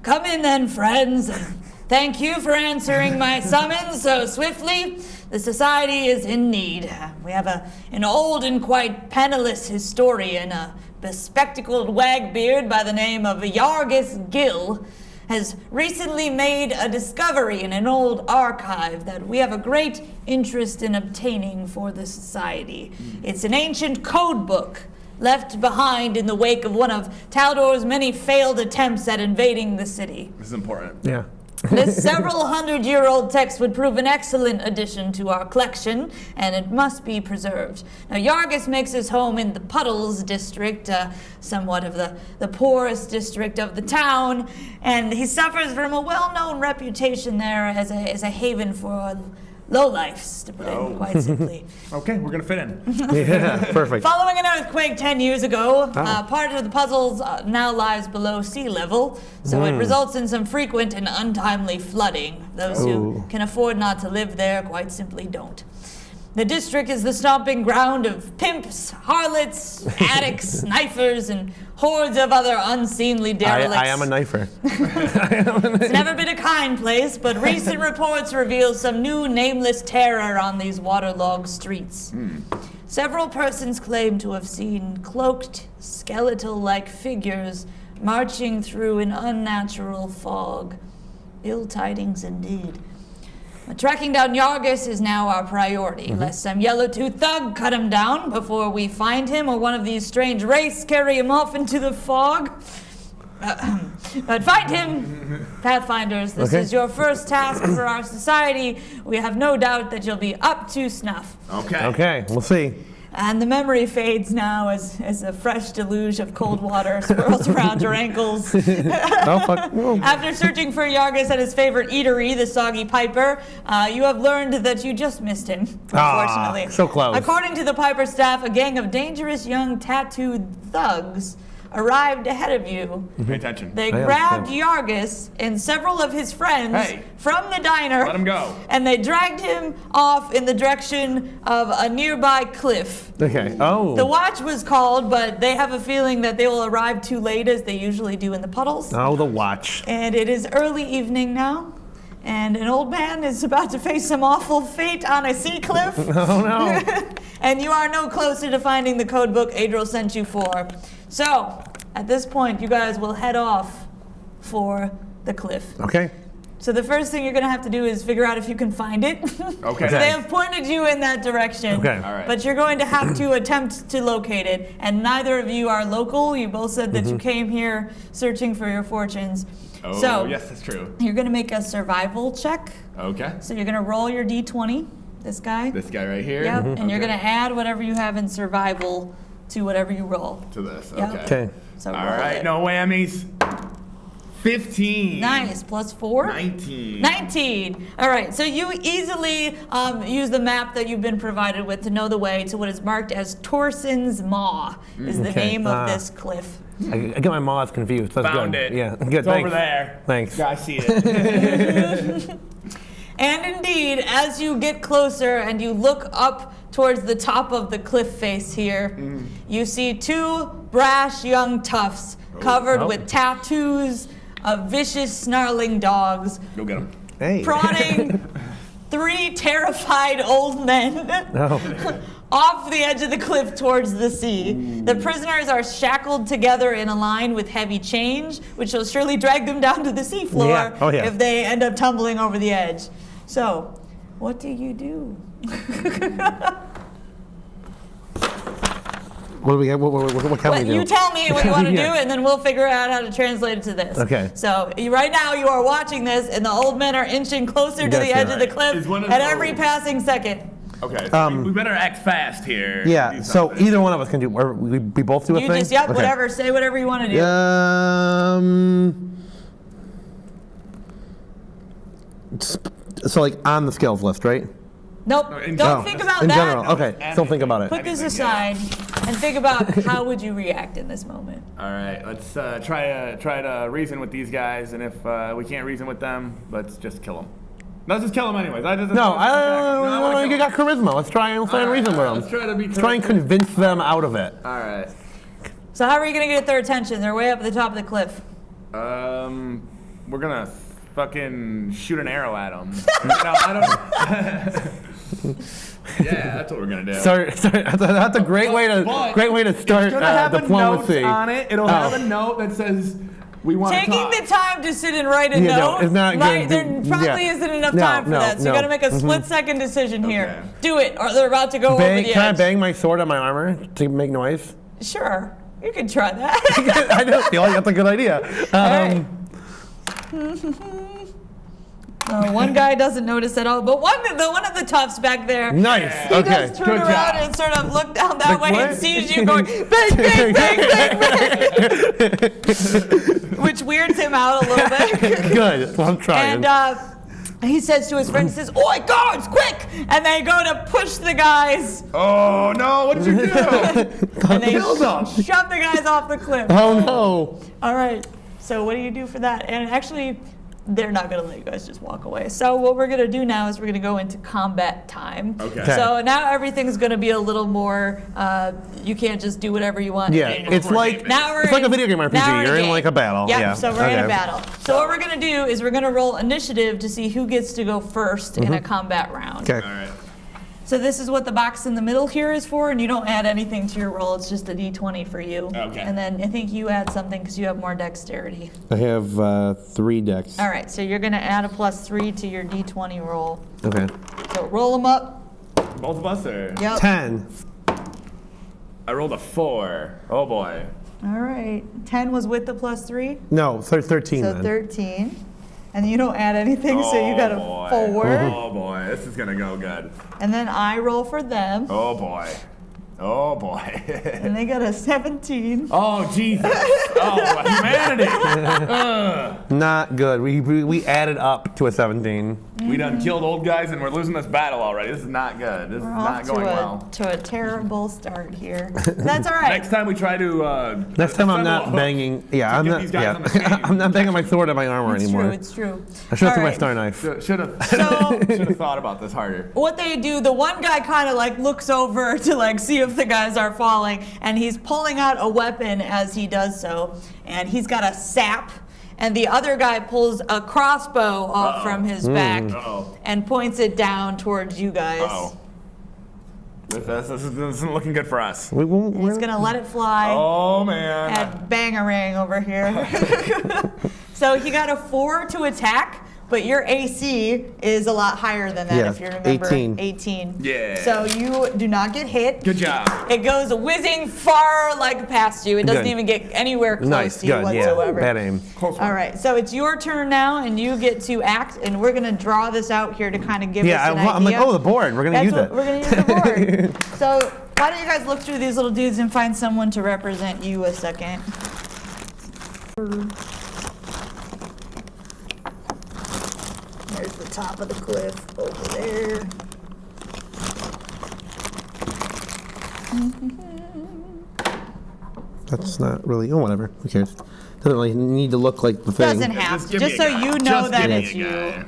"Come in then, friends, and thank you for answering my summons so swiftly. The society is in need. We have an old and quite penniless historian, a bespectacled wagbeard by the name of Yargis Gill, has recently made a discovery in an old archive that we have a great interest in obtaining for the society. It's an ancient code book left behind in the wake of one of Taldor's many failed attempts at invading the city. This is important. Yeah. This several hundred-year-old text would prove an excellent addition to our collection, and it must be preserved. Now, Yargis makes his home in the Puddles district, somewhat of the poorest district of the town, and he suffers from a well-known reputation there as a haven for lowlifes, to put it quite simply. Okay, we're gonna fit in. Yeah, perfect. Following an earthquake 10 years ago, part of the puzzles now lies below sea level, so it results in some frequent and untimely flooding. Those who can afford not to live there quite simply don't. The district is the stomping ground of pimps, harlots, addicts, knifers, and hordes of other unseemly derelicts. I am a knifer. It's never been a kind place, but recent reports reveal some new nameless terror on these waterlogged streets. Several persons claim to have seen cloaked, skeletal-like figures marching through an unnatural fog. Ill tidings indeed. Tracking down Yargis is now our priority, lest some yellow-toothed thug cut him down before we find him, or one of these strange race carry him off into the fog. But find him, Pathfinders. This is your first task for our society. We have no doubt that you'll be up to snuff. Okay. Okay, we'll see. And the memory fades now as a fresh deluge of cold water swirls around your ankles. Oh, fuck. Oh. After searching for Yargis at his favorite eatery, the Soggy Piper, you have learned that you just missed him, unfortunately. So close. According to the Piper staff, a gang of dangerous young tattooed thugs arrived ahead of you. Pay attention. They grabbed Yargis and several of his friends from the diner. Let him go. And they dragged him off in the direction of a nearby cliff. Okay. Oh. The watch was called, but they have a feeling that they will arrive too late, as they usually do in the puddles. Oh, the watch. And it is early evening now, and an old man is about to face some awful fate on a sea cliff. Oh, no. And you are no closer to finding the code book Adriel sent you for. So, at this point, you guys will head off for the cliff. Okay. So the first thing you're going to have to do is figure out if you can find it. Okay. So they have pointed you in that direction. Okay. All right. But you're going to have to attempt to locate it. And neither of you are local. You both said that you came here searching for your fortunes. Oh, so yes, that's true. you're going to make a survival check. Okay. So you're going to roll your d20, this guy. This guy right here. Yep. And you're going to add whatever you have in survival to whatever you roll. To this. Yep. Okay. Okay. So All roll right. it. No whammies. 15. Nice. Plus 4? 19. 19. All right. So you easily use the map that you've been provided with to know the way to what is marked as Torson's Maw, is the Okay. name of this cliff. I get my maws confused. That's Found good. it. Yeah. Good. It's Thanks. over there. Thanks. I see it. And indeed, as you get closer and you look up towards the top of the cliff face here, you see two brash young toughs covered with tattoos of vicious, snarling dogs, Go get him. Hey. prodding three terrified old men off the edge of the cliff towards the sea. The prisoners are shackled together in a line with heavy chains, which will surely drag them down to the seafloor Yeah. Oh, yeah. if they end up tumbling over the edge. So, what do you do? What do we have? What can we do? You tell me what you want to Yeah. do, and then we'll figure out how to translate it to this. Okay. So right now you are watching this, and the old men are inching closer to the Gotcha. edge of the Is cliff one of at those- every passing second. Okay. So we better act fast here. Yeah. Do So something. either one of us can do. Or we both do a You thing. just, yep, Okay. whatever, say whatever you want to do. So like on the skills list, right? Nope. in Don't Oh. think about about In that. general. Okay, don't think about it. Put this aside and think about how would you react in this moment. All right, let's try to reason with these guys, and if we can't reason with them, let's just kill them. Let's just kill them anyways. No, you got charisma. Let's try and reason with them. Let's try to be. Let's try and convince them out of it. All right. So how are you gonna get their attention? They're way up at the top of the cliff. We're gonna fucking shoot an arrow at them. No, I don't. Yeah, that's what we're gonna do. Sorry, that's a great way to start It's gonna have diplomacy. a note on it. It'll have a note that says we want to Taking talk. the time to sit and write a Yeah, no, note, it's not there good. probably Yeah. isn't enough No, time for no, that. So you no. got to make a split-second decision here. Okay. Do it, or they're about to go over the edge. Can I bang my sword on my armor to make noise? Sure, you can try that. I don't feel like that's a good idea. right. One guy doesn't notice at all, but one of the toughs back there. Nice. He Okay. does turn Good around job. and sort of look down that Like way what? and sees you going bang, bang, bang, bang, bang, which weirds him out a little bit. Good. Well, I'm trying. And he says to his friend, he says, "Oi, guards, quick!" And they go to push the guys, Oh no! What'd you do? and they Killed them. shove the guys off the cliff. Oh no. All right. So what do you do for that? And actually, they're not going to let you guys just walk away. So what we're going to do now is we're going to go into combat time. Okay. So now everything's going to be a little more, you can't just do whatever you want. Yeah, anymore. it's like Now we're it's like a video game RPG. now we're You're in game. like a battle. Yep, Yeah. so we're in Okay. a battle. So what we're going to do is we're going to roll initiative to see who gets to go first in a combat round. Okay. All right. So this is what the box in the middle here is for, and you don't add anything to your roll. It's just a d20 for you. Okay. And then I think you add something because you have more dexterity. I have 3 decks. All right, so you're going to add a +3 to your d20 roll. Okay. So roll them up. Both of us or? Yep. 10. I rolled a 4. Oh boy. All right. 10 was with the +3, No, 13 so then. 13. And you don't add anything, so you got a boy. 4. Oh boy, this is gonna go good. And then I roll for them, Oh boy. Oh boy. and they got a 17. Oh Jesus. Oh humanity. Ugh. Not good. We added up to a 17. We done killed old guys and we're losing this battle already. This is not good. This is We're not off going well. to a terrible start here. That's all right. Next time we try to. Next time I'm assemble a not hook banging. Yeah, I'm get not. these guys Yeah, on the chain. I'm not banging my sword on my armor It's anymore. true, it's true. I should have All my right. star knife. Should have So thought about this harder. what they do, the one guy kind of like looks over to like see if the guys are falling, and he's pulling out a weapon as he does so, and he's got a sap, and the other guy pulls a crossbow off from his back Uh-oh. and points it down towards you guys. Oh. This isn't looking good for us. He's gonna let it fly. Oh man. And bangarang over here. So he got a 4 to attack, but your AC is a lot higher than that, Yeah, if you remember. 18. Yeah. So you do not get hit. Good job. It goes whizzing far like past you. It doesn't Good. even get anywhere close Nice. to you Good. whatsoever. Yeah. Bad aim. Close one. All right, so it's your turn now, and you get to act, and we're gonna draw this out here to kind of give Yeah, us an idea. I'm like, oh, the board. We're gonna That's use what it. we're gonna use the board. So why don't you guys look through these little dudes and find someone to represent you a second? There's the top of the cliff over there. That's not really. Oh, whatever. Who cares? Doesn't really need to look like the thing. Doesn't have to, give me just a so guy. you know Just that give me it's a you. guy.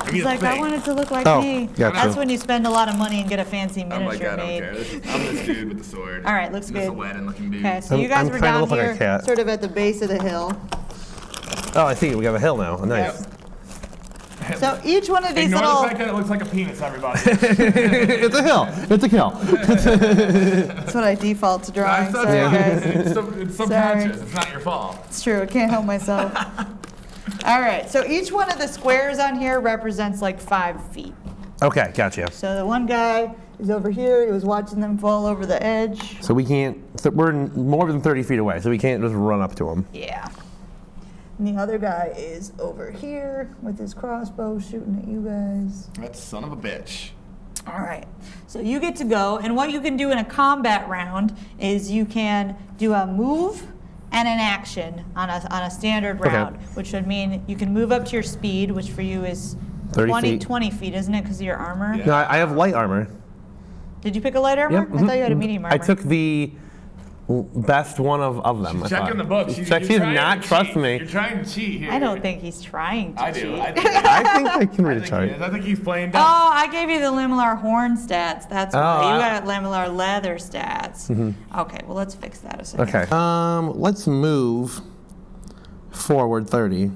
Give me He's a like, I thing. want it to look like Oh, me. gotcha. That's when you spend a lot of money and get a fancy I'm like, miniature I don't made. care. I'm this dude with the sword. All right, looks This good. Aladdin looking dude. Okay, so you guys I'm were trying to down look like a here, cat. sort of at the base of the hill. Oh, I see. We got a hill now. Nice. So each one of these Ignore little, the fact that it looks like a penis, everybody. It's a hill. It's a hill. that's what I default to drawing. That's Sorry, fine. guys. It's subconscious. It's not your fault. It's true, I can't help myself. All right, so each one of the squares on here represents like 5 feet. Okay, gotcha. So the one guy is over here, he was watching them fall over the edge. So we can't. So we're more than 30 feet away, so we can't just run up to him. Yeah. And the other guy is over here with his crossbow shooting at you guys. That son of a bitch. All right, so you get to go, and what you can do in a combat round is you can do a move and an action on a standard Okay. round, which would mean you can move up to your speed, which for you is 30 feet. 20 feet, isn't it, because of your armor? No, I have light armor. Did you pick a light armor? Yep. I thought you had a medium armor. I took the best one of them. She's checking the book. She's does not trust me. You're trying to cheat here. I don't think he's trying to I cheat. do. I think I can read a chart. I think he's playing dumb. Oh, I gave you the lamellar horn stats. That's why. You got lamellar leather stats. Okay, well, let's fix that a second. Okay. Let's move forward 30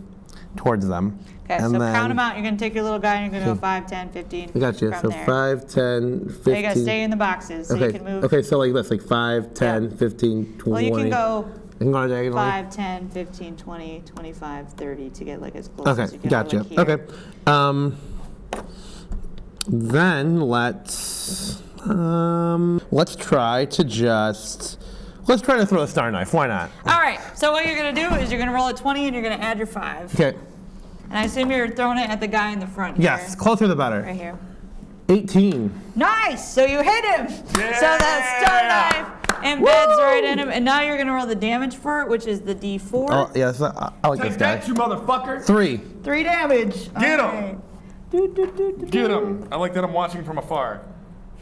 towards them. Okay, and so then, count them out. You're going to take your little guy and you're going to go 5, 10, 15. I got you. from So there. 5, 10, 15. So you got to stay in the boxes so you can move. Okay, so like this, like 5, 10, 15, 20. Well, you can go I can go diagonally. 5, 10, 15, 20, 25, 30 to get like as close as you Okay, can. gotcha. Like here. Okay. Then let's try to throw a star knife. Why not? All right, so what you're going to do is you're going to roll a 20 and you're going to add your 5. Okay. And I assume you're throwing it at the guy in the front here. Yes, closer the better. Right here. 18. Nice! So you hit him! So that star knife embeds right in him. And now you're going to roll the damage for it, which is the D4. Oh, yes, I like this Take guy. that, you motherfucker. 3. 3 damage. Get All him. right. Get him. I like that I'm watching from afar.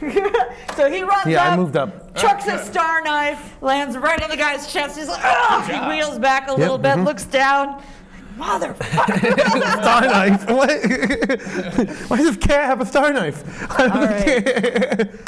So he runs Yeah, up, I moved up. chucks a star knife, lands right on the guy's chest. He's like, ugh! He wheels back a little bit, looks down. Motherfucker! Star knife. What? Why does this cat have a star knife? All right.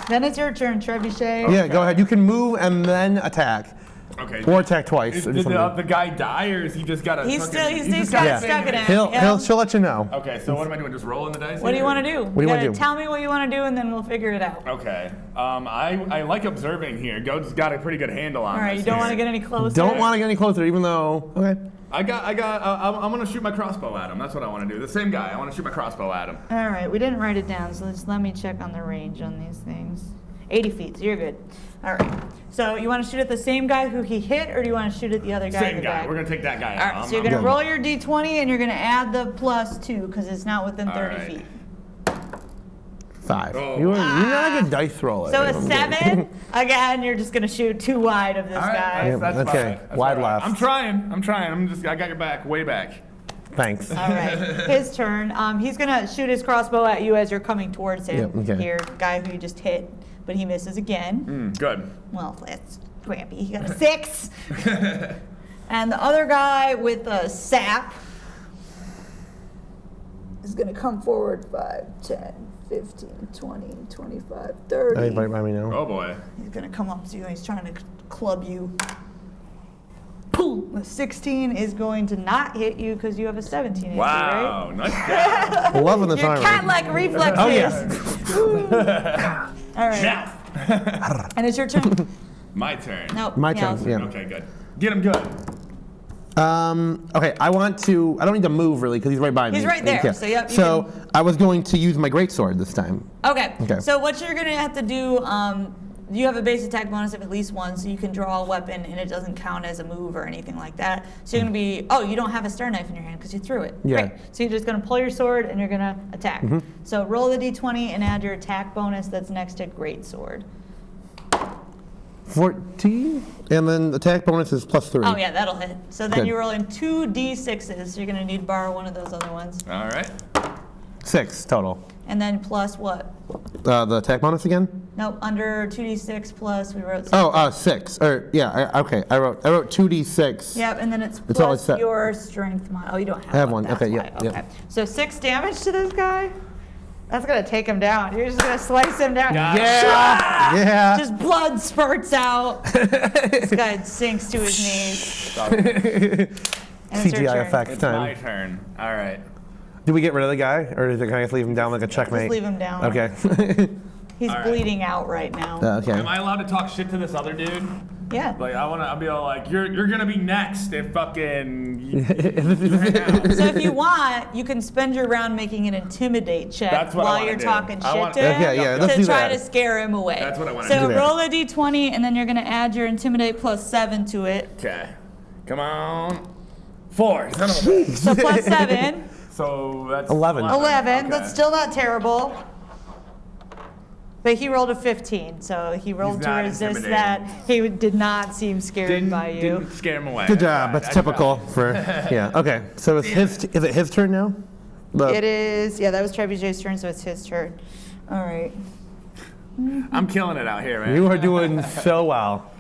Then it's your turn, Trebuchet. Yeah, go ahead. You can move and then attack. Okay. Or attack twice. Did the guy die, or is he just got a? He's just got got it stuck in him. She'll let you know. Okay, so what am I doing? Just rolling the dice? What do you want to do? What do you want to do? Tell me what you want to do, and then we'll figure it out. Okay. I like observing here. Goad's got a pretty good handle on. All right, this you don't here. want to get any closer. Don't want to get any closer, even though. Okay. I'm gonna shoot my crossbow at him. That's what I want to do. The same guy. I want to shoot my crossbow at him. All right, we didn't write it down, so just let me check on the range on these things. 80 feet, so you're good. All right. So you want to shoot at the same guy who he hit, or do you want to shoot at the other guy? Same guy. We're gonna take that guy out. All right. So you're gonna roll your d20, and you're gonna add the +2 because it's not within 30 feet. 5. Oh. You're not a good dice roller. So a 7. Again, you're just gonna shoot too wide of this guy. Yeah, That's okay. fine. That's Wide fine. left. I'm trying. I got your back. Way back. Thanks. All right, his turn. He's gonna shoot his crossbow at you as you're coming towards him. Yep, okay. Here, guy who you just hit, but he misses again. Good. Well, that's crappy. He got a 6. And the other guy with a sap is gonna come forward 5, 10, 15, 20, 25, 30. Anybody by me now? Oh boy. He's gonna come up to you and he's trying to club you. Boom! The 16 is going to not hit you because you have a 17 AC, Wow. right? Nice job. Loving this Your armor. cat-like reflexes. Oh, yeah. All right. Now. And it's your turn. My turn. Nope. My Meow's. turn, yeah. Okay, good. Get him good. Okay, I don't need to move really because he's right by me. He's right there, Yeah. so yep, you So I was going to use my greatsword this time. Okay. Okay. So what you're gonna have to do, you have a base attack bonus of at least 1, so you can draw a weapon and it doesn't count as a move or anything like that. So you're gonna be, you don't have a star knife in your hand because you threw it. Yeah. Great. So you're just gonna pull your sword and you're gonna attack. So roll the d20 and add your attack bonus that's next to greatsword. 14, and then attack bonus is +3. Oh yeah, that'll hit. So then Good. you roll in 2 d6s. So you're gonna need to borrow one of those other ones. All right. 6 total. And then plus what? The attack bonus again? Nope, under 2d6 plus we wrote 6. Oh, 6. Okay. I wrote 2d6. Yep, and then it's It's always plus set. your strength mod. Oh, you don't have, I have one. That's Okay, why. yeah, Okay. yeah. So 6 damage to this guy? That's gonna take him down. You're just gonna slice him down. Yeah. Just blood spurts out. This guy sinks to his knees. And it's your CGI turn. effects It's my time. turn. All right. Do we get rid of the guy, or can I just leave him down like a checkmate? Just leave him down. Okay. He's All right. bleeding out right now. Okay. Am I allowed to talk shit to this other dude? Yeah. Like I'll be all like, you're gonna be next if fucking. You hang out. So if you want, you can spend your round making an intimidate check That's what I while wanna you're do. talking I shit want- to him Okay, yeah, let's to do try that. to scare him away. That's what I wanna So do. roll a d20 and then you're gonna add your intimidate plus 7 to it. Okay. Come on. 4. Son of a bitch. So plus 7. So that's 11. 11. Okay. That's still not terrible. But he rolled a 15, so he rolled to not resist intimidating. that. He did not seem scared by you. Didn't scare him away. Good job. That's typical for. Yeah. Okay. So is it his turn now? It is, yeah, that was Trebuchet's turn, so it's his turn. All right. I'm killing it out here, man. You are doing so well.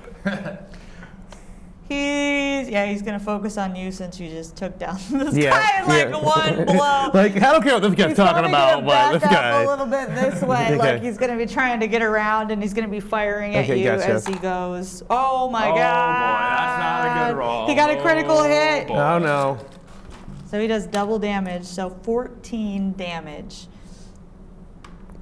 He's gonna focus on you since you just took down this guy in like one blow. Like, I don't care what this guy's talking about, but this back guy. up a little bit this way. Okay. Like he's gonna be trying to get around, and he's gonna be firing at you gotcha. as he goes. Oh my Oh, god! boy, that's not a good roll. He got a critical hit. boy. Oh no. So he does double damage, so 14 damage.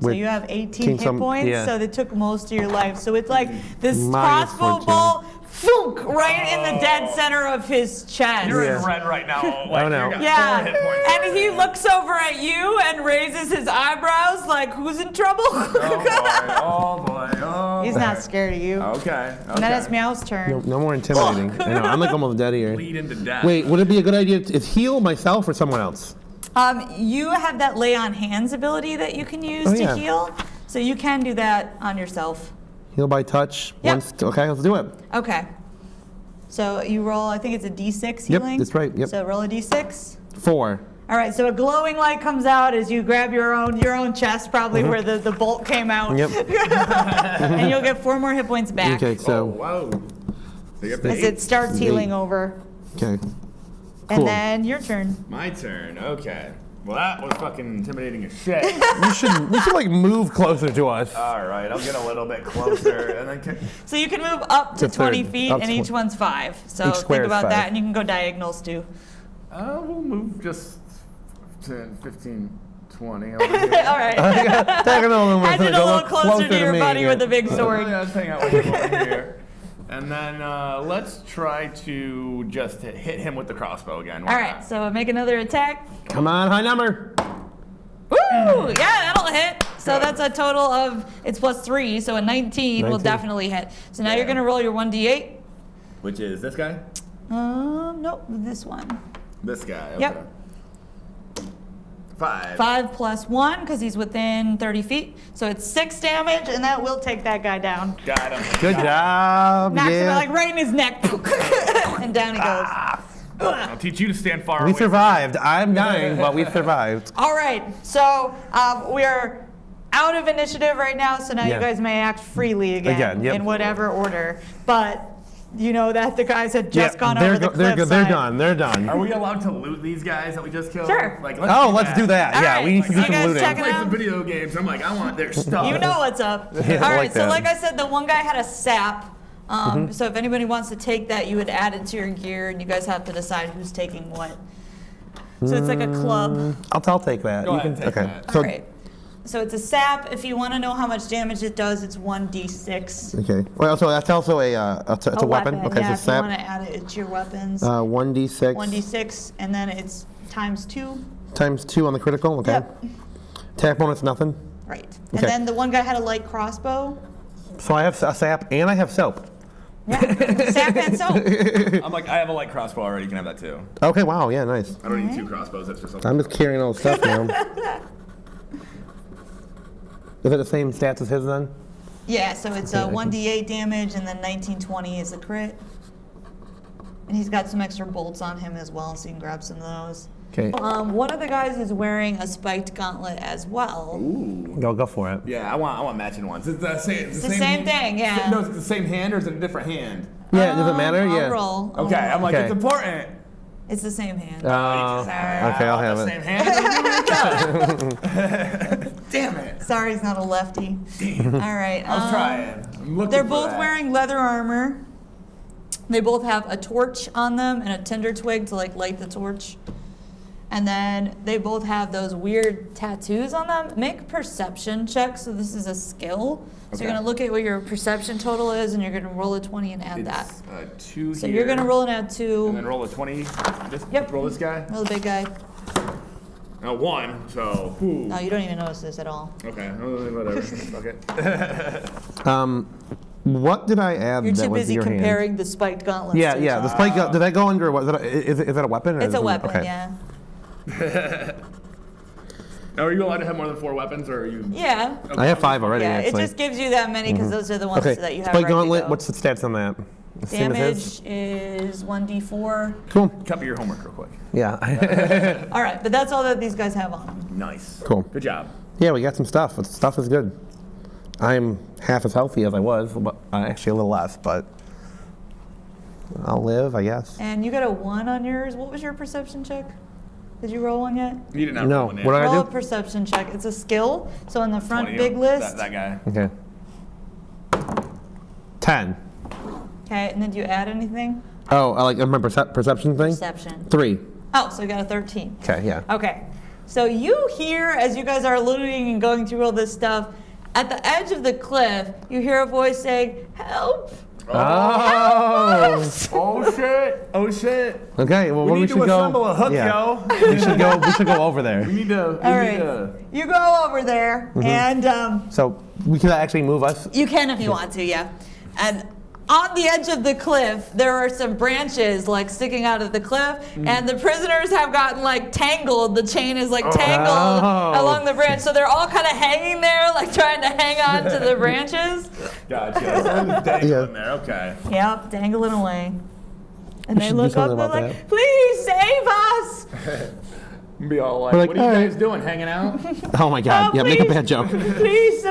So With you have 18 hit some- points, yeah. so they took most of your life. So it's like this Minus crossbow 14. bolt, thunk, right in the dead center of his chest. You're Yeah. in red right now. Like, Oh, no. you got Yeah, 4 hit points. and he looks over at you and raises his eyebrows like, who's in trouble? Oh boy. Oh He's boy. not scared of you. Okay. And then it's Meow's turn. No more intimidating. I know, I'm like almost dead here. Bleeding to death. Wait, would it be a good idea to heal myself or someone else? You have that lay on hands ability that you can use Oh, to yeah. heal, so you can do that on yourself. Heal by touch. Yep. Okay, let's do it. Okay. So you roll, I think it's a D6 healing. that's right, yep. So roll a D6. 4. All right, so a glowing light comes out as you grab your own chest, probably where the bolt came out. Yep. And you'll get 4 more hit points back Okay, Oh, so whoa. So you have as it starts healing over. okay. And Cool. then your turn. My turn. Okay. Well, that was fucking intimidating as shit. You should like move closer to us. All right, I'll get a little bit closer and then. So you can move up to To 20 third. feet, Up and to each 20. one's 5. So Each square think is about 5. that, and you can go diagonals too. We'll move just 10, 15, 20. All right. Diagonal Edge it a little closer to your buddy with the big sword. Yeah, let's hang out with him over here. And then let's try to just hit him with the crossbow again. Why All right, not? so make another attack. Come on, high number. Woo! Yeah, that'll hit. So that's a total of, it's +3, so a 19 will 19. definitely hit. So now you're going to roll your 1d8. Which is this guy? Nope, this one. This guy. Okay. Yep. 5. 5 plus 1, because he's within 30 feet. So it's 6 damage, and that will take that guy down. Got him. Good job. Knocks him Yeah. like right in his neck. And down he goes. I'll teach you to stand far We away. survived. I'm dying, but we survived. All right, so we are out of initiative right now, so now Yeah. you guys may act freely again, yep. in whatever order. But you know that the guys had just Yeah, gone they're over the they're cliffside. done. They're done. Are we allowed to loot these guys that we just killed? Sure. Like, Let's do that. All Yeah, right, we need to do you some guys looting. check it Play out. some video games. I'm like, I want their stuff. You know what's up. Yeah, All I right, like so that. like I said, the one guy had a sap. So if anybody wants to take that, you would add it to your gear, and you guys have to decide who's taking what. So it's like a club. I'll take that. Go You ahead and take okay. that. So All right. So it's a sap. If you want to know how much damage it does, it's 1d6. okay. Well, so that's also a weapon. Okay, Yeah, so if you want sap. to add it to your weapons. 1d6 1d6, and then it's times 2. times 2 on the critical. Okay. Yep. Attack bonus nothing. Right. And Okay. then the one guy had a light crossbow. So I have a sap and I have soap. Yeah. Sap and soap. I'm like, I have a light crossbow already. You can have that too. Okay. Wow. Yeah. Nice. I don't need 2 crossbows. That's just I'm just carrying all the stuff now. Is it the same stats as his then? Yeah, so it's 1d8 damage, and then 1920 is a crit. And he's got some extra bolts on him as well, so you can grab some of those. Okay. One of the guys is wearing a spiked gauntlet as well. Go for it. Yeah, I want matching ones. It's the same. It's the same thing, yeah. No, it's the same hand, or is it a different hand? Yeah. Does it matter? I'll Yeah. roll. Okay, I'm like, Okay. it's important. It's the same hand. Okay, I'll have the it. same hand. Damn it. Sorry, he's not a lefty. All right. I was trying. I'm looking They're for both that. wearing leather armor. They both have a torch on them and a tinder twig to like light the torch. And then they both have those weird tattoos on them. Make perception checks. So this is a skill. So you're Okay. gonna look at what your perception total is, and you're gonna roll a 20 and add that. It's 2 So here. you're gonna roll and add And 2. then roll a 20. Just Yep. roll this guy. Roll the big guy. 1. So, ooh. No, you don't even notice this at all. Okay, whatever. Fuck it. What did I add You're that too was busy your hand? comparing the spiked gauntlets. Yeah, to yeah. each The other. spike gun. Did that go under? What? Is that a weapon? Or It's is a it- weapon, okay. yeah. Now, are you allowed to have more than 4 weapons, or are you? Yeah. I have 5 already. Yeah, it actually. just gives you that many because those are the ones Okay. that you have Spike ready to gauntlet. go. What's the stats on that? Same as his. Damage is 1d4. Cool. Copy your homework real quick. Yeah. All right, but that's all that these guys have on them. Nice. Cool. Good job. Yeah, we got some stuff. The stuff is good. I'm half as healthy as I was, but actually a little less, but I'll live, I guess. And you got a 1 on yours. What was your perception check? Did you roll one yet? You did not No. roll one yet. What did I Roll a do? perception check. It's a skill. So in the front 20, big list. That guy. Okay. 10. Okay, and then do you add anything? Oh, I like my perception thing? Perception. 3. Oh, so you got a 13. Okay, yeah. Okay. So you hear, as you guys are looting and going through all this stuff, at the edge of the cliff, you hear a voice saying, "Help! Oh. Oh shit! Oh shit! Okay, well, We need should to go. assemble a hook, yo. We should go. We should go over there. We need to. All right. You go over there, and So we could actually move us. you can if you want to, yeah. And on the edge of the cliff, there are some branches like sticking out of the cliff, and the prisoners have gotten like tangled. The chain is like tangled along the branch, so they're all kind of hanging there, like trying to hang on to the branches. Gotcha. So dangling there. Okay. Yep, dangling away. And they should do look up, something they're about like, "Please save us!" Be all like, We're like, what are you all guys right. doing? Hanging out? Oh my God! Oh, Yeah, make a please. bad joke. Please,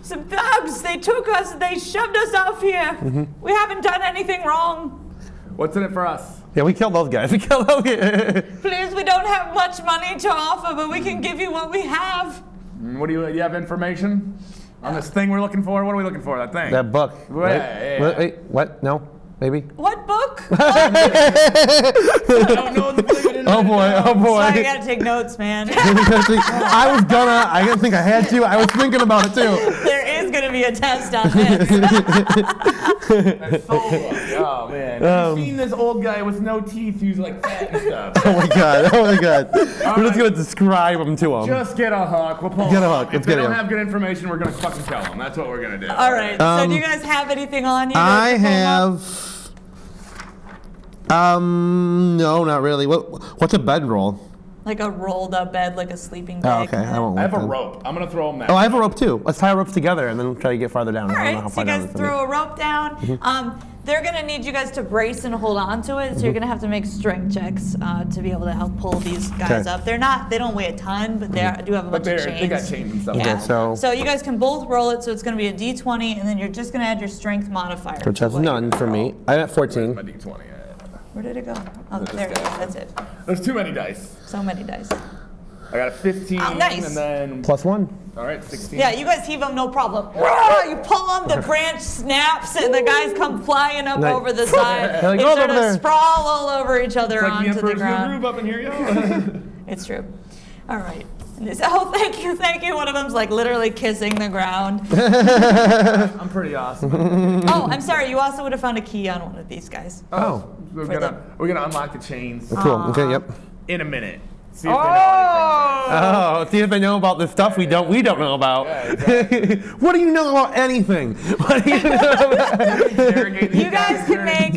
some thugs. They took us. They shoved us off here. We haven't done anything wrong. What's in it for us? Yeah, we killed those guys. We killed those guys. Please, we don't have much money to offer, but we can give you what we have. What do you have information on this thing we're looking for? What are we looking for? That thing? That book. Wait, Right? Wait, what? No, maybe. What book? I don't know the thing. Oh boy! Oh boy! I gotta take notes, man. I didn't think I had to. I was thinking about it too. There is gonna be a test on this. That's so funny. Oh man. Have you seen this old guy with no teeth who's like fat and stuff? Oh my God! Oh my God! We're just gonna describe them to him. Just get a hook. We'll pull Get a him. hook. If Let's they get don't him. have good information, we're gonna fucking tell them. That's what we're gonna do. All right. So do you guys have anything on you? I to pull up? have. No, not really. What's a bedroll? Like a rolled up bed, like a sleeping Oh, bag. okay. I won't. I have a look then. rope. I'm gonna throw him that. Oh, I have a rope too. Let's tie our ropes together and then try to get farther down. All I don't know how right, so far you down guys it's gonna throw a rope down. They're gonna need you guys to brace and hold on to it, so you're gonna have to make strength checks to be able to help pull these guys Okay. up. They don't weigh a ton, but they do have a But bunch of chains. they got chains and stuff. Yeah. Okay, so- So you guys can both roll it, so it's gonna be a D20, and then you're just gonna add your strength modifier. be. Which has to what none for me. I'm at 14. My D20. Where did it go? Oh, there it is. That's it. There's too many dice. So many dice. I got a 15 Oh, nice. and then +1. all right, 16. Yeah, you guys heave them, no problem. You pull them, the branch snaps, and the guys come flying up Nice. over the side. They're like, They "Go sort over of there." sprawl all over each other It's like the onto the Emperor's New ground. Groove up in here, yo. It's true. All right. And they say, "Oh, thank you, thank you." One of them's like literally kissing the ground. I'm pretty awesome. Oh, I'm sorry. You also would have found a key on one of these guys. Oh. We're For gonna unlock the chains Cool. Okay. Yep. in a minute. See if they know Oh, see if they know about the stuff we don't know about. Yeah, exactly. What do you know about anything? What do you know about? anything. You guys can make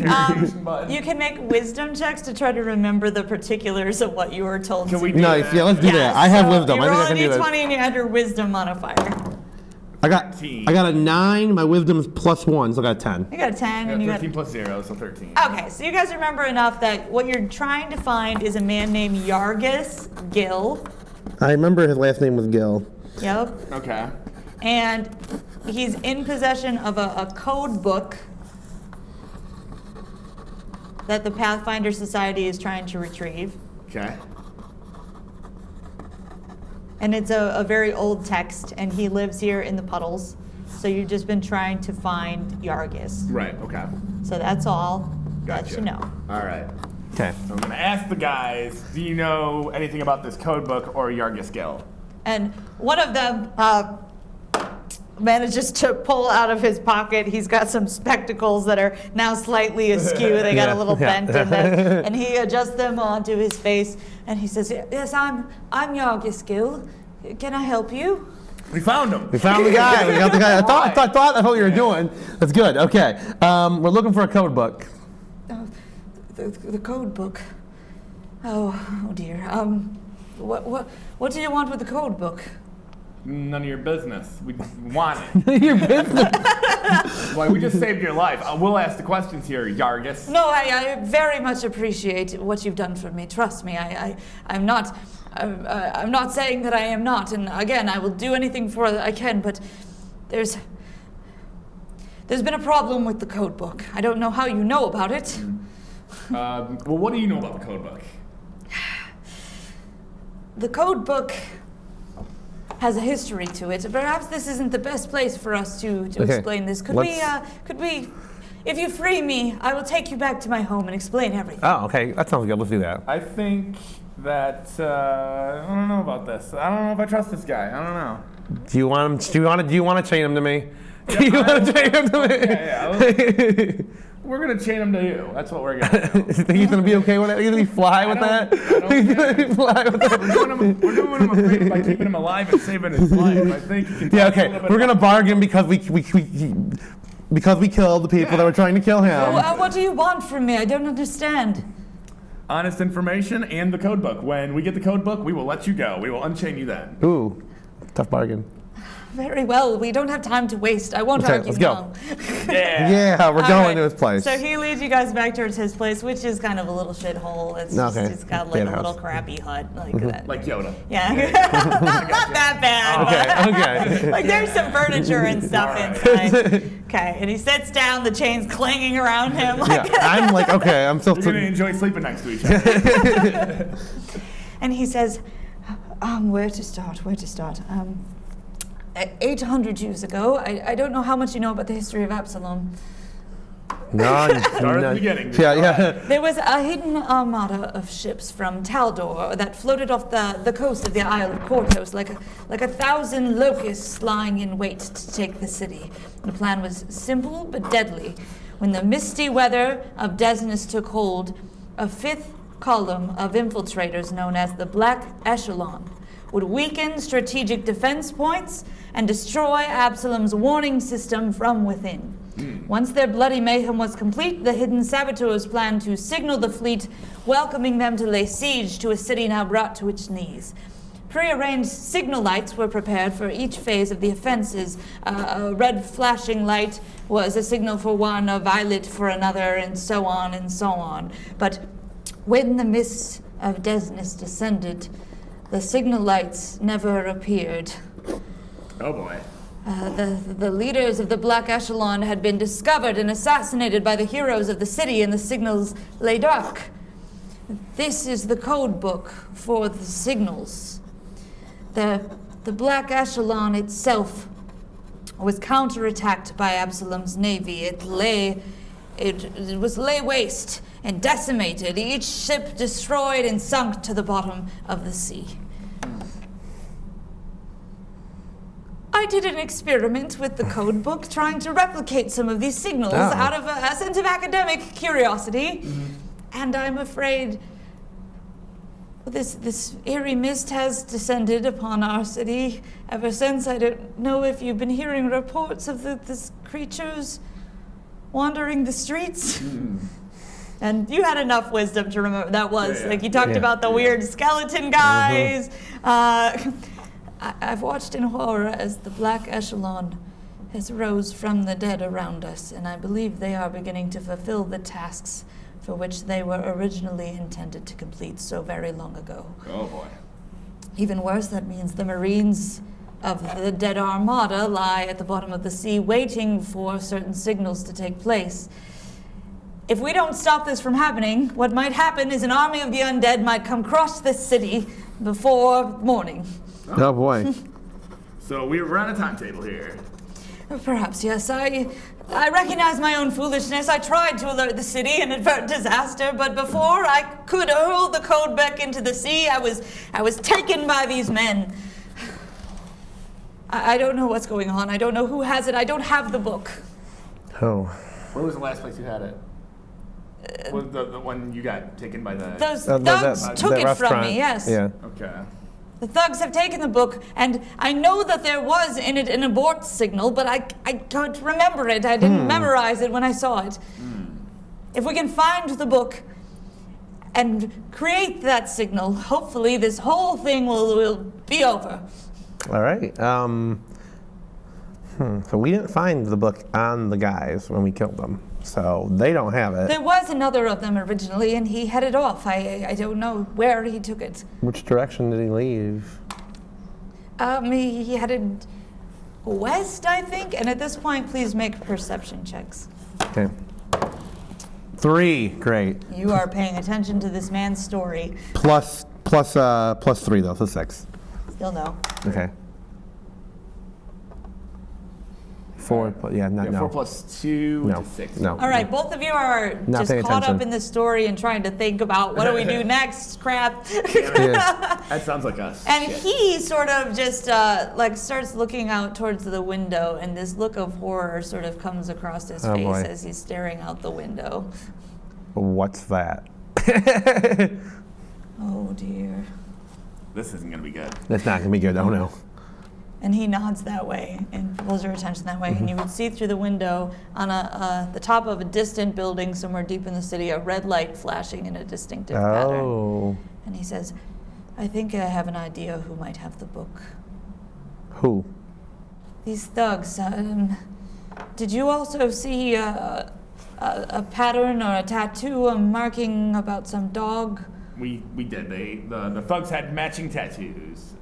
you can make wisdom checks to try to remember the particulars of what you were told Can to we do. do Nice. that? Yeah, let's do that. I have so wisdom. You I think roll I can do a this. d20 and you add your wisdom modifier. I got a 9. My wisdom's +1, so I got 10. You got a 10 and you got 13 plus 0, so 13. Okay, so you guys remember enough that what you're trying to find is a man named Yargis Gill. I remember his last name was Gill. Yep. Okay. And he's in possession of a code book that the Pathfinder Society is trying to retrieve. Okay. And it's a very old text, and he lives here in the puddles. So you've just been trying to find Yargis. Right. Okay. So that's all Gotcha. that you know. All right. Okay. So I'm gonna ask the guys, do you know anything about this code book or Yargis Gill? And one of them manages to pull out of his pocket. He's got some spectacles that are now slightly askew. They got a little bent in them. And he adjusts them onto his face. And he says, "Yes, I'm Yargis Gill. Can I help you?" We found him. We found the guy. We got the guy. I thought that's what you were doing. That's good. Okay. We're looking for a code book. Oh, the code book. Oh dear. What do you want with the code book? None of your business. We want it. Your business. Well, we just saved your life. We'll ask the questions here, Yargus. No, I very much appreciate what you've done for me. Trust me, I'm not saying that I am not. And again, I will do anything for I can. But there's been a problem with the code book. I don't know how you know about it. Well, what do you know about the code book? The code book has a history to it. Perhaps this isn't the best place for us to explain this. Could we, if you free me, I will take you back to my home and explain everything. Oh, okay. That sounds good. Let's do that. I think that I don't know about this. I don't know if I trust this guy. I don't know. Do you want him? Do you want to chain him to me? Do you want to chain him to me? Yeah. We're gonna chain him to you. That's what we're gonna do. You think he's gonna be okay with it? He's gonna fly with that? He's gonna fly with that? We're doing him a favor by keeping him alive and saving his life. I think you can. Yeah. Okay. We're gonna bargain because we killed the people that were trying to kill him. What do you want from me? I don't understand. Honest information and the code book. When we get the code book, we will let you go. We will unchain you then. Ooh, tough bargain. Very well. We don't have time to waste. I won't argue let's now. go. Yeah, we're going to his place. So he leads you guys back towards his place, which is kind of a little shithole. It's just got like a little crappy hut like that. Like Yoda. Yeah. not that bad. Okay. Like there's some furniture and stuff inside. Okay. And he sits down, the chains clanging around him. Yeah, I'm like, okay, I'm still. We're gonna enjoy sleeping next to each other. And he says, where to start? 800 years ago, I don't know how much you know about the history of Absalom. No, Start at the beginning. Yeah. There was a hidden armada of ships from Taldor that floated off the coast of the Isle of Kortos, like 1,000 locusts lying in wait to take the city. The plan was simple but deadly. When the misty weather of Desnus took hold, a fifth column of infiltrators known as the Black Echelon would weaken strategic defense points and destroy Absalom's warning system from within. Once their bloody mayhem was complete, the hidden saboteurs planned to signal the fleet, welcoming them to lay siege to a city now brought to its knees. Prearranged signal lights were prepared for each phase of the offenses. A red flashing light was a signal for one, a violet for another, and so on and so on. But when the mists of Desnus descended, the signal lights never appeared. Oh boy. The leaders of the Black Echelon had been discovered and assassinated by the heroes of the city, and the signals lay dark. This is the code book for the signals. The Black Echelon itself was counterattacked by Absalom's navy. It was lay waste and decimated, each ship destroyed and sunk to the bottom of the sea. I did an experiment with the code book, trying to replicate some of these signals out of a sense of academic curiosity. And I'm afraid this eerie mist has descended upon our city ever since. I don't know if you've been hearing reports of these creatures wandering the streets. And you had enough wisdom to remember that was. Like you talked about the weird skeleton guys. I've watched in horror as the Black Echelon has rose from the dead around us, and I believe they are beginning to fulfill the tasks for which they were originally intended to complete so very long ago. Oh boy. Even worse, that means the Marines of the dead Armada lie at the bottom of the sea waiting for certain signals to take place. If we don't stop this from happening, what might happen is an army of the undead might come across this city before morning. Oh boy. So we're on a timetable here. Perhaps, yes. I recognize my own foolishness. I tried to alert the city and avert disaster, but before I could hurl the code back into the sea, I was taken by these men. I don't know what's going on. I don't know who has it. I don't have the book. Oh. Where was the last place you had it? Was the one you got taken by the... Those thugs took it from me, yes. Yeah. Okay. The thugs have taken the book, and I know that there was in it an abort signal, but I can't remember it. I didn't memorize it when I saw it. If we can find the book and create that signal, hopefully this whole thing will be over. All right. So we didn't find the book on the guys when we killed them. So they don't have it. There was another of them originally, and he headed off. I don't know where he took it. Which direction did he leave? He headed west, I think. And at this point, please make perception checks. Okay. 3, great. You are paying attention to this man's story. Plus 3 though, so 6. Still no. Okay. 4, yeah, not, no. 4 plus 2 No, to 6. no. All right, both of you are Not just paying caught attention. up in this story and trying to think about what do we do next, crap. That sounds like us. And Shit. he sort of just like starts looking out towards the window, and this look of horror sort of comes across his Oh, face boy. as he's staring out the window. What's that? Oh dear. This isn't going to be good. That's not gonna be good. Oh no. And he nods that way and pulls your attention that way, Mm-hmm. and you would see through the window on the top of a distant building somewhere deep in the city a red light flashing in a distinctive pattern. Oh. And he says, "I think I have an idea who might have the book. Who? These thugs. Did you also see a pattern or a tattoo, a marking about some dog?" We did. The thugs had matching tattoos.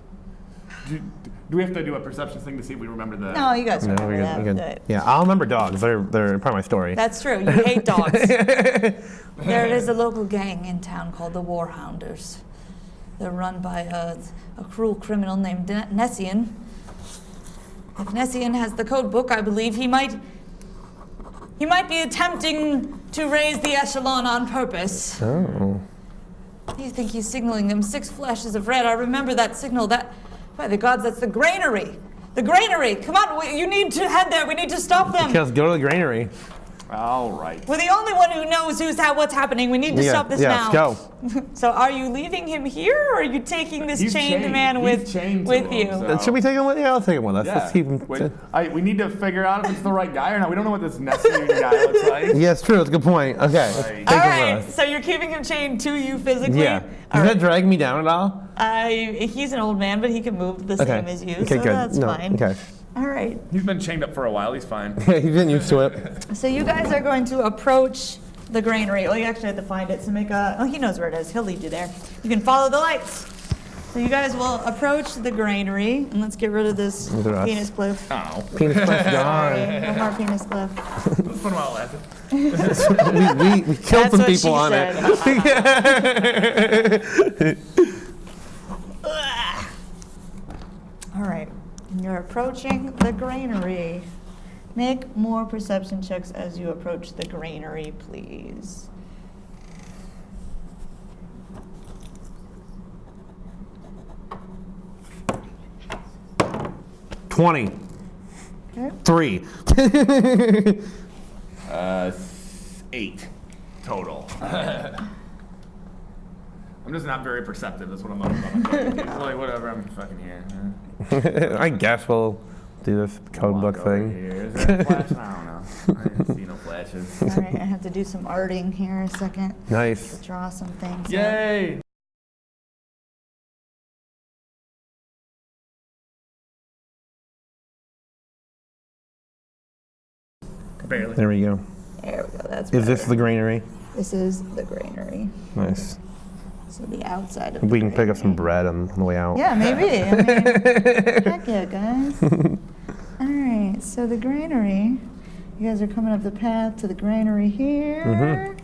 Do we have to do a perception thing to see if we remember the... No, you guys No, remember we're that. good. We're good. Yeah, I'll remember dogs. They're part of my story. That's true. You hate dogs. There is a local gang in town called the Warhounders. They're run by a cruel criminal named Nessian. If Nessian has the code book, I believe he might be attempting to raise the echelon on purpose. Oh. You think he's signaling them 6 flashes of red? I remember that signal. That, by the gods, that's the granary. The granary! Come on, you need to head there. We need to stop them. Let's go to the granary. All right. We're the only one who knows what's happening. We need to stop this now. Let's go. So are you leaving him here, or are you taking this He's chained man He's with chained to you? him, so- Should we take him with? Yeah, I'll take him with us. Yeah. Let's keep him. We need to figure out if it's the right guy or not. We don't know what this Nessian guy looks like. Yeah, it's true. That's a good point. Okay. Right. Take All him right, with us. so you're keeping him chained to you physically? Yeah. All Does that right. drag me down at all? He's an old man, but he can move the Okay. same as you, Okay, so good. that's No, fine. okay. All right. He's been chained up for a while. He's fine. He's been used to it. So you guys are going to approach the granary. Well, you actually have to find it. So he knows where it is. He'll lead you there. You can follow the lights. So you guys will approach the granary, and let's get rid of this Look at us. penis cliff. Oh. Penis cliff Sorry, gone. no more penis cliff. Let's put him out laughing. We killed That's some what people she on it. All right, and you're approaching the granary. Make more perception checks as you approach the granary, please. Okay. 3. 8 total. I'm just not very perceptive. That's what I'm about. It's like, whatever, I'm fucking here. I guess we'll do this code Walk book over thing. here. Is there a flash? I don't know. I didn't see no flashes. All right, I have to do some arting here a second. Nice. Draw some things. Yay! Barely. There we go. There we go. That's Is this better. the granary? This is the granary. Nice. So the outside of We the can pick up some granary. bread on the way out. Yeah, maybe. I mean, heck yeah, guys. All right, so the granary. You guys are coming up the path to the granary here. Mm-hmm.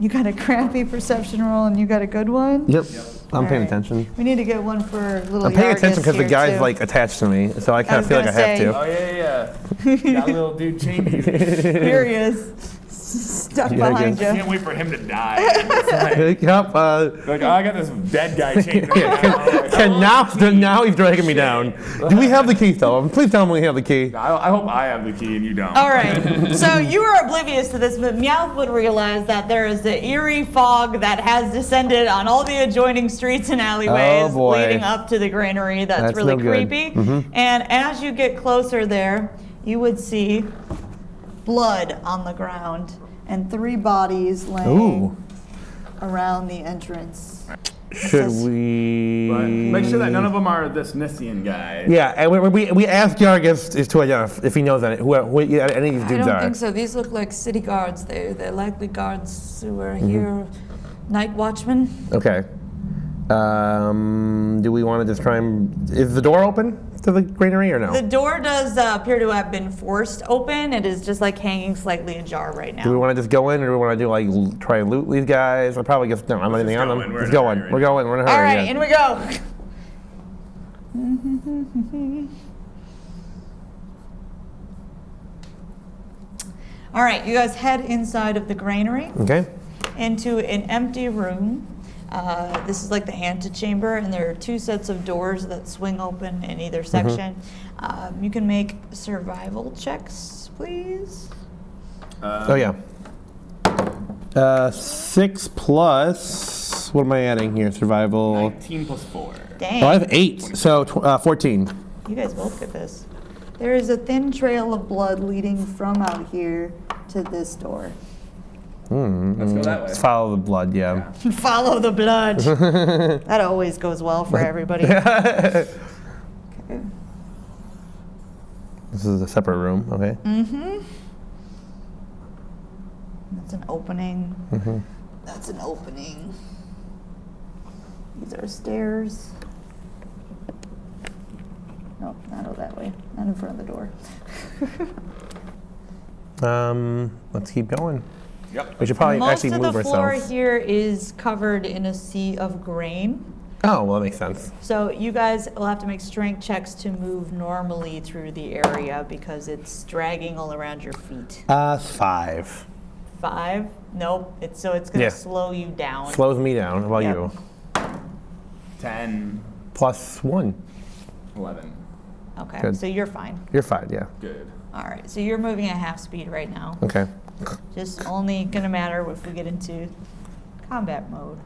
You got a crappy perception roll, and you got a good one. Yep. I'm All paying right. attention. We need to get one for little. I'm paying attention because because the guy's like attached to me, so I kind was of feel like I gonna have say- to. Oh, yeah. Got a little dude chained to you. Here he is, stuck Yeah, I behind guess. you. Can't wait for him to die. It's like, Yep. like, oh, I got this dead guy chained to me now. Now he's dragging me down. Do we have the key, though? Please tell me we have the key. I hope I have the key and you don't. All right, so you are oblivious to this, but Meowth would realize that there is the eerie fog that has descended on all the adjoining streets and alleyways Oh, boy. leading up to the granary. That's really no good. creepy. And as you get closer there, you would see blood on the ground and 3 bodies laying Ooh. around the entrance. Should we? But make sure that none of them are this Nissian guy. Yeah, and we asked Yargis to identify if he knows any who any of these dudes I don't are. think so. These look like city guards. They're likely guards who are here, night watchmen. Okay. Do we want to just try and? Is the door open to the granary or no? The door does appear to have been forced open. It is just like hanging slightly ajar right now. Do we want to just go in, or do we want to do like try and loot these guys? I probably just don't have anything on them. Just going. We're going. We're in a hurry. All right, yeah. in we go. All right, you guys head inside of the granary Okay. into an empty room. This is like the antechamber, and there are 2 sets of doors that swing open in either section. You can make survival checks, please. Oh yeah. 6 plus. What am I adding here? Survival. 19 plus 4. Dang. Oh, I have 8, so 14. You guys both get this. There is a thin trail of blood leading from out here to this door. Let's go that way. Let's follow the blood. Yeah. Follow the blood. That always goes well for everybody. Okay. This is a separate room. Okay. That's an opening. That's an opening. These are stairs. Nope, not that way. Not in front of the door. Let's keep going. Yep. We should probably Most actually of move the floor ourselves. here is covered in a sea of grain. Oh, well, that makes sense. So you guys will have to make strength checks to move normally through the area because it's dragging all around your feet. 5. 5? Nope. It's gonna slow you down. Slows me down. How about Yep. you? 10, Plus 1. 11. Okay, Good. so you're fine. You're 5, yeah. Good. All right, so you're moving at half speed right now. Okay. Just only gonna matter if we get into combat mode.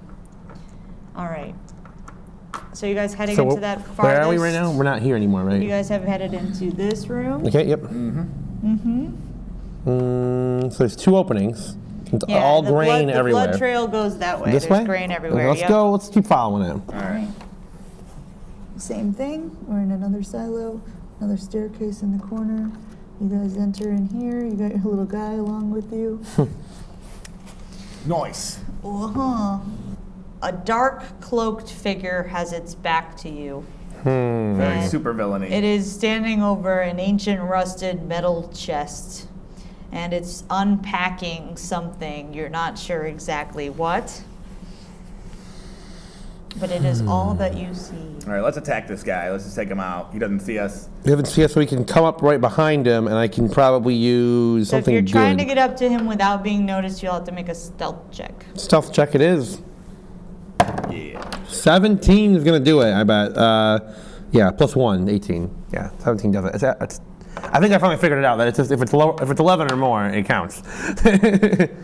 All right. So you guys heading So into that farthest? where are we right now? We're not here anymore, right? You guys have headed into this room. Okay, yep. So there's 2 openings. It's all the grain blood, everywhere. The blood trail goes that way. This There's way? grain everywhere. Let's yep. go. Let's keep following it. All right. Same thing. We're in another silo, another staircase in the corner. You guys enter in here. You got your little guy along with you. Nice. A dark cloaked figure has its back to you. Very And super villainy. It is standing over an ancient rusted metal chest. And it's unpacking something. You're not sure exactly what. But it is all that you see. All right, let's attack this guy. Let's just take him out. He doesn't see us. We haven't seen us, so we can come up right behind him, and I can probably use So if something you're trying to good. get up to him without being noticed, you'll have to make a stealth check. Stealth check it is. Yeah. 17 is going to do it, I bet. Yeah, plus 1, 18. Yeah, 17 does it. I think I finally figured it out, that it's just, if it's 11 or more, it counts.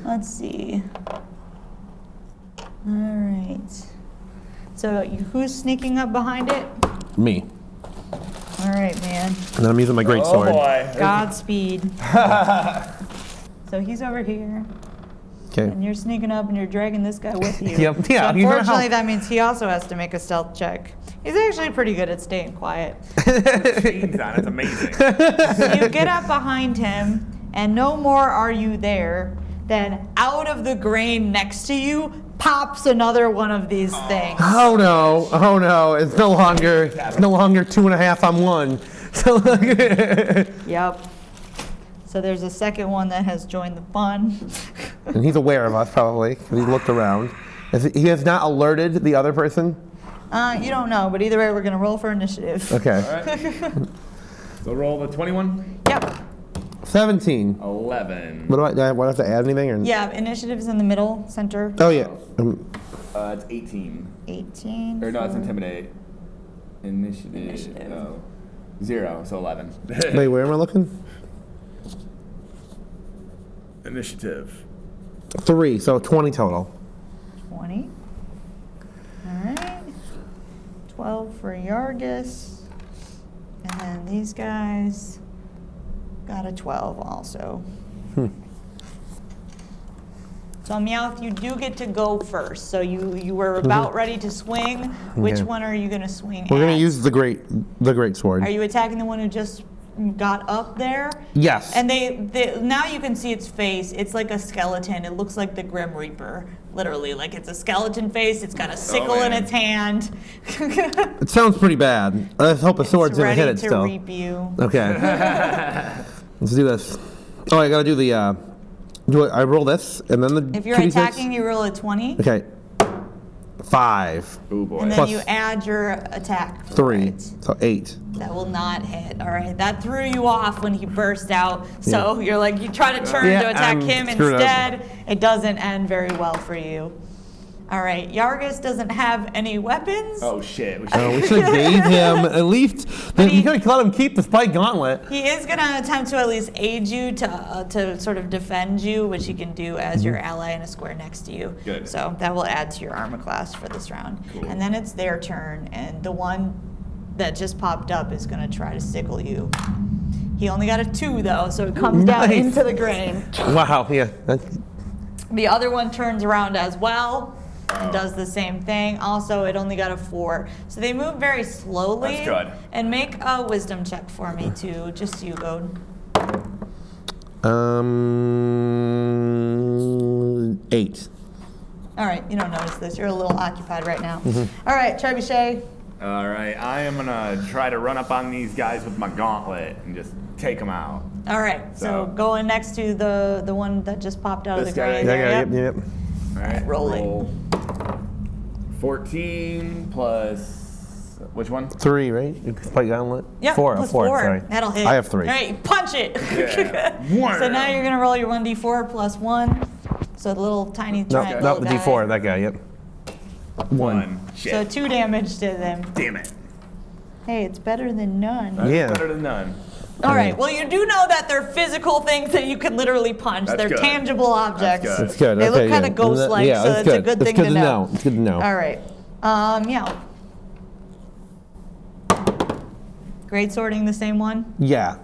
Let's see. All right. So who's sneaking up behind it? Me. All right, man. And then I'm using my great sword. Oh boy. Godspeed. So he's over here, Okay. and you're sneaking up, and you're dragging this guy with you. Yep, yeah, So he's gonna unfortunately, help. that means he also has to make a stealth check. He's actually pretty good at staying quiet. Shades on. It's amazing. So you get up behind him, and no more are you there than out of the grain next to you pops another one of these things. Oh no, it's no longer 2.5 on 1. So Yep. So there's a second one that has joined the fun. and he's aware of us probably, because he looked around. He has not alerted the other person? You don't know, but either way, we're gonna roll for initiative. Okay. All right. So roll the 21. Yep. 17. 11. What do I have to add anything? Or? Yeah, initiative's in the middle, center. Oh yeah. It's 18. 18. Or no, it's for- intimidate. Initiative. Initiative. Oh. 0, so 11. Wait, where am I looking? Initiative. 3, so 20 total. 20. All right. 12 for Yargis. And then these guys got a 12 also. So Meowth, you do get to go first. So you were about ready to swing. Which Okay. one are you going to swing We're going at? to use the great sword. Are you attacking the one who just got up there? Yes. And they now you can see its face. It's like a skeleton. It looks like the Grim Reaper, literally. Like it's a skeleton face. It's got a sickle in its hand. It sounds pretty bad. Let's hope a sword's going to hit it Ready to still. reap you. Okay. Let's do this. Oh, I got to do the. I roll this and then the. If you're 2d6? attacking, you roll a 20. Okay. 5. Oh boy. And then Plus you add your attack. for 3. it. So 8. That will not hit. All right, that threw you off when he burst out. So you're like, you try to turn Yeah, to attack I'm him screwed up. instead. It doesn't end very well for you. All right, Yargis doesn't have any weapons. Oh shit. We should have gave him at least. You could have let him keep the spike gauntlet. He is going to attempt to at least aid you to sort of defend you, which he can do as your ally in a square next to you. Good. So that will add to your armor class for this round. Cool. And then it's their turn, and the one that just popped up is going to try to sickle you. He only got a 2 though, so it comes down Nice. into the grain. Wow, yeah. The other one turns around as well and does the same thing. Also, it only got a 4. So they move very slowly. That's good. And make a wisdom check for me too, just you, Goad. 8. All right, you don't notice this. You're a little occupied right now. All right, Trebuchet. All right, I am gonna try to run up on these guys with my gauntlet and just take them out. All right, so going next to the one that just popped out of the This guy? grave. Yeah, there, yep. All right, Roll it. 14 plus which one? 3, right? Spike gauntlet? Yep, 4. plus 4. 4. Sorry. That'll hit. I have 3. All right, you punch it. Yeah. So now you're gonna roll your 1d4 plus 1. So the little tiny No, triangle not the die. D4. That guy. Yep. 1. Shit. So 2 damage to them. Damn it. Hey, it's better than none. That's Yeah. better than none. All right. Well, you do know that they're physical things that you can literally punch. That's they're good. tangible objects. good. That's good. They okay, look kind yeah. of ghost-like, Yeah, so that's it's a good. good That's thing good to know. It's good to know. All right. Yeah. Great sorting, the same one. Yeah.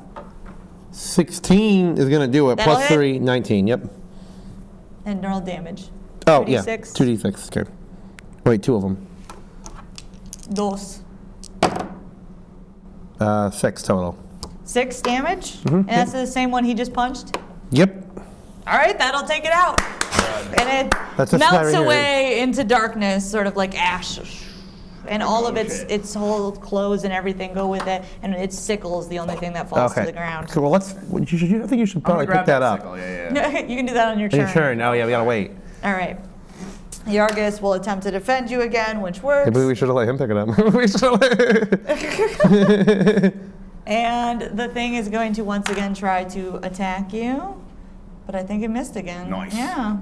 16 is going to do it. That'll Plus hit. 3, 19. Yep. And roll damage. Oh, yeah. 2d6. 2d6. Okay. Wait, 2 of them. Dos. 6 total. 6 damage. Mm-hmm. And that's the same one he just punched. Yep. All right, that'll take it out. And it That's this guy melts right here. away into darkness, sort of like ash. And all of its whole clothes and everything go with it. And its sickle is the only thing that falls Okay. to the ground. Cool. Well, I think you should probably pick that up. Sickle. Yeah. You can do that on your In turn. your turn. Oh, yeah, we gotta wait. All right. Yargis will attempt to defend you again, which works. Maybe we should have let him pick it up. We should have And the thing is going to once again try to attack you. But I think it missed again. Nice. Yeah.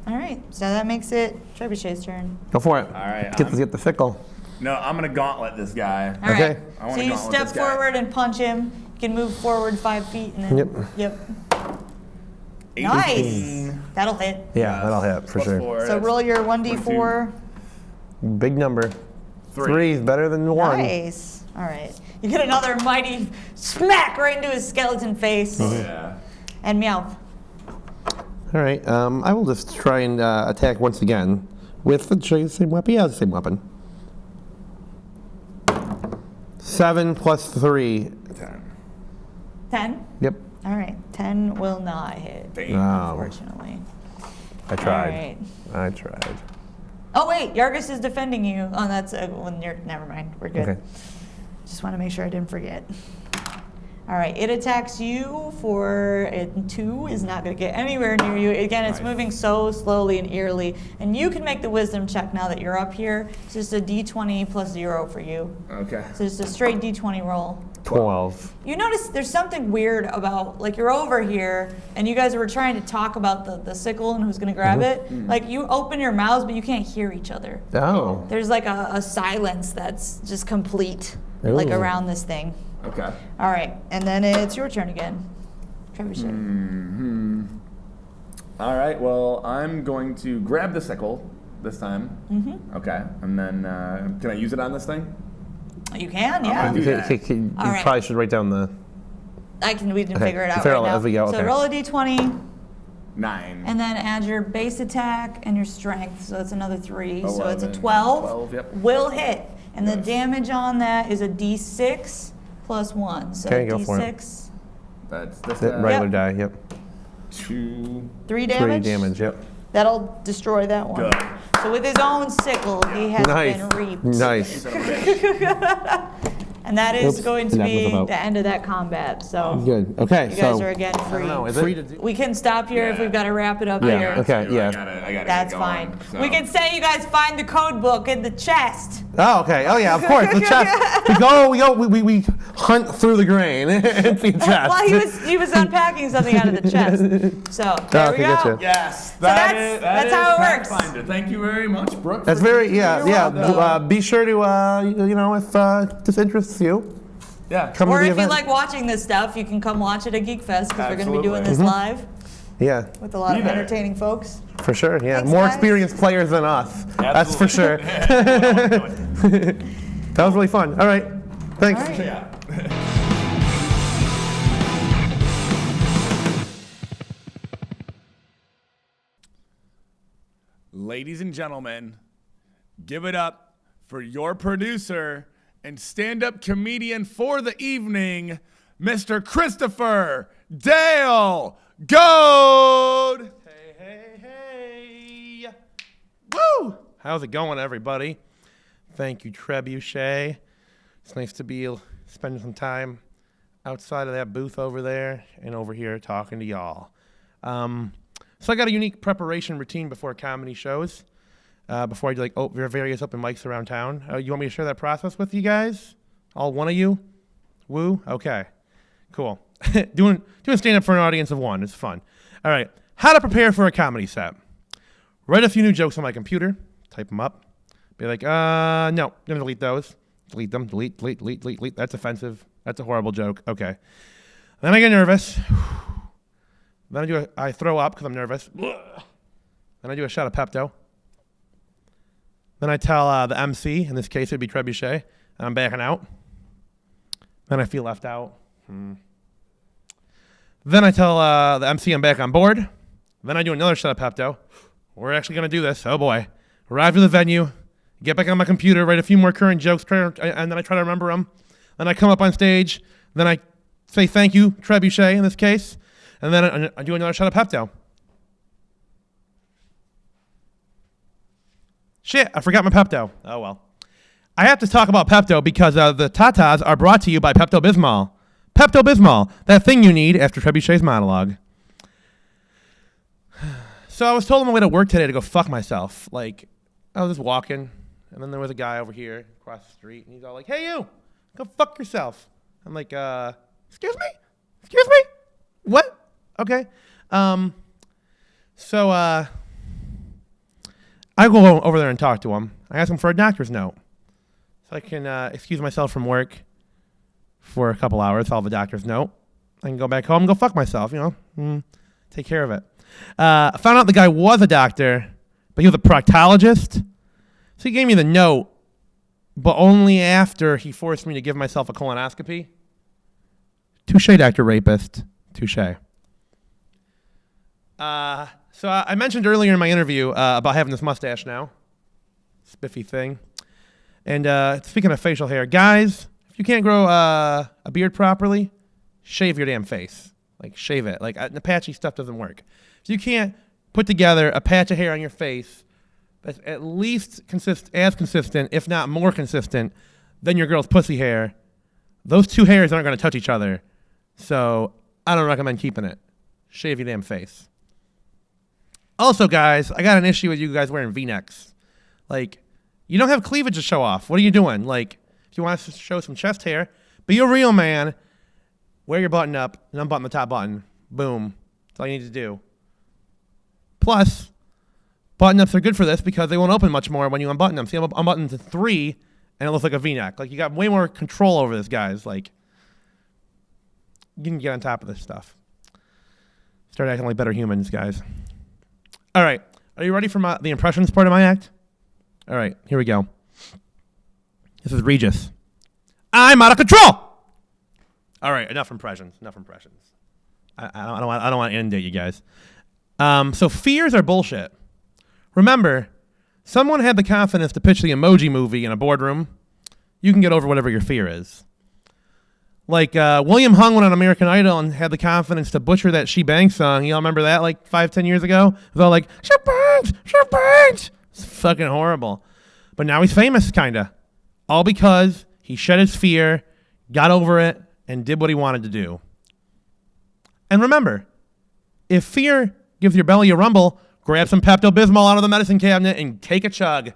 All right. So that makes it Trebuchet's turn. Go for it. All right, Get the sickle. No, I'm gonna gauntlet this guy. All right. Okay. I So wanna you gauntlet step this guy. forward and punch him. You can move forward 5 feet and then. Yep. Nice. 18 That'll hit. Yeah, that'll hit for plus sure. 4, So that's roll your 1d4. Big number. 3. 3 is better than 1. Nice. All right. You get another mighty smack right into his skeleton face. Yeah. And Meowth. All right. I will just try and attack once again with the same weapon. Yeah, the same weapon. 7 plus 3. 10. 10? Yep. All right. 10 will not hit, Damn. unfortunately. I tried. right. I tried. Oh, wait. Yargis is defending you. Oh, that's when you're. Never mind. We're good. Okay. Just want to make sure I didn't forget. All right. It attacks you for 2. Is not going to get anywhere near you. Again, it's Nice. moving so slowly and eerily. And you can make the wisdom check now that you're up here. It's just a d20 plus 0 for you. Okay. So just a straight d20 roll. 12. You notice there's something weird about, like, you're over here and you guys were trying to talk about the sickle and who's going to grab it. Like, you open your mouths, but you can't hear each other. Oh. There's like a silence that's just complete, like, Ooh. around this thing. Okay. All right, and then it's your turn again. Trebuchet. All right. Well, I'm going to grab the sickle this time. Mm-hmm. Okay. And then can I use it on this thing? You can, yeah. gonna do that. You All right. probably should write down the. We can Okay, figure it out figure right out now. as we go, So okay. roll a d20. 9. And then add your base attack and your strength, so that's another 3. So it's a 11. 12. 12, yep. Will hit. And the Yes. damage on that is a d6 plus 1. So Okay, go for it. d6. That's this Regular Yep. die, yep. 2. 3 3 damage? damage, yep. That'll destroy that one. Good. So with his own sickle, he has Nice. been reaped. Nice. And that is Oops. going to And that be was about- the end of that combat. So Good. Okay, you so. guys are again free. Is it? We can stop here if we've got to wrap it up Yeah, here. okay, yeah. I gotta That's get going, fine. so. We can say you guys find the code book in the chest. Oh, okay. Oh, yeah, of course. The chest. We hunt through the grain. It's the chest. Well, he was unpacking something out of the chest. So there we okay, go. gotcha. Yes, that's how it works. Pathfinder. Thank you very much, Brooke. That's very, yeah. Be sure to, if this interests you, Yeah. come Or to the if you event. like watching this stuff, you can come watch it at Geek Fest because we're going to be doing this Absolutely. live Yeah, with a lot of Be there. entertaining folks. for sure. Yeah, Thanks, more guys. experienced players than us. That's for sure. Absolutely. That was really fun. All right. Thanks. All right. Yeah. Ladies and gentlemen, give it up for your producer and stand-up comedian for the evening, Mr. Christopher Dale Goad. Hey. Woo! How's it going, everybody? Thank you, Trebuchet. It's nice to be spending some time outside of that booth over there and over here talking to y'all. So I got a unique preparation routine before comedy shows. Before I do various open mics around town. You want me to share that process with you guys? All one of you? Woo? Okay. Cool. doing stand-up for an audience of one. It's fun. All right. How to prepare for a comedy set. Write a few new jokes on my computer. Type them up. Be like, no. Gonna delete those. Delete them. Delete. That's offensive. That's a horrible joke. Okay. Then I get nervous. Then I throw up because I'm nervous. Then I do a shot of Pepto. Then I tell the MC, in this case it would be Trebuchet, I'm backing out. Then I feel left out. Then I tell the MC I'm back on board. Then I do another shot of Pepto. We're actually going to do this. Oh boy. Arrive to the venue, get back on my computer, write a few more current jokes, and then I try to remember them. Then I come up on stage. Then I say thank you, Trebuchet in this case. And then I do another shot of Pepto. Shit, I forgot my Pepto. Oh, well. I have to talk about Pepto because the TATAs are brought to you by Pepto-Bismol. Pepto-Bismol, that thing you need after Trebuchet's monologue. So I was told on my way to work today to go fuck myself. Like, I was just walking, and then there was a guy over here across the street, and he's all like, hey, you, go fuck yourself. I'm like, excuse me? Excuse me? What? Okay. So I go over there and talk to him. I ask him for a doctor's note. So I can excuse myself from work for a couple hours. I'll have a doctor's note. I can go back home and go fuck myself, take care of it. I found out the guy was a doctor, but he was a proctologist. So he gave me the note, but only after he forced me to give myself a colonoscopy. Touche, Dr. Rapist. Touche. So I mentioned earlier in my interview about having this mustache now. Spiffy thing. And speaking of facial hair, guys, if you can't grow a beard properly, shave your damn face. Like, shave it. Like, Apache stuff doesn't work. If you can't put together a patch of hair on your face that's at least as consistent, if not more consistent, than your girl's pussy hair, those two hairs aren't going to touch each other. So I don't recommend keeping it. Shave your damn face. Also, guys, I got an issue with you guys wearing V-necks. Like, you don't have cleavage to show off. What are you doing? Like, if you want to show some chest hair, be a real man, wear your button up, and unbutton the top button. Boom. That's all you need to do. Plus, button-ups are good for this because they won't open much more when you unbutton them. See, I'm unbuttoned to 3, and it looks like a V-neck. Like, you got way more control over this, guys. Like, you can get on top of this stuff. Start acting like better humans, guys. All right. Are you ready for the impressions part of my act? All right. Here we go. This is Regis. I'm out of control. All right. Enough impressions. I don't want to inundate you guys. So fears are bullshit. Remember, someone had the confidence to pitch the Emoji Movie in a boardroom. You can get over whatever your fear is. Like William Hung went on American Idol and had the confidence to butcher that She Bangs song. You all remember that like 5-10 years ago? It was all like, she bangs, she bangs. It's fucking horrible. But now he's famous, kind of. All because he shed his fear, got over it, and did what he wanted to do. And remember, if fear gives your belly a rumble, grab some Pepto-Bismol out of the medicine cabinet and take a chug.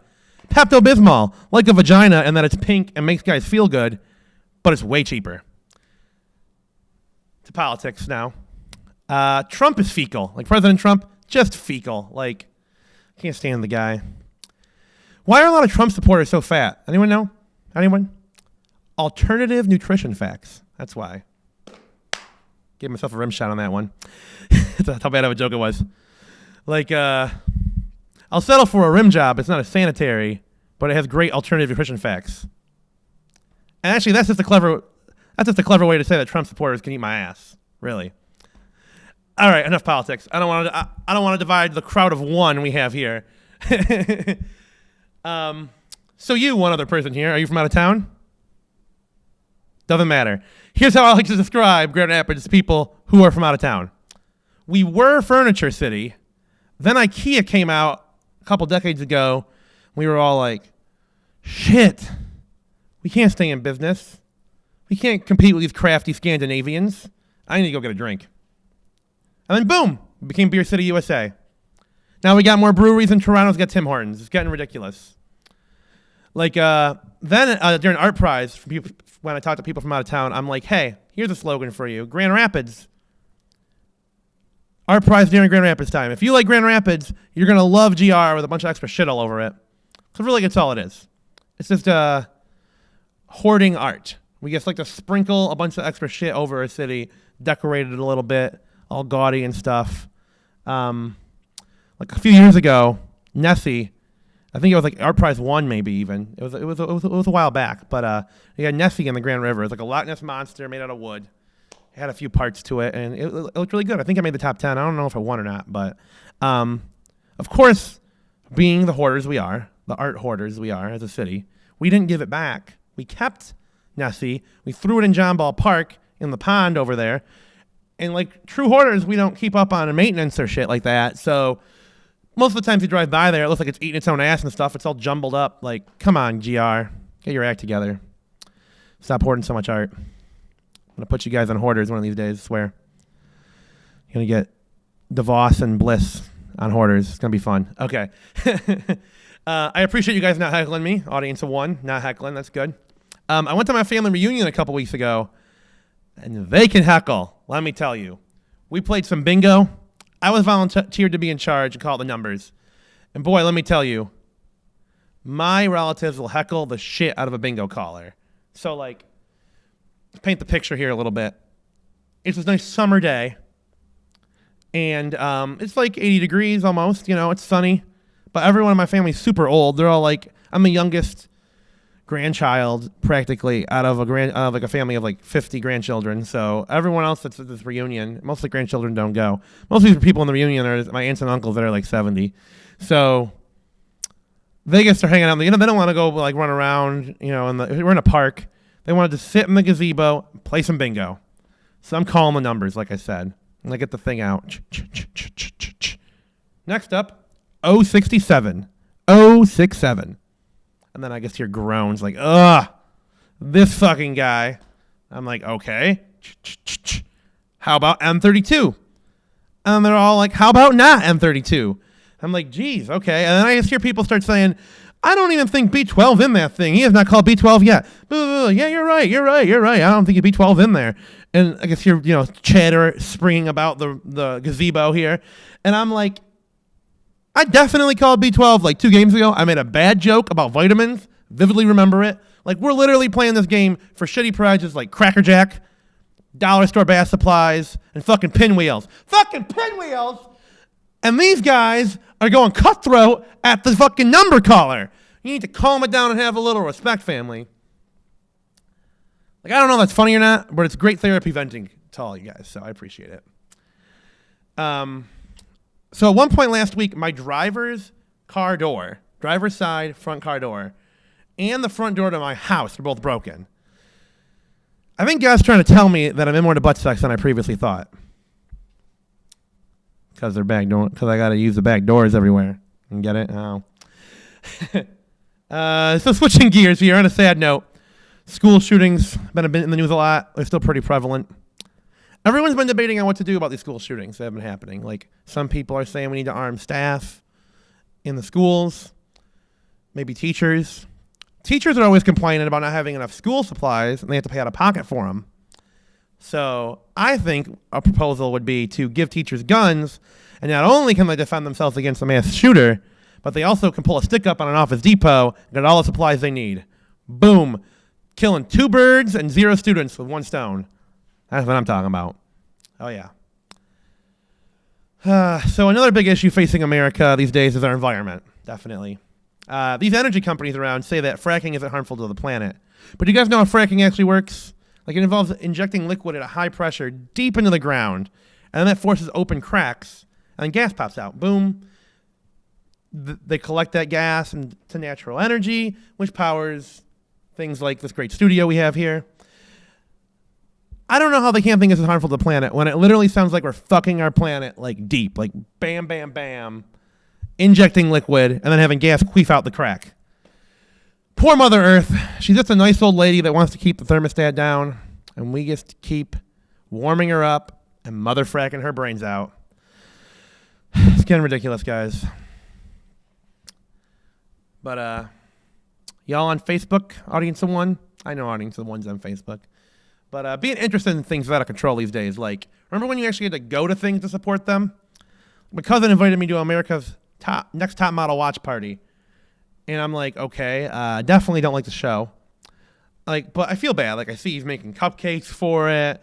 Pepto-Bismol, like a vagina, and that it's pink and makes guys feel good, but it's way cheaper. To politics now. Trump is fecal. Like President Trump, just fecal. Like, can't stand the guy. Why are a lot of Trump supporters so fat? Anyone know? Anyone? Alternative nutrition facts. That's why. Gave myself a rim shot on that one. That's how bad of a joke it was. Like, I'll settle for a rim job. It's not a sanitary, but it has great alternative nutrition facts. And actually, that's just a clever way to say that Trump supporters can eat my ass. Really. All right, enough politics. I don't want to divide the crowd of one we have here. So you, one other person here, are you from out of town? Doesn't matter. Here's how I like to describe Grand Rapids people who are from out of town. We were Furniture City. Then IKEA came out a couple decades ago. We were all like, shit, we can't stay in business. We can't compete with these crafty Scandinavians. I need to go get a drink. And then boom, we became Beer City, USA. Now we got more breweries than Toronto's got Tim Hortons. It's getting ridiculous. Like, then during Art Prize, when I talk to people from out of town, I'm like, hey, here's a slogan for you. Grand Rapids. Art Prize during Grand Rapids time. If you like Grand Rapids, you're going to love GR with a bunch of extra shit all over it. So really, that's all it is. It's just hoarding art. We just like to sprinkle a bunch of extra shit over a city, decorate it a little bit, all gaudy and stuff. Like a few years ago, Nessie, I think it was like Art Prize 1 maybe even. It was a while back, but you had Nessie in the Grand River. It's like a Loch Ness monster made out of wood. It had a few parts to it, and it looked really good. I think I made the top 10. I don't know if I won or not, but of course, being the hoarders we are, the art hoarders we are as a city, we didn't give it back. We kept Nessie. We threw it in John Ball Park in the pond over there. And like true hoarders, we don't keep up on maintenance or shit like that. So most of the times you drive by there, it looks like it's eating its own ass and stuff. It's all jumbled up. Like, come on, GR. Get your act together. Stop hoarding so much art. I'm going to put you guys on hoarders one of these days, I swear. You're going to get DeVos and Bliss on hoarders. It's going to be fun. Okay. I appreciate you guys not heckling me. Audience of one, not heckling. That's good. I went to my family reunion a couple weeks ago, and they can heckle. Let me tell you. We played some bingo. I was volunteered to be in charge and call the numbers. And boy, let me tell you, my relatives will heckle the shit out of a bingo caller. So, like, let's paint the picture here a little bit. It's this nice summer day, and it's like 80 degrees almost. You know, it's sunny. But everyone in my family is super old. They're all like, I'm the youngest grandchild practically out of a family of like 50 grandchildren. So everyone else that's at this reunion, most of the grandchildren don't go. Most of these people in the reunion are my aunts and uncles that are like 70. So they get to hanging out. You know, they don't want to go like run around. You know, we're in a park. They wanted to sit in the gazebo, play some bingo. So I'm calling the numbers, like I said, and I get the thing out. Next up, 067, 067. And then I guess hear groans like, ugh, this fucking guy. I'm like, okay. How about M32? And they're all like, how about not M32? I'm like, geez, okay. And then I just hear people start saying, I don't even think B12 in that thing. He has not called B12 yet. Yeah, you're right. I don't think B12 in there. And I guess you're, chatter springing about the gazebo here. And I'm like, I definitely called B12 like 2 games ago. I made a bad joke about vitamins. Vividly remember it. Like, we're literally playing this game for shitty prizes like Cracker Jack, dollar store bass supplies, and fucking pinwheels. Fucking pinwheels! And these guys are going cutthroat at the fucking number caller. You need to calm it down and have a little respect, family. Like, I don't know if that's funny or not, but it's great therapy venting to all you guys, so I appreciate it. So at one point last week, my driver's side front car door, and the front door to my house were both broken. I think God's trying to tell me that I'm in more to butt sex than I previously thought. Because they're back door. Because I got to use the back doors everywhere. You get it? Oh. So switching gears here on a sad note. School shootings been in the news a lot. They're still pretty prevalent. Everyone's been debating on what to do about these school shootings that have been happening. Like, some people are saying we need to arm staff in the schools, maybe teachers. Teachers are always complaining about not having enough school supplies, and they have to pay out of pocket for them. So I think a proposal would be to give teachers guns, and not only can they defend themselves against a mass shooter, but they also can pull a stick up on an Office Depot and get all the supplies they need. Boom. Killing 2 birds and 0 students with 1 stone. That's what I'm talking about. Oh, yeah. So another big issue facing America these days is our environment, definitely. These energy companies around say that fracking isn't harmful to the planet. But do you guys know how fracking actually works? Like, it involves injecting liquid at a high pressure deep into the ground, and then that forces open cracks, and then gas pops out. Boom. They collect that gas into natural energy, which powers things like this great studio we have here. I don't know how they can't think this is harmful to the planet when it literally sounds like we're fucking our planet like deep, like bam, bam, bam, injecting liquid and then having gas queef out the crack. Poor Mother Earth. She's just a nice old lady that wants to keep the thermostat down, and we just keep warming her up and mother fracking her brains out. It's getting ridiculous, guys. But y'all on Facebook, Audience of One? I know Audience of One's on Facebook. But being interested in things out of control these days, like, remember when you actually had to go to things to support them? My cousin invited me to America's next top model watch party. And I'm like, okay, definitely don't like the show. Like, but I feel bad. Like, I see he's making cupcakes for it.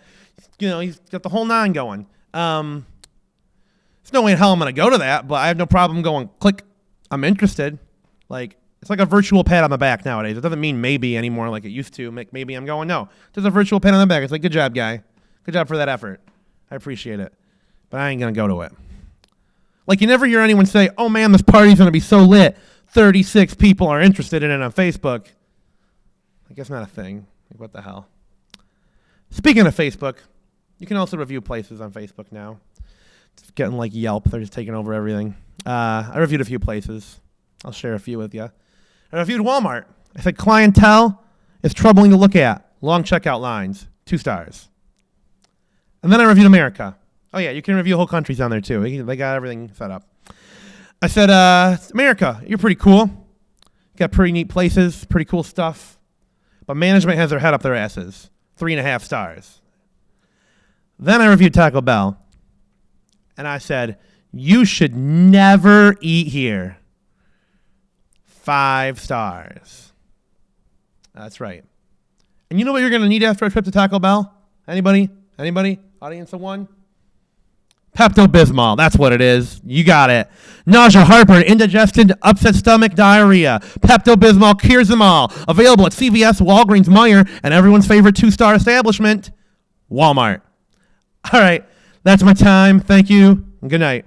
You know, he's got the whole 9 going. There's no way in hell I'm going to go to that, but I have no problem going, click, I'm interested. Like, it's like a virtual pat on the back nowadays. It doesn't mean maybe anymore like it used to. Maybe I'm going, no. Just a virtual pat on the back. It's like, good job, guy. Good job for that effort. I appreciate it. But I ain't going to go to it. Like, you never hear anyone say, oh, man, this party's going to be so lit. 36 people are interested in it on Facebook. I guess not a thing. Like, what the hell? Speaking of Facebook, you can also review places on Facebook now. It's getting like Yelp. They're just taking over everything. I reviewed a few places. I'll share a few with you. I reviewed Walmart. I said clientele is troubling to look at. Long checkout lines. 2 stars. And then I reviewed America. Oh, yeah, you can review whole countries on there, too. They got everything set up. I said, America, you're pretty cool. Got pretty neat places, pretty cool stuff. But management has their head up their asses. 3.5 stars. Then I reviewed Taco Bell. And I said, you should never eat here. 5 stars. That's right. And you know what you're going to need after a trip to Taco Bell? Anybody? Audience of One? Pepto-Bismol. That's what it is. You got it. Nausea, heartburn, indigestion, upset stomach, diarrhea. Pepto-Bismol cures them all. Available at CVS, Walgreens, Meijer, and everyone's favorite 2-star establishment, Walmart. All right. That's my time. Thank you, and good night.